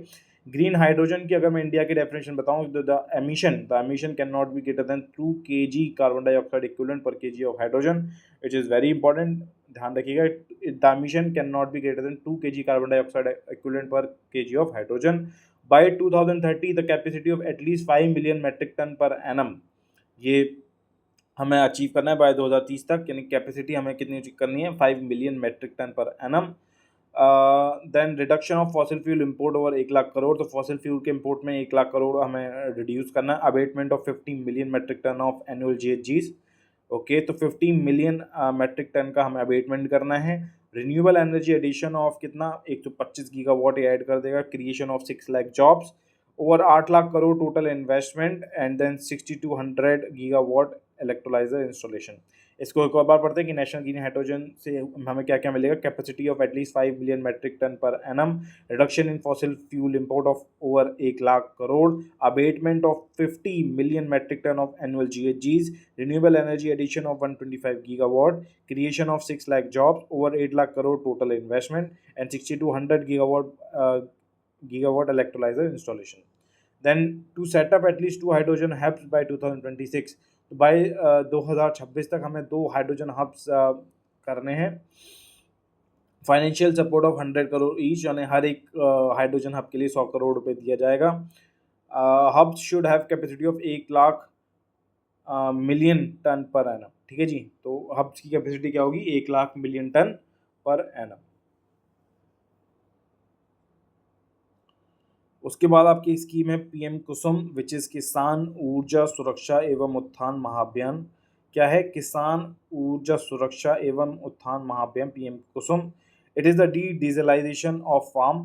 ग्रीन हाइड्रोजन की अगर मैं इंडिया की डेफिनेशन बताऊं तो the emission can not be greater than 2 kg carbon dioxide equivalent per kg of hydrogen, it is very important, ध्यान रखिएगा। The emission can not be greater than 2 kg carbon dioxide equivalent per kg of hydrogen. By 2030 the capacity of at least 5 million metric ton per annum, ये हमें achieve करना है bye 2030 तक, यानी capacity हमें कितनी अचीव करनी है? 5 million metric ton per annum. Then reduction of fossil fuel import over 1 lakh crore, तो फॉसिल फ्यूल के इंपोर्ट में 1 लाख करोड़ हमें रिड्यूस करना है। Abatement of 50 million metric ton of annual GHGs, okay, तो 50 मिलियन मेट्रिक टन का हमें अबेटमेंट करना है। रिन्यूएबल एनर्जी एडिशन ऑफ कितना? 125 गीगावाट ऐड कर देगा। Creation of 6 lakh jobs, over 8 lakh crore total investment, and then 6200 gigawatt electrolyser installation. इसको एक और बार पढ़ते हैं कि नेशनल ग्रीन हाइड्रोजन से हमें क्या क्या मिलेगा? Capacity of at least 5 million metric ton per annum, reduction in fossil fuel import of over 1 lakh crore, abatement of 50 million metric ton of annual GHGs, renewable energy addition of 125 gigawatt, creation of 6 lakh jobs, over 8 lakh crore total investment, and 6200 gigawatt electrolyzer installation. Then to set up at least 2 hydrogen hubs by 2026, तो bye 2026 तक हमें 2 hydrogen hubs करने हैं। Financial support of 100 crore each, यानी हर एक hydrogen hub के लिए 100 करोड़ रुपए दिया जाएगा। Hubs should have capacity of 1 lakh million ton per annum, ठीक है जी। तो हब्स की कैपेसिटी क्या होगी? 1 lakh million ton per annum. उसके बाद आपकी स्कीम है PM कुसुम विच इज़ किसान ऊर्जा सुरक्षा एवं उत्थान महाअभियान। क्या है? किसान ऊर्जा सुरक्षा एवं Utthan Mahabhiyan, PM KUSUM. It is the dieselization of farm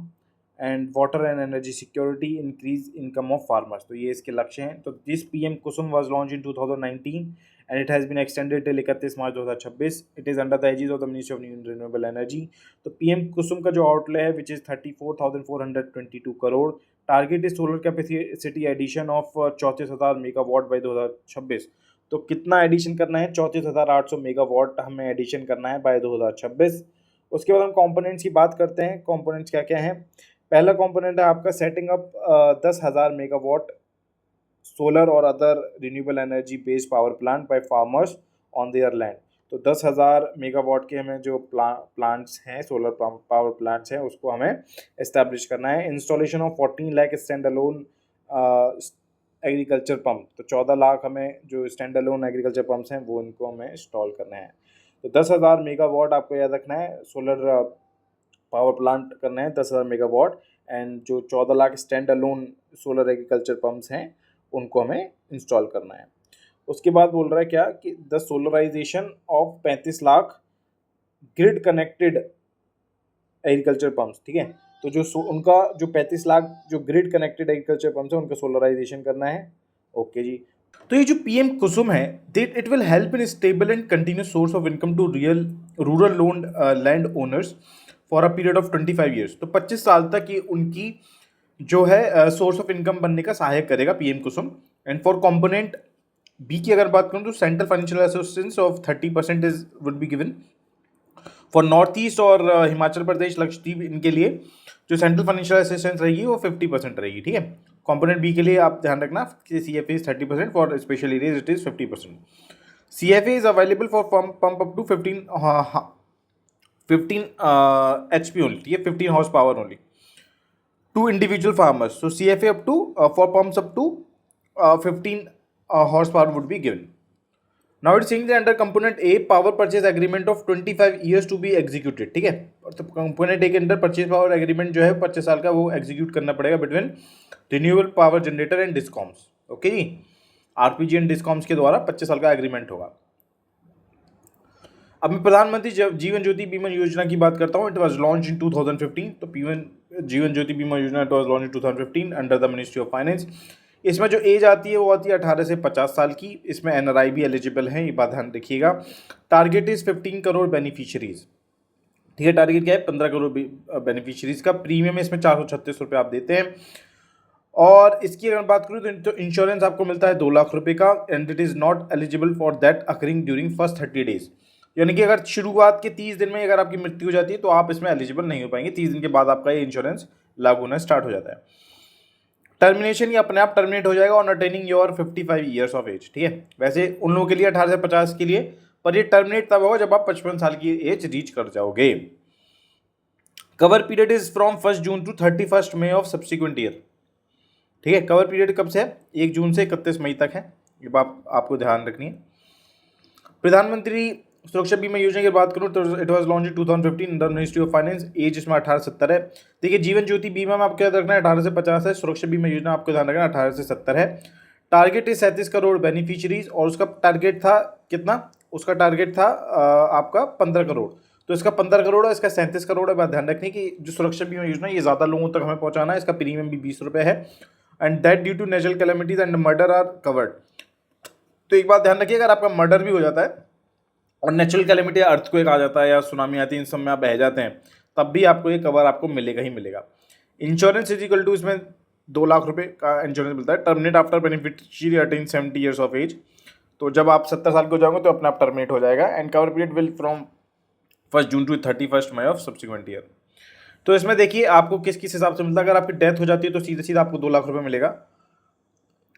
and water and energy security, increase income of farmers, तो ये इसके लक्ष्य हैं। तो this PM KUSUM was launch in 2019 and it has been extended till 31 March 2026। It is under the aegis of the ministry of new and renewable energy. तो PM KUSUM का जो outlay है which is 34,422 crore. Target is solar capacity addition of 34,000 megawatt by 2026। तो कितना addition करना है? 34,800 megawatt हमें addition करना है बाय 2026। उसके बाद हम कंपोनेंट्स की बात करते हैं। कंपोनेंट्स क्या क्या हैं? पहला कंपोनेंट है आपका सेटिंग अप 10,000 मेगावाट सोलर और other renewable energy based power plant by farmers on their land. तो 10,000 मेगावाट के हमें जो प्लांट्स हैं, सोलर पावर प्लांट्स हैं, उसको हमें इस्टेब्लिश करना है। Installation of 14 lakh stand alone agriculture pump, तो 14 लाख हमें जो स्टैंड अलोन एग्रीकल्चर पंप्स हैं वो इनको हमें इंस्टॉल करना है। तो 10,000 मेगावाट आपको याद रखना है, सोलर पावर प्लांट करना है 10,000 मेगावाट, एंड जो 14 lakh stand alone solar agriculture pumps हैं उनको हमें इंस्टॉल करना है। उसके बाद बोल रहा है क्या कि the solarisation of 35 lakh grid connected agriculture pumps, ठीक है। तो जो उनका जो 35 लाख जो ग्रिड कनेक्टेड एग्रीकल्चर पंप्स है उनका सोलराइजेशन करना है। ओके जी। तो ये जो पीएम कुसुम है it will help in stable and continuous source of income to rural loan land owners for a period of 25 years. तो 25 साल तक ये उनकी जो है सोर्स ऑफ इनकम बनने का सहायक करेगा PM Kusum. And for component B की अगर बात करूँ तो central financial assistance of 30% is would be given for north east और हिमाचल प्रदेश लक्षद्वीप, इनके लिए जो सेंट्रल फाइनेंशियल असिस्टेंस रहेगी वो 50% रहेगी, ठीक है। कंपोनेंट बी के लिए आप ध्यान रखना कि CFA is 30%, for special areas it is 50%। CFA is available for pump up to 15 HP only, ठीक है, 15 horse power only to individual farmers. So CFA up to for pumps up to 15 horse power would be given. Now it's saying that under component A power purchase agreement of 25 years to be executed, ठीक है। तो component A के अंदर purchase power agreement जो है 25 साल का वो एग्जीक्यूट करना पड़ेगा between renewable power generator and discoms. Okay जी, आरपीजी एंड डिस्कॉम्स के द्वारा 25 साल का एग्रीमेंट होगा। अब मैं प्रधानमंत्री जीवन ज्योति बीमा योजना की बात करता हूँ। It was launch in 2015। तो जीवन ज्योति बीमा योजना it was launch in 2015 under the ministry of finance. इसमें जो एज आती है वो आती है 18 से 50 साल की। इसमें NRI भी एलिजिबल है, ये बात ध्यान रखिएगा। टारगेट इज 15 करोड़ बेनिफिशियरीज, ठीक है। टारगेट क्या है? 15 करोड़ बेनिफिशियरीज का। प्रीमियम इसमें 436 रुपये आप देते हैं। और इसकी अगर बात करूँ तो इंश्योरेंस आपको मिलता है 2 लाख रुपये का। And it is not eligible for that occurring during first 30 days, यानी कि अगर शुरुआत के 30 दिन में अगर आपकी मृत्यु हो जाती है तो आप इसमें एलिजिबल नहीं हो पाएंगे। 30 दिन के बाद आपका ये इंश्योरेंस लागू होना स्टार्ट हो जाता है। टर्मिनेशन ये अपने आप टर्मिनेट हो जाएगा on attaining your 55 years of age, ठीक है। वैसे उन लोगों के लिए 18 से 50 के लिए, पर ये टर्मिनेट तब होगा जब आप 55 साल की एज रीच कर जाओगे। Cover period is from 1 June to 31 May of subsequent year, ठीक है। कवर पीरियड कब से है? 1 जून से 31 मई तक है, ये बात आपको ध्यान रखनी है। प्रधानमंत्री सुरक्षा बीमा योजना की बात करूँ तो it was launch in 2015 under ministry of finance. As इसमें 18 से 70 है। देखिए, जीवन ज्योति बीमा में आपको याद रखना है 18 से 50 है। सुरक्षा बीमा योजना आपको ध्यान रखना 18 से 70 है। टारगेट इज 37 करोड़ बेनिफिशियरीज और उसका टारगेट था कितना? उसका टारगेट था आपका 15 करोड़। तो इसका 15 करोड़ है, इसका 37 करोड़ है। बात ध्यान रखनी कि जो सुरक्षा बीमा योजना ये ज़्यादा लोगों तक हमें पहुँचाना है। इसका प्रीमियम भी 20 रुपये है। And that due to natural calamities and murder are covered. तो एक बात ध्यान रखिए, अगर आपका मर्डर भी हो जाता है और नेचुरल कैलेमिटी अर्थक्वेक आ जाता है या सुनामी आती है, इन सब में आप बह जाते हैं, तब भी आपको ये कवर आपको मिलेगा ही मिलेगा। इंश्योरेंस इज इक्वल टू, इसमें 2 लाख रुपए का इंश्योरेंस मिलता है। Terminate after beneficiary attain 70 years of age. तो जब आप 70 साल के हो जाओगे तो अपने आप टर्मिनेट हो जाएगा। And cover period will from 1 June to 31 May of subsequent year. तो इसमें देखिए आपको किस किस हिसाब से मिलता है। अगर आपकी डेथ हो जाती है तो सीधे सीधा आपको 2 लाख रुपये मिलेगा।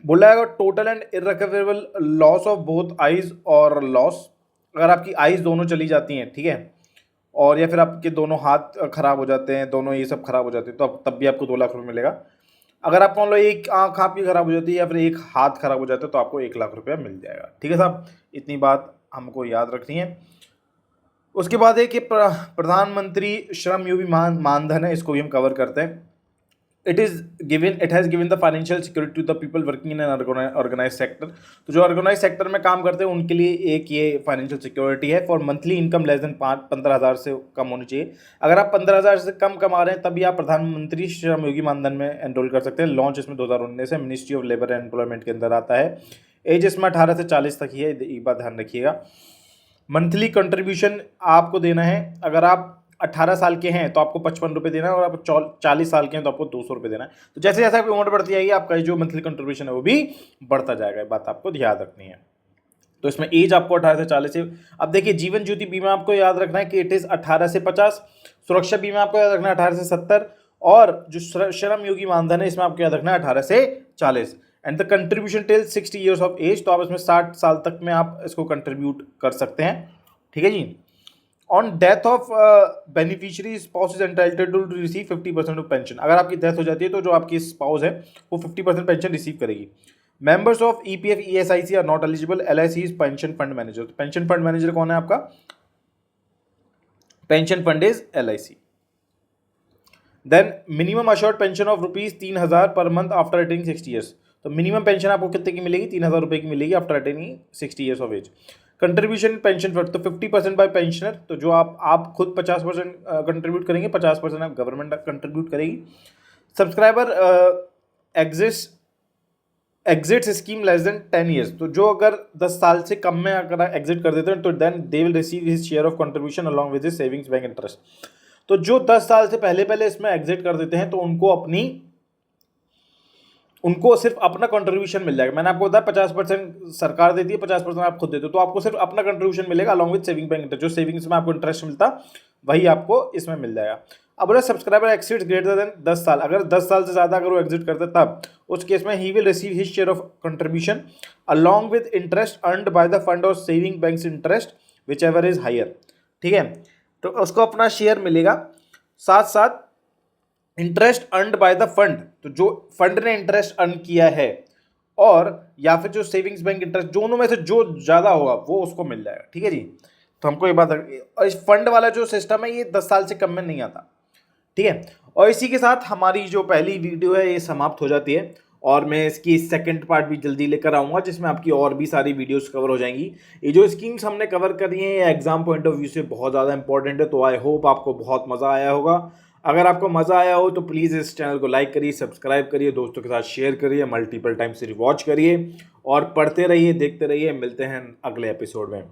बोला है total and irrecoverable loss of both eyes और लॉस, अगर आपकी आइज दोनों चली जाती हैं, ठीक है, और या फिर आपके दोनों हाथ खराब हो जाते हैं, दोनों ये सब खराब हो जाते हैं, तो तब भी आपको 2 लाख रुपये मिलेगा। अगर आप मान लो एक आँख आपकी खराब हो जाती है या फिर एक हाथ खराब हो जाता है तो आपको 1 लाख रुपया मिल जाएगा, ठीक है साहब। इतनी बात हमको याद रखनी है। उसके बाद है कि प्रधानमंत्री श्रम योगी मानधन है, इसको भी हम कवर करते हैं। it has given the financial security to the people working in an organized sector। तो जो ऑर्गेनाइज सेक्टर में काम करते हैं उनके लिए एक ये फाइनेंशियल सिक्योरिटी है। For monthly income less than 15,000 से कम होनी चाहिए। अगर आप 15,000 से कम कमा रहे हैं तभी आप प्रधानमंत्री श्रम योगी मानधन में एनरोल कर सकते हैं। लॉन्च इसमें 2019 है, ministry of labour and employment के अंदर आता है। एज इसमें 18 से 40 तक ही है, एक बात ध्यान रखिएगा। मंथली कंट्रीब्यूशन आपको देना है। अगर आप 18 साल के हैं तो आपको 55 रुपये देना है और आप 40 साल के हैं तो आपको 200 रुपये देना है। तो जैसे जैसे आपकी उम्र बढ़ती जाएगी आपका जो मंथली कंट्रीब्यूशन है वो भी बढ़ता जाएगा, बात आपको याद रखनी है। तो इसमें एज आपको 18 से 40 है। अब देखिए, जीवन ज्योति बीमा आपको याद रखना है कि इट इज़ 18 से 50। सुरक्षा बीमा आपको याद रखना है 18 से 70। और जो श्रम योगी मानधन है इसमें आपको याद रखना है 18 से 40। And the contribution till 60 years of age. तो आप इसमें 60 साल तक में आप इसको कंट्रीब्यूट कर सकते हैं, ठीक है जी। On death of beneficiary spouse is entitled to receive 50% of pension. अगर आपकी डेथ हो जाती है तो जो आपकी स्पाउस है वो 50% पेंशन रिसीव करेगी। Members of EPF ESIC are not eligible. LIC is pension fund manager. तो पेंशन फंड मैनेजर कौन है आपका? Pension fund is LIC। Then minimum assured pension of ₹3000 per month after attaining 60 years. तो minimum pension आपको कितने की मिलेगी? 3000 रुपये की मिलेगी after attaining 60 years of age. Contribution pension fund, तो 50% बाय पेंशनर, तो जो आप खुद 50% कंट्रीब्यूट करेंगे, 50% आप गवर्नमेंट कंट्रीब्यूट करेगी। Subscriber exit scheme less than 10 years, तो जो अगर 10 साल से कम में अगर एग्जिट कर देते हैं तो then they will receive his share of contribution along with his savings bank interest. तो जो 10 साल से पहले इसमें एग्जिट कर देते हैं तो उनको सिर्फ अपना कंट्रीब्यूशन मिल जाएगा। मैंने आपको बताया 50% सरकार देती है, 50% आप खुद देते हो, तो आपको सिर्फ अपना कंट्रीब्यूशन मिलेगा along with saving bank interest. जो सेविंग्स में आपको इंटरेस्ट मिलता वही आपको इसमें मिल जाएगा। अब बोला सब्सक्राइबर एक्सिड्स ग्रेटर देन 10 साल, अगर 10 साल से ज़्यादा अगर वो एग्जिट करते तब उस केस में he will receive his share of contribution along with interest earned by the fund और saving banks interest which ever is higher. ठीक है, तो उसको अपना शेयर मिलेगा, साथ साथ interest earned by the fund, तो जो फंड ने इंटरेस्ट अर्न किया है और या फिर जो सेविंग्स बैंक इंटरेस्ट, दोनों में से जो ज़्यादा होगा वो उसको मिल जाएगा। ठीक है जी, तो हमको ये बात, और इस फंड वाला जो सिस्टम है ये 10 साल से कम में नहीं आता। ठीक है, और इसी के साथ हमारी जो पहली वीडियो है ये समाप्त हो जाती है, और मैं इसकी सेकंड पार्ट भी जल्दी लेकर आऊँगा जिसमें आपकी और भी सारी वीडियोस कवर हो जाएंगी। ये जो स्कीम्स हमने कवर करी हैं ये एग्जाम पॉइंट ऑफ व्यू से बहुत ज़्यादा इंपॉर्टेंट है, तो आई होप आपको बहुत मज़ा आया होगा। अगर आपको मज़ा आया हो तो प्लीज़ इस चैनल को लाइक करिए, सब्सक्राइब करिए, दोस्तों के साथ शेयर करिए, मल्टीपल टाइम से रिवॉच करिए और पढ़ते रहिए, देखते रहिए। मिलते हैं अगले एपिसोड में।